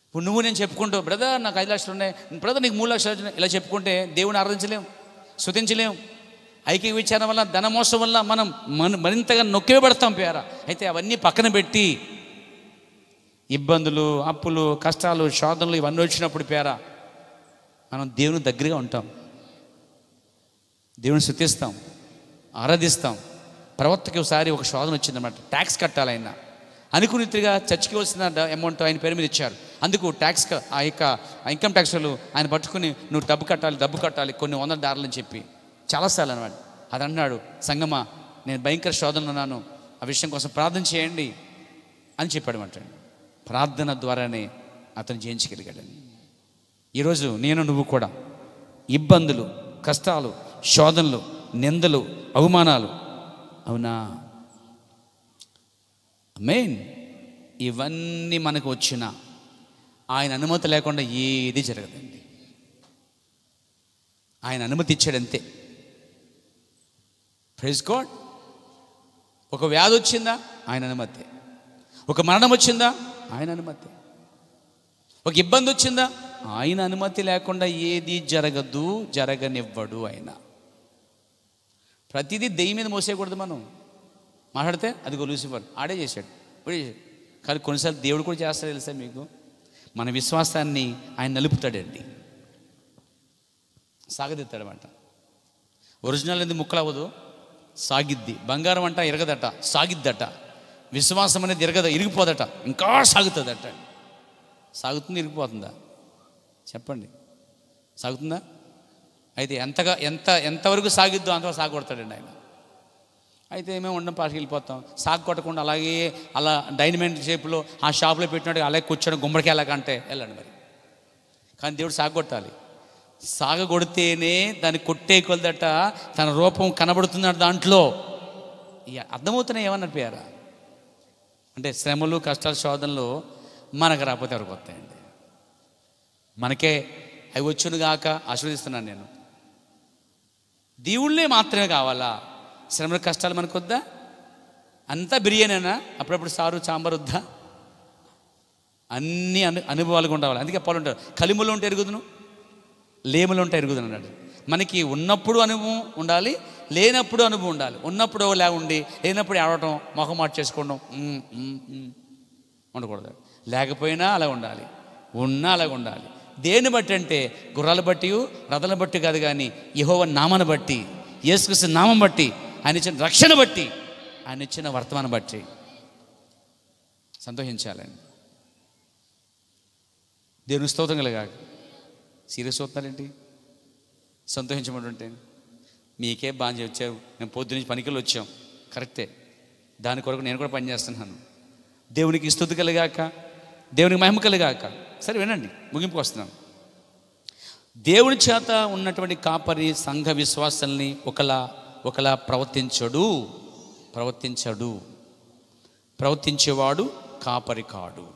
[SPEAKER 1] ఇప్పుడు నువ్వు నేను చెప్పుకుంటూ బ్రదర్ నాకు 5 లక్షలు ఉన్నాయి, బ్రదర్ నీకు 3 లక్షలు ఉన్నాయి, ఇలా చెప్పుకుంటే దేవుని ఆరాధించలేం, స్తుతించలేం. ఐక్య విచారణ వల్ల, ధనమోసం వల్ల మనం మరింతగా నొక్కివేయబడతాం పేర. అయితే అవన్నీ పక్కన పెట్టి ఇబ్బందులు, అప్పులు, కష్టాలు, శోధనలు ఇవన్నీ వచ్చినప్పుడు పేర మనం దేవుని దగ్గరగా ఉంటాం, దేవుని స్తుతిస్తాం, ఆరాధిస్తాం. ప్రవక్తకి ఒకసారి ఒక శోధన వచ్చిందన్నమాట. ట్యాక్స్ కట్టాలి. ఆయన అనుకున్నట్టుగా చర్చికి వచ్చిన అమౌంట్ ఆయన పేరు మీద ఇచ్చారు. అందుకు ట్యాక్స్ ఆ యొక్క ఇన్కమ్ ట్యాక్స్ వాళ్ళు ఆయన పట్టుకుని నువ్వు డబ్బు కట్టాలి కొన్ని $100 అని చెప్పి చాలాసార్లు అన్నమాట. అది అన్నాడు, సంగమా నేను భయంకర శోధనలో ఉన్నాను, ఆ విషయం కోసం ప్రార్థన చేయండి అని చెప్పాడు అన్నమాట. ప్రార్థన ద్వారానే అతను జయించగలిగాడని. ఈరోజు నువ్వు కూడా ఇబ్బందులు, కష్టాలు, శోధనలు, నిందలు, అవమానాలు, అవునా మెయిన్ ఇవన్నీ మనకు వచ్చిన ఆయన అనుమతి లేకుండా ఏది జరగదండి. ఆయన అనుమతి ఇచ్చాడంతే. Praise God. ఒక వ్యాధి వచ్చిందా ఆయన అనుమతి, ఒక మరణం వచ్చిందా ఆయన అనుమతి, ఒక ఇబ్బంది వచ్చిందా ఆయన అనుమతి లేకుండా ఏది జరగదు, జరగనివ్వడు ఆయన. ప్రతిదీ దెయ్యం మీద మోసేయకూడదు. మనం మాట్లాడితే అదిగో లూసిఫర్ ఆడే చేశాడు. కానీ కొన్నిసార్లు దేవుడు కూడా చేస్తాడు తెలుసా మీకు? మన విశ్వాసాన్ని ఆయన నలుపుతాడండి, సాగదిస్తాడనమాట. ఒరిజినల్ అనేది ముక్కలు అవ్వదు, సాగిద్ది. బంగారం అంట ఇరగదట, సాగిద్దట. విశ్వాసం అనేది ఇరిగిపోదట, ఇంకా సాగుతుందట. సాగుతుంది, ఇరిగిపోతుందా చెప్పండి? సాగుతుందా? అయితే ఎంతవరకు సాగిద్దో అంతవరకు సాగొడతాడండి ఆయన. అయితే మేము ఉండడం పాటికి వెళ్ళిపోతాం. సాగు కొట్టకుండా అలాగే అలా డైనమెంట్ షేప్లో ఆ షాప్లో పెట్టినట్టు అలాగే కూర్చొని గుమ్మడికి వెళ్ళకంటే వెళ్ళండి మరి. కానీ దేవుడు సాగొట్టాలి. సాగగొడితేనే దాన్ని కొట్టే కొలదట తన రూపం కనబడుతున్నాడు దాంట్లో. అర్థమవుతున్నాయి ఏమన్నారు పేరా? అంటే శ్రమలు, కష్టాలు, శోధనలు మనకు రాకపోతే ఎవరికి వస్తాయండి? మనకే అవి వచ్చును గాక ఆశీర్వదిస్తున్నాను నేను. దేవుళ్ళే మాత్రమే కావాలా? శ్రమల కష్టాలు మనకు వద్దా? అంతా బిర్యానీనా? అప్పుడప్పుడు సారు సాంబార్ వద్దా? అన్నీ అనుభవాలుగా ఉండవాలి. అందుకే పౌలు ఉంటారు, కలిములు ఉంటే ఎరుగుదును, లేములు ఉంటే ఎరుగుదును అన్నాడు. మనకి ఉన్నప్పుడు అనుభవం ఉండాలి, లేనప్పుడు అనుభవం ఉండాలి. ఉన్నప్పుడు ఇలా ఉండి లేనప్పుడు ఆడటం, మొహం మాట చేసుకోవడం ఉండకూడదు. లేకపోయినా అలా ఉండాలి, ఉన్నా అలాగ ఉండాలి. దేన్ని బట్టి అంటే గుర్రాలు బట్టి, రథాలను బట్టి కాదు, కానీ యెహోవా నామాన్ని బట్టి, యేసుక్రీస్తు నామం బట్టి, ఆయన ఇచ్చిన రక్షణ బట్టి, ఆయన ఇచ్చిన వర్తమానం బట్టి సంతోషించాలండి. దేవుని స్తోత్రం కలగాక. సీరియస్ అవుతున్నారేంటి? సంతోషించమంటుంటే మీకే బాగా వచ్చావు, మేము పొద్దు నుంచి పనికిలు వచ్చాం, కరెక్టే. దాని కొరకు నేను కూడా పనిచేస్తున్నాను. దేవునికి స్తుతి కలగాక, దేవునికి మహిమ కలగాక. సరే వినండి, ముగింపుకు వస్తున్నాను. దేవుని చేత ఉన్నటువంటి కాపరి సంఘ విశ్వాసాల్ని ఒకలా ప్రవర్తించేవాడు కాపరి కాడు.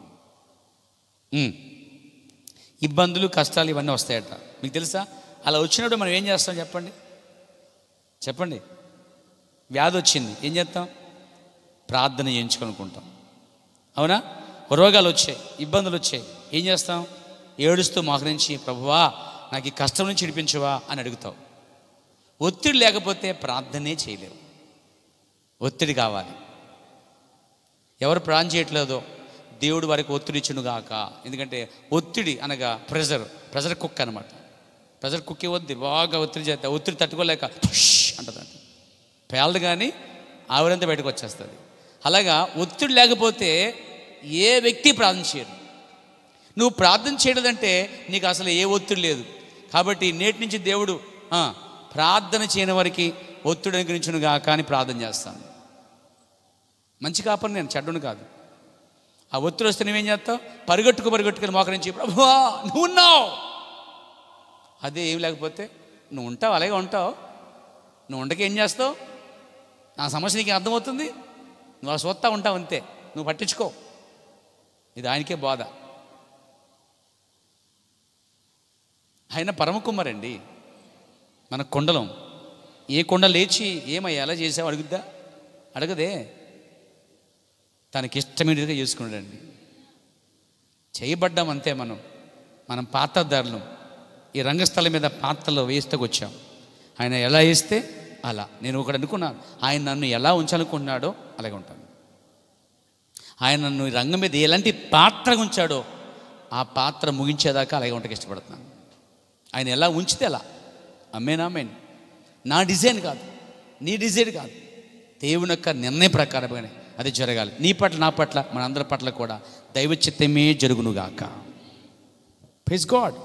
[SPEAKER 1] ఇబ్బందులు, కష్టాలు ఇవన్నీ వస్తాయట. మీకు తెలుసా? అలా వచ్చినప్పుడు మనం ఏం చేస్తాం చెప్పండి? వ్యాధి వచ్చింది, ఏం చేస్తాం? ప్రార్థన చేయించుకొనుకుంటాం, అవునా? రోగాలు వచ్చాయి, ఇబ్బందులు వచ్చాయి, ఏం చేస్తాం? ఏడుస్తూ మోకరించి ప్రభువా నాకు ఈ కష్టం నుంచి విడిపించవా అని అడుగుతావు. ఒత్తిడి లేకపోతే ప్రార్థనే చేయలేవు. ఒత్తిడి కావాలి. ఎవరు ప్రార్థన చేయట్లేదో దేవుడు వారికి ఒత్తిడి ఇచ్చును గాక. ఎందుకంటే ఒత్తిడి అనగా ప్రెజర్ కుక్ అనమాట. ప్రెజర్ కుక్ ఇవ్వద్ది, బాగా ఒత్తిడి చేస్తే ఒత్తిడి తట్టుకోలేక అంటదంట, పేలదు కానీ ఆవిరంతా బయటకు వచ్చేస్తుంది. అలాగా ఒత్తిడి లేకపోతే ఏ వ్యక్తి ప్రార్థన చేయరు. నువ్వు ప్రార్థన చేయలేదంటే నీకు అసలు ఏ ఒత్తిడి లేదు. కాబట్టి నేటి నుంచి దేవుడు ప్రార్థన చేయని వారికి ఒత్తిడి అనుగ్రహించును గాక అని ప్రార్థన చేస్తాను. మంచి కాపరి నేను, చెడ్డను కాదు. ఆ ఒత్తిడి వస్తే నువ్వేం చేస్తావు? పరిగెట్టుకుని మోకరించి ప్రభువా నువ్వు ఉన్నావు. అదే ఏం లేకపోతే నువ్వు ఉంటావు, అలాగే ఉంటావు. నువ్వు ఉండక ఏం చేస్తావు? నా సమస్య నీకు అర్థమవుతుంది, నువ్వు ఆ సొత్తా ఉంటావు అంతే, నువ్వు పట్టించుకో. ఇది ఆయనకే బాధ. ఆయన పరమకుమారండి, మన కొండలం. ఏ కొండ లేచి ఏమయ్యా ఎలా చేసావు అడుగుద్దా? అడగదే. తనకి ఇష్టమైనదిగా చేసుకున్నాడండి. చేయబడ్డాం అంతే. మనం పాత్రదారులం. ఈ రంగస్థలం మీద పాత్రలో వేస్తూ వచ్చాం. ఆయన ఎలా వేస్తే అలా. నేను ఒకటి అనుకున్నాను, ఆయన నన్ను ఎలా ఉంచాలనుకుంటున్నాడో అలాగే ఉంటాను. ఆయన నన్ను ఈ రంగం మీద ఎలాంటి పాత్ర ఉంచాడో ఆ పాత్ర ముగించేదాకా అలాగే ఉండక ఇష్టపడుతున్నాను. ఆయన ఎలా ఉంచితే అలా. అమ్మేన్. నా డిజైన్ కాదు, నీ డిజైన్ కాదు, దేవుని యొక్క నిర్ణయం ప్రకారంగానే అది జరగాలి. నీ పట్ల, నా పట్ల, మనందరి పట్ల కూడా దైవ చిత్తమే జరుగునుగాక. Praise God.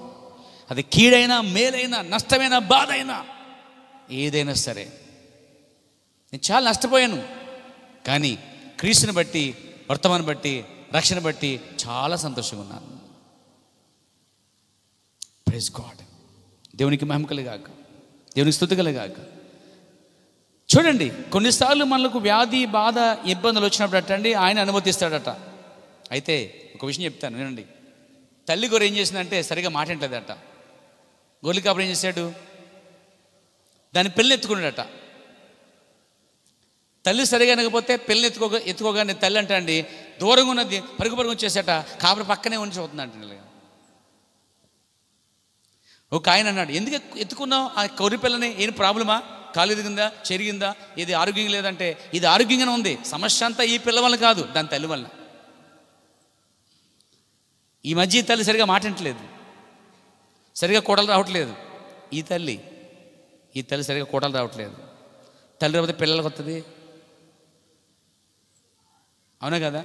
[SPEAKER 1] అది కీడైనా, మేలైనా, నష్టమైనా, బాధ అయినా, ఏదైనా సరే. నేను చాలా నష్టపోయాను, కానీ క్రీస్తుని బట్టి, వర్తమానం బట్టి, రక్షణ బట్టి చాలా సంతోషంగా ఉన్నాను. Praise God. దేవునికి మహిమ కలుగాక, దేవునికి స్తుతి కలుగాక. చూడండి, కొన్నిసార్లు మనకు వ్యాధి, బాధ, ఇబ్బందులు వచ్చినప్పుడు అండి ఆయన అనుమతిస్తాడట. అయితే ఒక విషయం చెప్తాను వినండి. తల్లి గొర్రె ఏం చేసిందంటే సరిగా మాట్లాడలేదట. గొర్రె కాపురం ఏం చేశాడు? దాని పిల్లని ఎత్తుకున్నాడట. తల్లి సరిగా అనకపోతే పిల్లని ఎత్తుకోగానే తల్లి అంట అండి దూరంగా ఉన్నది పరుగు వచ్చేసాట. కాపురం పక్కనే ఉంచి అవుతుందంట. ఒక ఆయన అన్నాడు, ఎందుకు ఎత్తుకున్నావు ఆ గొర్రె పిల్లని? ఏం ప్రాబ్లమా? కాలు ఎదిగిందా, చెరిగిందా, ఇది ఆరోగ్యంగా లేదంటే ఇది ఆరోగ్యంగానే ఉంది. సమస్య అంతా ఈ పిల్ల వల్ల కాదు, దాని తల్లి వల్ల. ఈ మధ్య తల్లి సరిగా మాట్లాడట్లేదు, సరిగా కోడలు రావట్లేదు. ఈ తల్లి సరిగా కోడలు రావట్లేదు. తల్లి రాకపోతే పిల్లలకు వస్తుంది, అవునా కదా?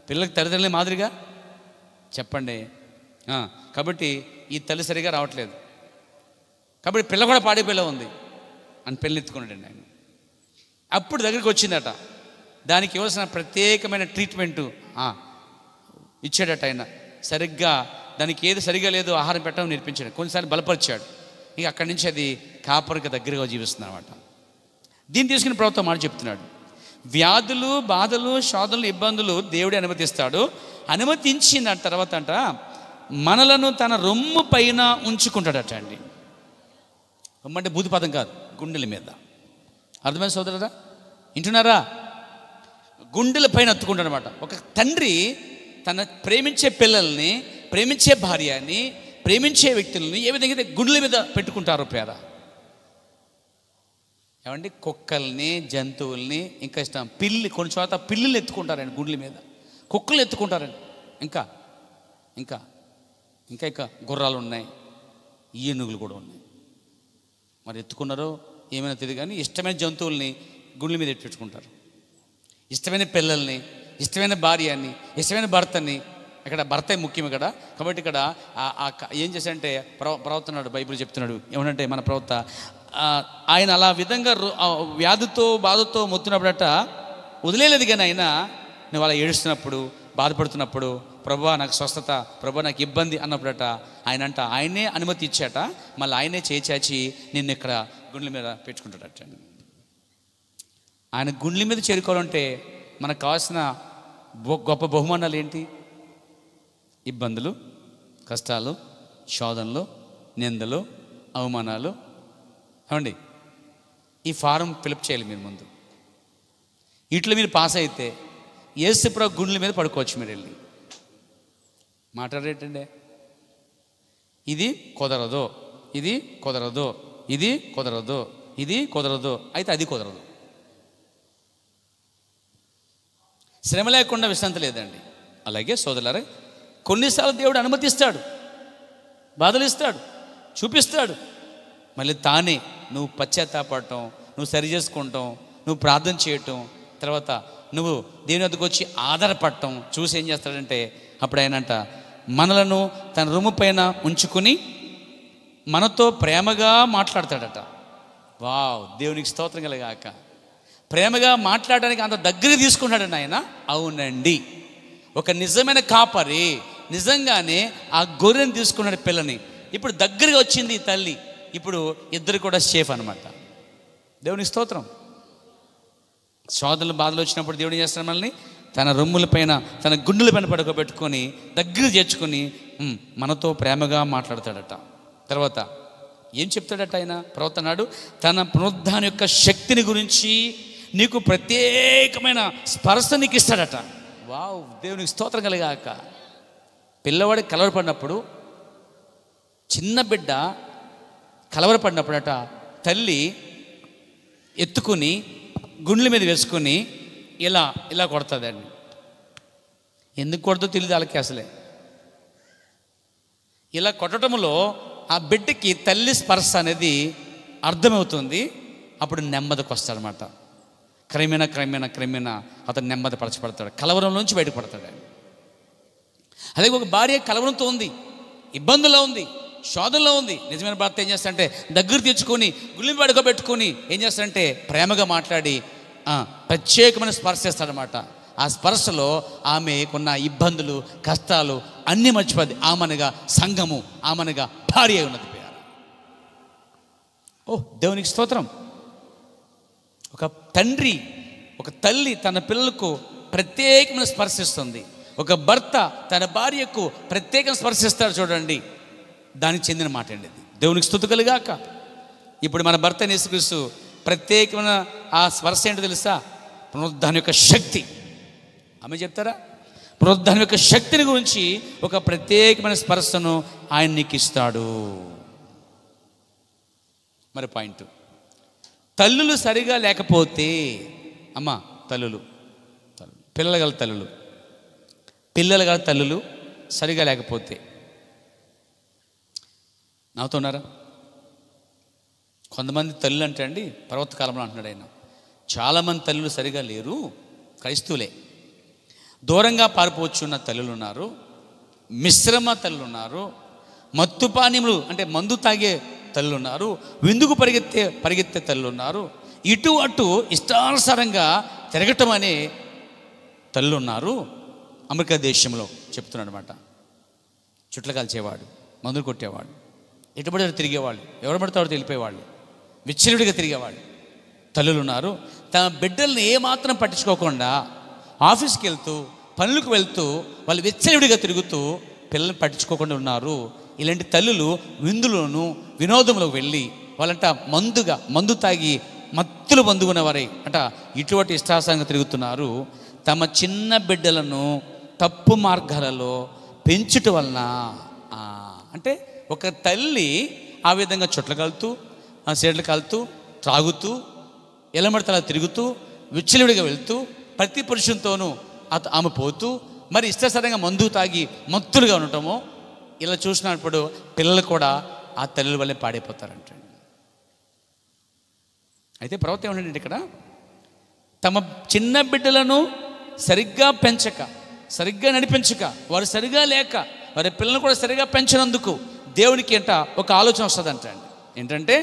[SPEAKER 1] పిల్లలకి తల్లిదండ్రులే మాదిరిగా చెప్పండి. కాబట్టి ఈ తల్లి సరిగా రావట్లేదు, కాబట్టి పిల్ల కూడా పాడే పిల్ల ఉంది అని పెళ్ళి ఎత్తుకున్నాడండి ఆయన. అప్పుడు దగ్గరికి వచ్చిందట. దానికి ఇవ్వాల్సిన ప్రత్యేకమైన ట్రీట్మెంటు ఇచ్చాడట ఆయన. సరిగ్గా దానికి ఏది సరిగా లేదో ఆహారం పెట్టడం నేర్పించాడు, కొన్నిసార్లు బలపరిచాడు. ఇక అక్కడి నుంచి అది కాపరికి దగ్గరగా జీవిస్తుంది అనమాట. దీన్ని తీసుకుని ప్రభుత్వం మాట చెప్తున్నాడు, వ్యాధులు, బాధలు, శోధనలు, ఇబ్బందులు దేవుడే అనుమతిస్తాడు. అనుమతించిన తర్వాత అంట మనలను తన రొమ్ము పైన ఉంచుకుంటాడట అండి. రొమ్మంటే బూది పదం కాదు, గుండెల మీద. అర్థమైన సోదరురా, వింటున్నారా? గుండెల పైన ఎత్తుకుంటాడు అనమాట. ఒక తండ్రి తన ప్రేమించే పిల్లల్ని, ప్రేమించే భార్యని, ప్రేమించే వ్యక్తులని ఏ విధంగా గుండెల మీద పెట్టుకుంటారో పేర. ఏమండి, కుక్కల్ని, జంతువుల్ని, ఇంకా ఇష్టం పిల్లి, కొన్ని చోట పిల్లులు ఎత్తుకుంటారండి గుండెల మీద, కుక్కలు ఎత్తుకుంటారండి. ఇంకా ఇంకా ఇంకా ఇంకా గుర్రాలు ఉన్నాయి, ఏనుగులు కూడా ఉన్నాయి. మరి ఎత్తుకున్నారో ఏమైనా తెలియదు కానీ ఇష్టమైన జంతువుల్ని గుండెల మీద ఎట్టుకుంటారు. ఇష్టమైన పిల్లల్ని, ఇష్టమైన భార్యని, ఇష్టమైన భర్తని. ఇక్కడ భర్తే ముఖ్యం ఇక్కడ. కాబట్టి ఇక్కడ ఏం చేశాడంటే ప్రవర్తనాడు, బైబిల్ చెప్తున్నాడు ఏమంటే మన ప్రవక్త, ఆయన అలా విధంగా వ్యాధితో, బాధతో మొత్తున్నప్పుడట వదిలేదు. కానీ ఆయన నువ్వు అలా ఏడుస్తున్నప్పుడు, బాధపడుతున్నప్పుడు, ప్రభువా నాకు స్వస్థత, ప్రభువా నాకు ఇబ్బంది అన్నప్పుడట ఆయనే అనుమతి ఇచ్చాట. మళ్ళీ ఆయనే చేచాచి నిన్ను ఇక్కడ గుండెల మీద పెట్టుకుంటాడట. ఆయన గుండెల మీద చేరుకోవాలంటే మనకు కావాల్సిన గొప్ప బహుమానాలు ఏంటి? ఇబ్బందులు, కష్టాలు, శోధనలు, నిందలు, అవమానాలు. ఏమండి, ఈ ఫారం ఫిలప్ చేయాలి మీరు ముందు. వీటిలో మీరు పాస్ అయితే యేసుప్రభు గుండెల మీద పడుకోవచ్చు మీరు వెళ్ళి. మాట్లాడేటండి, ఇది కుదరదు, ఇది కుదరదు, ఇది కుదరదు, ఇది కుదరదు, అయితే అది కుదరదు. శ్రమ లేకుండా విశ్రాంతి లేదండి. అలాగే సోదరులారా, కొన్నిసార్లు దేవుడు అనుమతిస్తాడు, బాధలు ఇస్తాడు, చూపిస్తాడు. మళ్ళీ తానే నువ్వు పశ్చాత్తాపడటం, నువ్వు సరి చేసుకుంటాం, నువ్వు ప్రార్థన చేయటం, తర్వాత నువ్వు దేవుని వద్దకు వచ్చి ఆధారపడటం చూసి ఏం చేస్తాడంటే అప్పుడు ఆయనంట మనలను తన రొమ్ము పైన ఉంచుకుని మనతో ప్రేమగా మాట్లాడతాడట. వావ్, దేవునికి స్తోత్రం కలగాక. ప్రేమగా మాట్లాడడానికి అంత దగ్గర తీసుకున్నాడండి ఆయన. అవునండి, ఒక నిజమైన కాపరి నిజంగానే ఆ గొర్రెని తీసుకున్నాడు, పిల్లని. ఇప్పుడు దగ్గరగా వచ్చింది ఈ తల్లి. ఇప్పుడు ఇద్దరు కూడా సేఫ్ అనమాట. దేవునికి స్తోత్రం. సోదరులు బాధలు వచ్చినప్పుడు దేవుడు ఏం చేస్తాడు? మనల్ని తన రొమ్ముల పైన, తన గుండెల పైన పడుకోబెట్టుకొని దగ్గర చేర్చుకొని మనతో ప్రేమగా మాట్లాడతాడట. తర్వాత ఏం చెప్తాడట ఆయన? ప్రవక్త అన్నాడు, తన పునరుద్ధాన యొక్క శక్తిని గురించి నీకు ప్రత్యేకమైన స్పర్శ నీకు ఇస్తాడట. వావ్, దేవునికి స్తోత్రం కలిగాక. పిల్లవాడికి కలవరపడినప్పుడు, చిన్న బిడ్డ కలవరపడినప్పుడట తల్లి ఎత్తుకుని గుండెల మీద వేసుకొని ఇలా ఇలా కొడుతుందండి. ఎందుకు కొడుతుందో తెలియదు వాళ్ళకి అసలే. ఇలా కొట్టడంలో ఆ బిడ్డకి తల్లి స్పర్శ అనేది అర్థమవుతుంది. అప్పుడు నెమ్మదికి వస్తాడనమాట. క్రమేణా అతను నెమ్మది పరచబడతాడు, కలవరంలోంచి బయటపడతాడు. అలాగే ఒక భార్య కలవరంతో ఉంది, ఇబ్బందుల్లో ఉంది, శోధనలో ఉంది. నిజమైన భర్త ఏం చేస్తాడంటే దగ్గర తెచ్చుకొని గుళ్ళి పడుకోబెట్టుకొని ఏం చేస్తాడంటే ప్రేమగా మాట్లాడి ప్రత్యేకమైన స్పర్శ చేస్తాడనమాట. ఆ స్పర్శలో ఆమెకున్న ఇబ్బందులు, కష్టాలు అన్నీ మర్చిపోద్ది. ఆమెనగా సంఘము, ఆమెనగా భార్య ఉన్నది. ఓ దేవునికి స్తోత్రం. ఒక తండ్రి, ఒక తల్లి తన పిల్లలకు ప్రత్యేకమైన స్పర్శిస్తుంది. ఒక భర్త తన భార్యకు ప్రత్యేకంగా స్పర్శిస్తాడు. చూడండి, దానికి చెందిన మాట అండి ఇది. దేవునికి స్తుతి కలుగాక. ఇప్పుడు మన భర్త యేసుక్రీస్తు ప్రత్యేకమైన ఆ స్పర్శ ఏంటో తెలుసా? పునరుద్ధాన యొక్క శక్తి. ఆమె చెప్తారా? పునరుద్ధాన యొక్క శక్తిని గురించి ఒక ప్రత్యేకమైన స్పర్శను ఆయన నీకు ఇస్తాడు. మరి పాయింట్, తల్లులు సరిగా లేకపోతే, అమ్మ తల్లులు, పిల్లలు గల తల్లులు సరిగా లేకపోతే, నావుతున్నారా? కొంతమంది తల్లులు అంటే అండి, పర్వత కాలంలో అంటున్నాడు ఆయన, చాలామంది తల్లులు సరిగా లేరు, క్రైస్తవులే. దూరంగా పారిపోవచ్చున్న తల్లులు ఉన్నారు, మిశ్రమ తల్లులు ఉన్నారు, మత్తు పానీయములు అంటే మందు తాగే తల్లులు ఉన్నారు, విందుకు పరిగెత్తే తల్లులు ఉన్నారు, ఇటు అటు ఇష్టానుసారంగా తిరగటం అనే తల్లులు ఉన్నారు. అమెరికా దేశంలో చెప్తున్నాడు అనమాట. చుట్ల కాల్చేవాడు, మందులు కొట్టేవాడు, ఎటుబడి తిరిగేవాళ్ళు, ఎవరు పడితే తెలిపేవాళ్ళు, విచ్చలుడిగా తిరిగేవాళ్ళు తల్లులు ఉన్నారు. తమ బిడ్డల్ని ఏమాత్రం పట్టించుకోకుండా ఆఫీస్కి వెళ్తూ, పనులకు వెళ్తూ, వాళ్ళు విచ్చలుడిగా తిరుగుతూ పిల్లల్ని పట్టించుకోకుండా ఉన్నారు. ఇలాంటి తల్లులు విందులోను వినోదంలోకి వెళ్ళి వాళ్ళంట మందు తాగి మత్తులు పొందుకునేవారే అంట ఇటువంటి ఇష్టాసారంగా తిరుగుతున్నారు. తమ చిన్న బిడ్డలను తప్పు మార్గాలలో పెంచుట వలన, అంటే ఒక తల్లి ఆ విధంగా చుట్ల కాలుతూ, సీడ్లు కాలుతూ, త్రాగుతూ, ఎలమడతలా తిరుగుతూ, విచ్చలుడిగా వెళ్తూ, ప్రతి పురుషునితోనూ ఆమె పోతూ, మరి ఇష్టాసారంగా మందు తాగి మత్తులుగా ఉండటము, ఇలా చూసినప్పుడు పిల్లలు కూడా ఆ తల్లుల వల్లే పాడైపోతారంట. అయితే ప్రవక్త ఏమంటే ఇక్కడ, తమ చిన్న బిడ్డలను సరిగ్గా పెంచక, సరిగ్గా నడిపించక, వారు సరిగా లేక, వారి పిల్లలను కూడా సరిగా పెంచినందుకు దేవునికి ఏంట ఒక ఆలోచన వస్తుందంట అండి. ఏంటంటే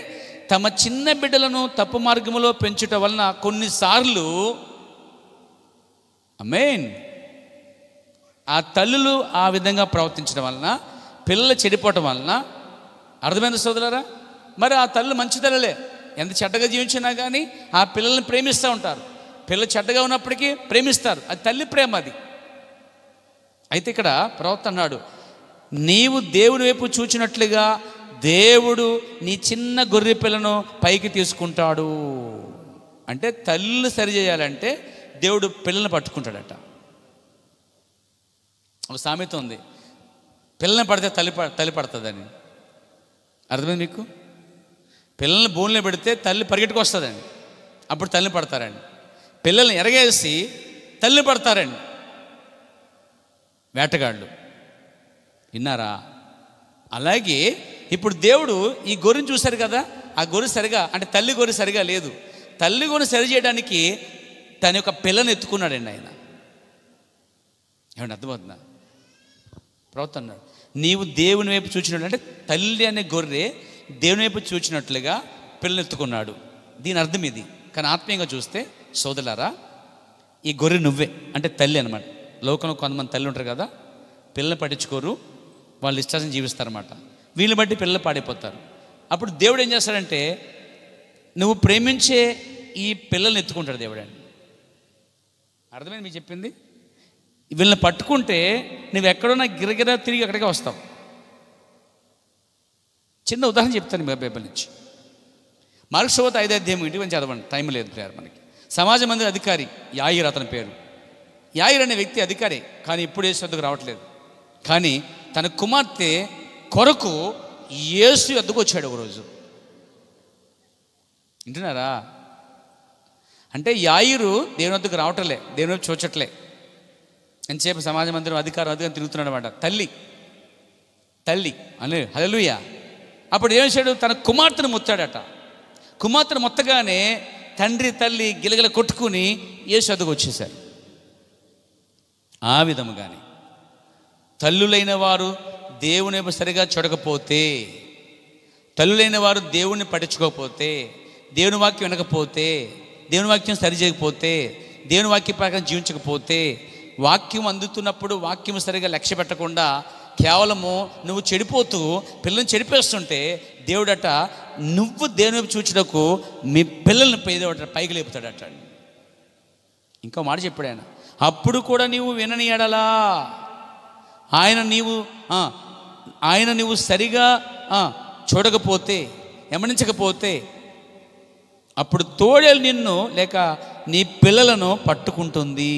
[SPEAKER 1] తమ చిన్న బిడ్డలను తప్పు మార్గంలో పెంచుట వలన కొన్నిసార్లు ఆ తల్లులు ఆ విధంగా ప్రవర్తించడం వలన పిల్లలు చెడిపోవటం వలన, అర్థమైన సోదరులారా, మరి ఆ తల్లులు మంచి తల్లులే, ఎంత చెడ్డగా జీవించినా కానీ ఆ పిల్లల్ని ప్రేమిస్తూ ఉంటారు. పిల్లలు చెడ్డగా ఉన్నప్పటికీ ప్రేమిస్తారు, అది తల్లి ప్రేమ అది. అయితే ఇక్కడ ప్రవక్త అన్నాడు, నీవు దేవుని వైపు చూచినట్లుగా దేవుడు నీ చిన్న గొర్రె పిల్లను పైకి తీసుకుంటాడు. అంటే తల్లి సరి చేయాలంటే దేవుడు పిల్లల్ని పట్టుకుంటాడట. ఒక సామెత ఉంది, పిల్లల్ని పడితే తల్లి పడుతుందని. అర్థమైంది మీకు? పిల్లల్ని బోన్లో పెడితే తల్లి పరిగెట్టుకు వస్తుందండి, అప్పుడు తల్లిని పడతారండి. పిల్లల్ని ఎరగేసి తల్లిని పడతారండి వేటగాళ్ళు. విన్నారా? అలాగే ఇప్పుడు దేవుడు ఈ గొర్రెని చూశారు కదా, ఆ గొర్రె సరిగా అంటే తల్లి గొర్రె సరిగా లేదు. తల్లి గొర్రె సరి చేయడానికి తన యొక్క పిల్లని ఎత్తుకున్నాడండి ఆయన. ఏమంటే అర్థమవుతుందా? ప్రవక్త అన్నాడు, నీవు దేవుని వైపు చూచినట్లు, అంటే తల్లి అనే గొర్రె దేవుని వైపు చూచినట్లుగా పిల్లని ఎత్తుకున్నాడు. దీని అర్థం ఇది. కానీ ఆత్మీయంగా చూస్తే సోదరులారా, ఈ గొర్రె నువ్వే, అంటే తల్లి అనమాట. లోకంలో కొంతమంది తల్లి ఉంటారు కదా, పిల్లల్ని పట్టించుకోరు, వాళ్ళు ఇష్టాన్ని జీవిస్తారన్నమాట. వీళ్ళని బట్టి పిల్లలు పాడైపోతారు. అప్పుడు దేవుడు ఏం చేస్తాడంటే, నువ్వు ప్రేమించే ఈ పిల్లల్ని ఎత్తుకుంటాడు దేవుడు అండి. అర్థమైంది మీకు చెప్పింది? వీళ్ళని పట్టుకుంటే నువ్వు ఎక్కడున్నా గిరగిరా తిరిగి అక్కడికే వస్తావు. చిన్న ఉదాహరణ చెప్తాను మీ బైబిల్ నుంచి. మార్కు సువార్త 5వ అధ్యాయం ఇంటికి వచ్చి చదవండి, టైం లేదు ప్రేయర్ మనకి. సమాజ మందిర అధికారి యాయిర్ అతని పేరు. యాయిర్ అనే వ్యక్తి అధికారి, కానీ ఇప్పుడు యేసు వద్దకు రావట్లేదు. కానీ తన కుమార్తె కొరకు యేసు వద్దకు వచ్చాడు ఒకరోజు. వింటున్నారా? అంటే యాయిరు దేవుని వద్దకు రావట్లే, దేవుని వైపు చూచట్లే. ఎంతసేపు సమాజ మందిరం అధికారం తిరుగుతున్నాడు అనమాట. తల్లి అని హల్లెలూయా. అప్పుడు ఏం చేశాడు? తన కుమార్తెను ముత్తాడట. కుమార్తెను మొత్తగానే తండ్రి తల్లి గిలగిల కొట్టుకుని యేసు వద్దకు వచ్చేశారు. ఆ విధముగానే తల్లులైన వారు దేవుని సరిగా చూడకపోతే, తల్లులైన వారు దేవుణ్ణి పట్టించుకోకపోతే, దేవుని వాక్యం వినకపోతే, దేవుని వాక్యం సరి చేయకపోతే, దేవుని వాక్య ప్రకారం జీవించకపోతే, వాక్యం అందుతున్నప్పుడు వాక్యం సరిగా లక్ష్య పెట్టకుండా కేవలము నువ్వు చెడిపోతూ పిల్లల్ని చెడిపేస్తుంటే దేవుడట నువ్వు దేవుని వైపు చూచుటకు మీ పిల్లల్ని పైకి లేపుతాడట. ఇంకో మాట చెప్పాడు ఆయన, అప్పుడు కూడా నీవు వినని ఎడలా ఆయన నీవు సరిగా చూడకపోతే, గమనించకపోతే, అప్పుడు తోడేలు నిన్ను లేక నీ పిల్లలను పట్టుకుంటుంది,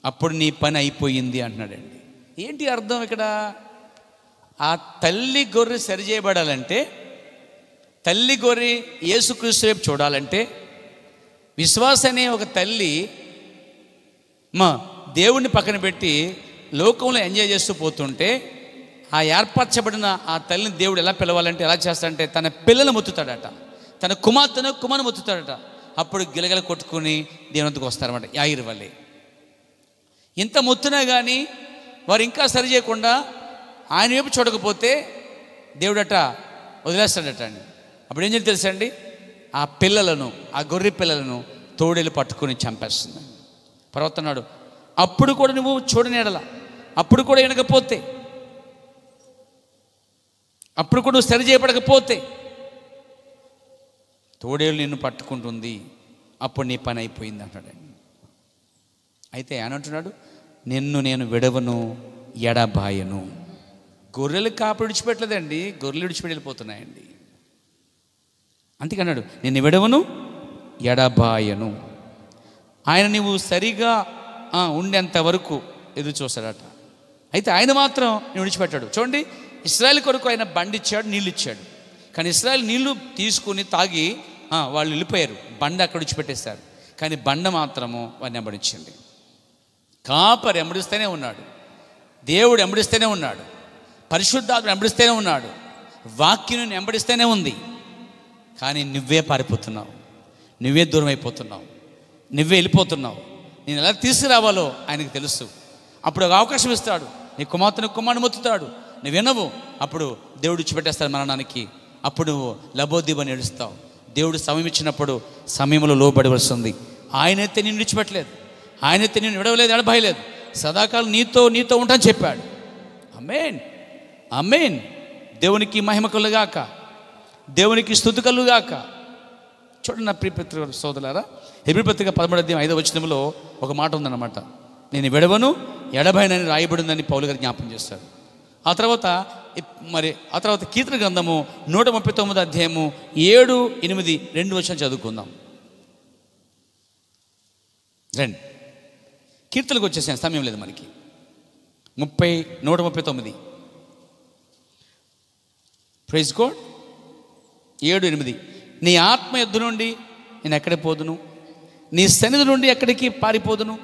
[SPEAKER 1] అప్పుడు నీ పని అయిపోయింది అంటున్నాడండి. ఏంటి అర్థం ఇక్కడ? ఆ తల్లి గొర్రె సరిచేయబడాలంటే, తల్లి గొర్రె యేసుక్రీస్తు వైపు చూడాలంటే, విశ్వాస అనే ఒక తల్లి దేవుణ్ణి పక్కన పెట్టి లోకంలో ఎంజాయ్ చేస్తూ పోతుంటే, ఆ ఏర్పరచబడిన ఆ తల్లిని దేవుడు ఎలా పిలవాలంటే ఎలా చేస్తాడంటే తన పిల్లలు మొత్తుతాడట, తన కుమార్తెను మొత్తుతాడట. అప్పుడు గిలగల కొట్టుకుని దేవునితో వస్తారన్నమాట. యాయిరు వల్లే ఇంత మొత్తునా కానీ వారు ఇంకా సరి చేయకుండా ఆయన వైపు చూడకపోతే దేవుడట వదిలేస్తాడట అండి. అప్పుడు ఏం చేయాలి తెలుసా అండి? ఆ పిల్లలను, ఆ గొర్రె పిల్లలను తోడేలు పట్టుకుని చంపేస్తుంది. ప్రవర్తన్నాడు, అప్పుడు కూడా నువ్వు చూడని ఎడల, అప్పుడు కూడా వినకపోతే, అప్పుడు కూడా నువ్వు సరి చేయబడకపోతే తోడేలు నిన్ను పట్టుకుంటుంది, అప్పుడు నీ పని అయిపోయింది అంటాడండి. అయితే ఆయన అంటున్నాడు, నిన్ను నేను విడవను ఎడబాయను. గొర్రెలు కాపు విడిచిపెట్టలేదండి, గొర్రెలు విడిచిపెట్టి వెళ్ళిపోతున్నాయండి. అందుకన్నాడు, నిన్ను విడవను ఎడబాయను. ఆయన నీవు సరిగా ఉండేంత వరకు ఎదురు చూస్తాడట. అయితే ఆయన మాత్రం నేను విడిచిపెట్టాడు. చూడండి, ఇశ్రాయేల్ కొరకు ఆయన బండి ఇచ్చాడు, నీళ్ళు ఇచ్చాడు. కానీ ఇశ్రాయేల్ నీళ్లు తీసుకుని తాగి వాళ్ళు వెళ్ళిపోయారు, బండ అక్కడ విడిచిపెట్టేశారు. కానీ బండ మాత్రము వారిని వెంబడించింది. కాపరి వెంబడిస్తూనే ఉన్నాడు, దేవుడు వెంబడిస్తూనే ఉన్నాడు, పరిశుద్ధాత్మ వెంబడిస్తూనే ఉన్నాడు, వాక్యం వెంబడిస్తూనే ఉంది. కానీ నువ్వే పారిపోతున్నావు, నువ్వే దూరం అయిపోతున్నావు, నువ్వే వెళ్ళిపోతున్నావు. నేను ఎలా తీసుకురావాలో ఆయనకు తెలుసు. అప్పుడు ఒక అవకాశం ఇస్తాడు, నీ కుమార్తెను మొత్తుతాడు, నువ్వు వినవు, అప్పుడు దేవుడు విడిచిపెట్టేస్తాడు మరణానికి. అప్పుడు నువ్వు లబోదీబని ఏడుస్తావు. దేవుడు సమయం ఇచ్చినప్పుడు సమయంలో లోబడవలసి ఉంది. ఆయనైతే నిన్ను విడిచిపెట్టలేదు, ఆయనైతే నిన్ను విడవలేదు, ఎడబాయలేదు, సదాకాలం నీతో ఉంటాను చెప్పాడు. ఆమేన్, ఆమేన్. దేవునికి మహిమ కలుగాక, దేవునికి స్తుతి కలుగాక. చూడండి నా ప్రియ సోదరులారా, హెబ్రీ పత్రిక 13వ అధ్యాయం 5వ వచనంలో ఒక మాట ఉందన్నమాట, నేను విడవను ఎడబాయనని రాయబడిందని పౌలు గారు జ్ఞాపం చేస్తాడు. ఆ తర్వాత కీర్తన గ్రంథము 139వ అధ్యాయము 7, 8, 2 వచనాలు చదువుకుందాం. రండి, కీర్తనకు వచ్చేసాను, సమయం లేదు మనకి. 139. Praise God. 7-8. నీ ఆత్మ యుద్ధ నుండి నేను ఎక్కడికి పోదును, నీ సన్నిధి నుండి ఎక్కడికి పారిపోదును.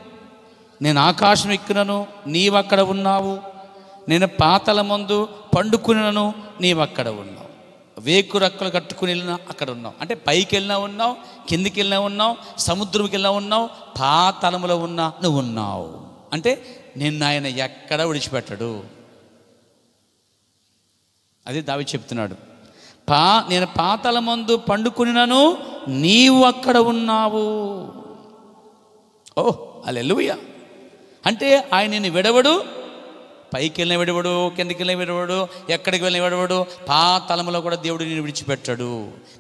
[SPEAKER 1] నేను ఆకాశం ఎక్కినను నీవక్కడ ఉన్నావు, నేను పాతాళమందు పండుకున్నాను నీవక్కడ ఉన్నావు. వేకు రెక్కలు కట్టుకుని వెళ్ళినా అక్కడ ఉన్నావు. అంటే పైకి వెళ్ళినా ఉన్నావు, కిందికి వెళ్ళినా ఉన్నావు, సముద్రంకి వెళ్ళినా ఉన్నావు, పాతాళములో ఉన్నా నువ్వు ఉన్నావు. అంటే నిన్ను ఆయన ఎక్కడ విడిచిపెట్టడు. అది దావీదు చెప్తున్నాడు. నేను పాతాళమందు పండుకున్నాను నీవు అక్కడ ఉన్నావు. ఓ హల్లెలూయా. అంటే ఆయన నిన్ను విడవడు, పైకి వెళ్ళిన విడవడు, కిందకి వెళ్ళిన విడవడు, ఎక్కడికి వెళ్ళిన విడవడు, పాతాళములో కూడా దేవుడు నిన్ను విడిచిపెట్టాడు.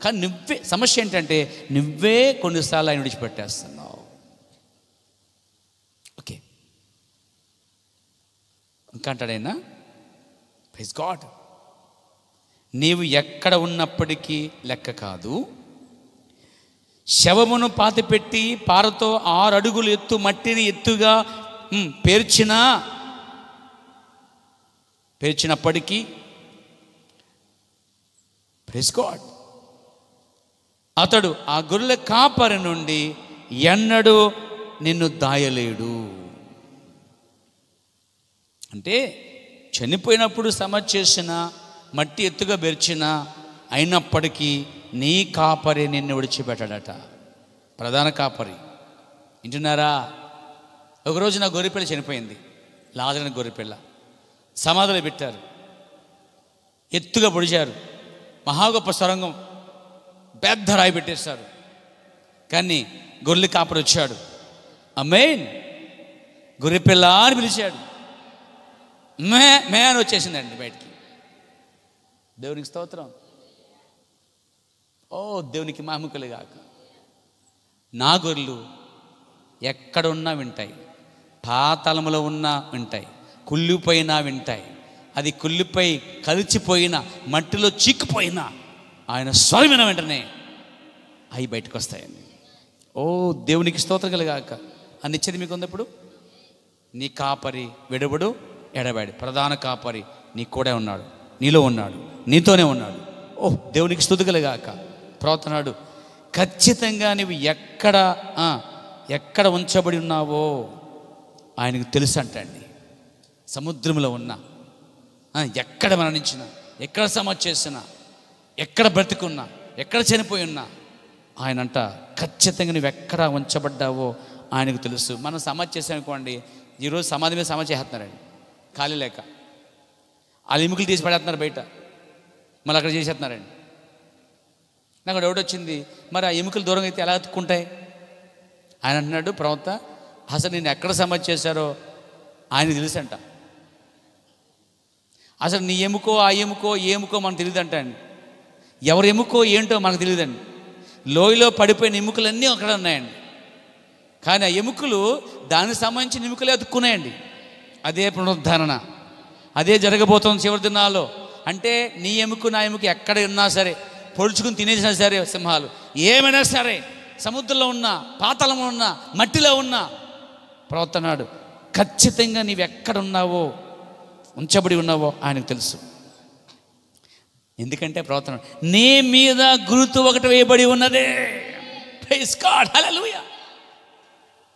[SPEAKER 1] కానీ నువ్వే, సమస్య ఏంటంటే నువ్వే కొన్నిసార్లు ఆయన విడిచిపెట్టేస్తున్నావు. ఓకే, ఇంకా అంటాడైనా, ప్రైజ్ గాడ్, నీవు ఎక్కడ ఉన్నప్పటికీ లెక్క కాదు, శవమును పాతిపెట్టి పారతో 6 అడుగులు ఎత్తు మట్టిని ఎత్తుగా పేర్చినప్పటికీ, ప్రైజ్ గాడ్, అతడు ఆ గొర్రెల కాపరి నుండి ఎన్నడూ నిన్ను దాయలేడు. అంటే చనిపోయినప్పుడు సమాధి చేసిన, మట్టి ఎత్తుగా బెర్చిన, అయినప్పటికీ నీ కాపరి నిన్ను విడిచిపెట్టాడట. ప్రధాన కాపరి. వింటున్నారా? ఒకరోజు నా గొర్రెపిల్ల చనిపోయింది, లాజరుని గొర్రెపిల్ల. సమాధిలో పెట్టారు, ఎత్తుగా పొడిచారు, మహా గొప్ప సొరంగం, పెద్ద రాయి పెట్టేశారు. కానీ గొర్రెల కాపరి వచ్చాడు, ఆమేన్, గొర్రెపిల్ల అని పిలిచాడు. మే అని వచ్చేసిందండి బయటికి. దేవునికి స్తోత్రం. ఓ దేవునికి మహిమ కలుగాక. నా గొర్రెలు ఎక్కడున్నా వింటాయి, పాతాళములో ఉన్నా వింటాయి, కుళ్ళిపోయినా వింటాయి. అది కుళ్ళిపోయి కలిచిపోయినా, మట్టిలో చిక్కుపోయినా ఆయన స్వరమైన వెంటనే అవి బయటకు వస్తాయండి. ఓ దేవునికి స్తోత్రం కలుగాక. అని ఇచ్చేది మీకు ఉంది. ఇప్పుడు నీ కాపరి విడవడు, ఎడబాడు. ప్రధాన కాపరి నీ కూడా ఉన్నాడు, నీలో ఉన్నాడు, నీతోనే ఉన్నాడు. ఓ దేవునికి స్తుతి కలుగాక. ప్రవర్తనాడు, ఖచ్చితంగా నువ్వు ఎక్కడ ఉంచబడి ఉన్నావో ఆయనకు తెలుసు అంటండి. సముద్రంలో ఉన్నా, ఎక్కడ మరణించినా, ఎక్కడ సమాధి చేసినా, ఎక్కడ బ్రతికున్నా, ఎక్కడ చనిపోయి ఉన్నా, ఆయన అంట ఖచ్చితంగా నువ్వు ఎక్కడ ఉంచబడ్డావో ఆయనకు తెలుసు. మనం సమాధి చేసామనుకోండి, ఈరోజు సమాధి మీద సమాధి చేస్తున్నారండి, ఖాళీ లేక. వాళ్ళ ఎముకలు తీసి పడేస్తున్నారు బయట, మళ్ళీ అక్కడ చేసేస్తున్నారండి. నాకు డౌట్ వచ్చింది, మరి ఆ ఎముకలు దూరంగా అయితే ఎలా ఎత్తుకుంటాయి? ఆయన అంటున్నాడు, ప్రవక్త, అసలు నేను ఎక్కడ సమాధి చేశారో ఆయన తెలుసంట. అసలు నీ ఎముకో, ఆ ఎముకో, ఏ ఎముకో మనకు తెలియదంట అండి. ఎవరి ఎముకో ఏంటో మనకు తెలియదండి. లోయలో పడిపోయిన ఎముకలన్నీ అక్కడ ఉన్నాయండి. కానీ ఆ ఎముకలు దానికి సంబంధించిన ఎముకలే అతుక్కున్నాయండి. అదే పునరుద్ధరణ, అదే జరగబోతుంది చివరి దినాల్లో. అంటే నీ ఎముక, నా ఎముక ఎక్కడ ఉన్నా సరే, పొడుచుకుని తినేసినా సరే, సింహాలు ఏమైనా సరే, సముద్రంలో ఉన్నా, పాతాళంలో ఉన్నా, మట్టిలో ఉన్నా, ప్రవర్తనాడు ఖచ్చితంగా నీవు ఎక్కడ ఉన్నావో, ఉంచబడి ఉన్నావో ఆయనకు తెలుసు. ఎందుకంటే ప్రవర్తన, నీ మీద గుర్తు ఒకటి వేయబడి ఉన్నదే. ప్రైజ్ గాడ్, హల్లెలూయా.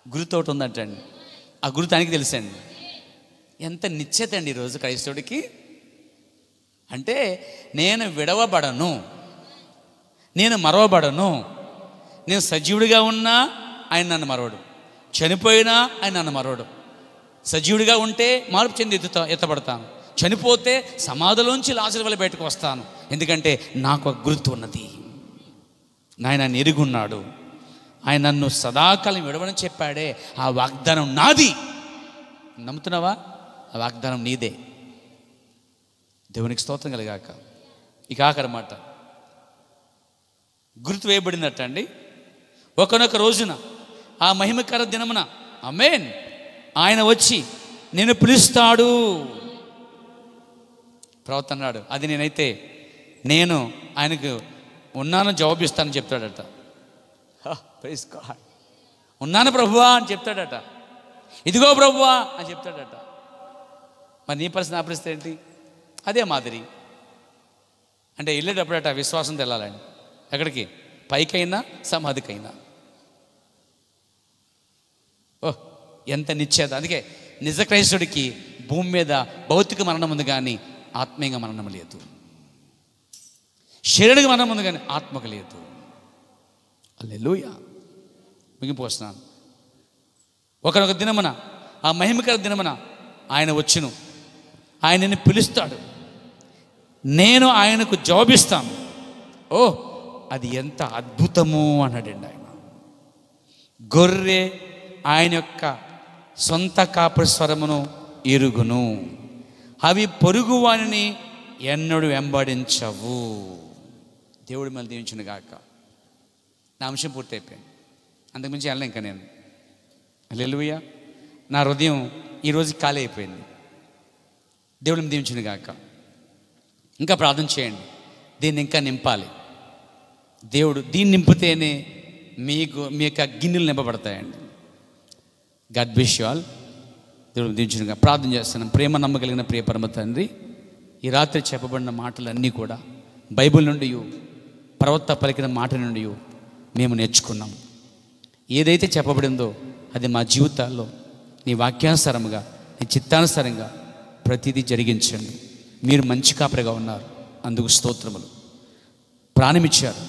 [SPEAKER 1] గుర్తు ఒకటి ఉందంటండి, ఆ గుర్తు ఆయనకి తెలుసండి. ఎంత నిశ్చయత అండి ఈరోజు క్రైస్తవుడికి. అంటే నేను విడవబడను, నేను మరవబడను. నేను సజీవుడిగా ఉన్నా ఆయన నన్ను మరవడు, చనిపోయినా ఆయన నన్ను మరవడు. సజీవుడిగా ఉంటే మార్పు చెంది ఎత్తబడతాను, చనిపోతే సమాధిలోంచి లాజరు వల్ల బయటకు వస్తాను. ఎందుకంటే నాకు ఒక గుర్తు ఉన్నది. ఆయన నన్ను ఎరుగున్నాడు, ఆయన నన్ను సదాకాలం విడవని చెప్పాడే, ఆ వాగ్దానం నాది. నమ్ముతున్నావా? ఆ వాగ్దానం నీదే. దేవునికి స్తోత్రం కలుగాక. ఇక ఆఖరి మాట, గుర్తు వేయబడినట్టు అండి. ఒకనొక రోజున ఆ మహిమకర దినమున, ఆమేన్, ఆయన వచ్చి నేను పిలుస్తాడు. ప్రవర్తన్నాడు, అది నేనైతే నేను ఆయనకు ఉన్నాను జవాబిస్తానని చెప్తాడట. Praise God. ఉన్నాను ప్రభువా అని చెప్తాడట. ఇదిగో ప్రభువా అని చెప్తాడట. మరి నీ పరిస్థితి, నా పరిస్థితి ఏంటి? అదే మాదిరి. అంటే వెళ్ళేటప్పుడట విశ్వాసం తెలాలండి. ఎక్కడికి? పైకైనా సమాధికైనా. ఓహ్, ఎంత నిశ్చేద! అందుకే నిజ క్రైస్తవుడికి భూమి మీద భౌతిక మరణం ఉంది కానీ ఆత్మీయంగా మరణం లేదు. శరీరంగా మరణం ఉంది కానీ ఆత్మకు లేదు. హల్లెలూయా. మిగిపోస్తున్నాను. ఒకనొక దినమున, ఆ మహిమకర దినమున ఆయన వచ్చును. ఆయనని పిలుస్తాడు, నేను ఆయనకు జవాబిస్తాను. ఓ, అది ఎంత అద్భుతము అన్నాడండి ఆయన. గొర్రె ఆయన యొక్క సొంత కాపరి స్వరమును ఎరుగును, అవి పొరుగువానిని ఎన్నడూ వెంబడించవు. దేవుడి మళ్ళీ దీవించును గాక. నా అంశం పూర్తయిపోయింది, అంతకుమించి వెళ్ళను ఇంకా నేను. హల్లెలూయా. నా హృదయం ఈరోజు ఖాళీ అయిపోయింది. దేవుడిని దీవించును గాక. ఇంకా ప్రార్థన చేయండి, దీన్ని ఇంకా నింపాలి. దేవుడు దీన్ని నింపితేనే మీ యొక్క గిన్నెలు నింపబడతాయండి. God bless you all. దేవుడు దీవించునుగా. ప్రార్థన చేస్తున్నాం. ప్రేమ నమ్మగలిగిన ప్రియ పరమ తండ్రి, ఈ రాత్రి చెప్పబడిన మాటలన్నీ కూడా బైబిల్ నుండి, ప్రవక్త పలికిన మాట నుండి మేము నేర్చుకున్నాం. ఏదైతే చెప్పబడిందో అది మా జీవితాల్లో నీ వాక్యానుసారముగా, నీ చిత్తానుసారంగా ప్రతిదీ జరిగించండి. మీరు మంచి కాపరిగా ఉన్నారు, అందుకు స్తోత్రములు. ప్రాణమిచ్చారు,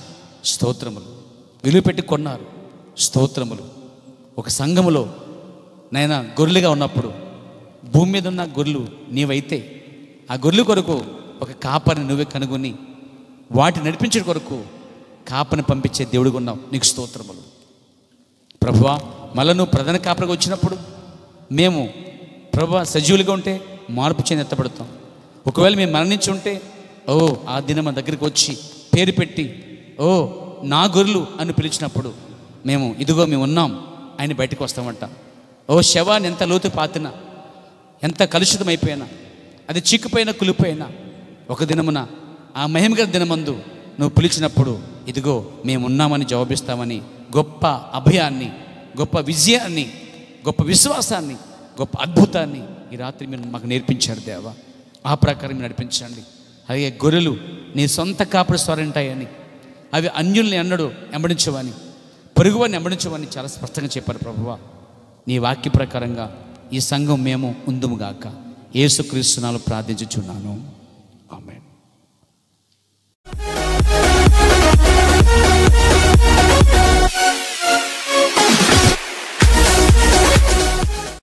[SPEAKER 1] స్తోత్రములు. విలువ పెట్టి కొన్నారు, స్తోత్రములు. ఒక సంఘములో నైనా గొర్రెలుగా ఉన్నప్పుడు, భూమి మీద ఉన్న గొర్రెలు నీవైతే, ఆ గొర్రెల కొరకు ఒక కాపరిని నువ్వే కనుగొని వాటిని నడిపించే కొరకు కాపరిని పంపించే దేవుడిగా ఉన్నావు, నీకు స్తోత్రములు. ప్రభువా, మళ్ళీ నువ్వు ప్రధాన కాపరిగా వచ్చినప్పుడు మేము ప్రభువా సజీవులుగా ఉంటే మార్పు చెంది ఎత్తపడతాం. ఒకవేళ మేము మరణించి ఉంటే, ఓ ఆ దినం మన దగ్గరికి వచ్చి పేరు పెట్టి, ఓ నా గొర్రెలు అని పిలిచినప్పుడు మేము ఇదిగో మేము ఉన్నాం ఆయన బయటకు వస్తామంట. ఓ శవాన్ని ఎంత లోతు పాతినా, ఎంత కలుషితమైపోయినా, అది చిక్కుపోయినా కులిపోయినా, ఒక దినమున ఆ మహిమగల దినమందు నువ్వు పిలిచినప్పుడు ఇదిగో మేము ఉన్నామని జవాబిస్తామని గొప్ప అభయాన్ని, గొప్ప విజయాన్ని, గొప్ప విశ్వాసాన్ని, గొప్ప అద్భుతాన్ని ఈ రాత్రి మీరు మాకు నేర్పించారు దేవా. ఆ ప్రకారం మీరు నడిపించండి. అలాగే గొర్రెలు నీ సొంత కాపరి స్వరంటాయని, అవి అన్యుల్ని ఎన్నడూ వెంబడించవని, పొరుగువారిని వెంబడించవని చాలా స్పష్టంగా చెప్పారు ప్రభువా. నీ వాక్య ప్రకారంగా ఈ సంఘం మేము ఉందుముగాక. యేసుక్రీస్తు నామములో ప్రార్థించుచున్నాను.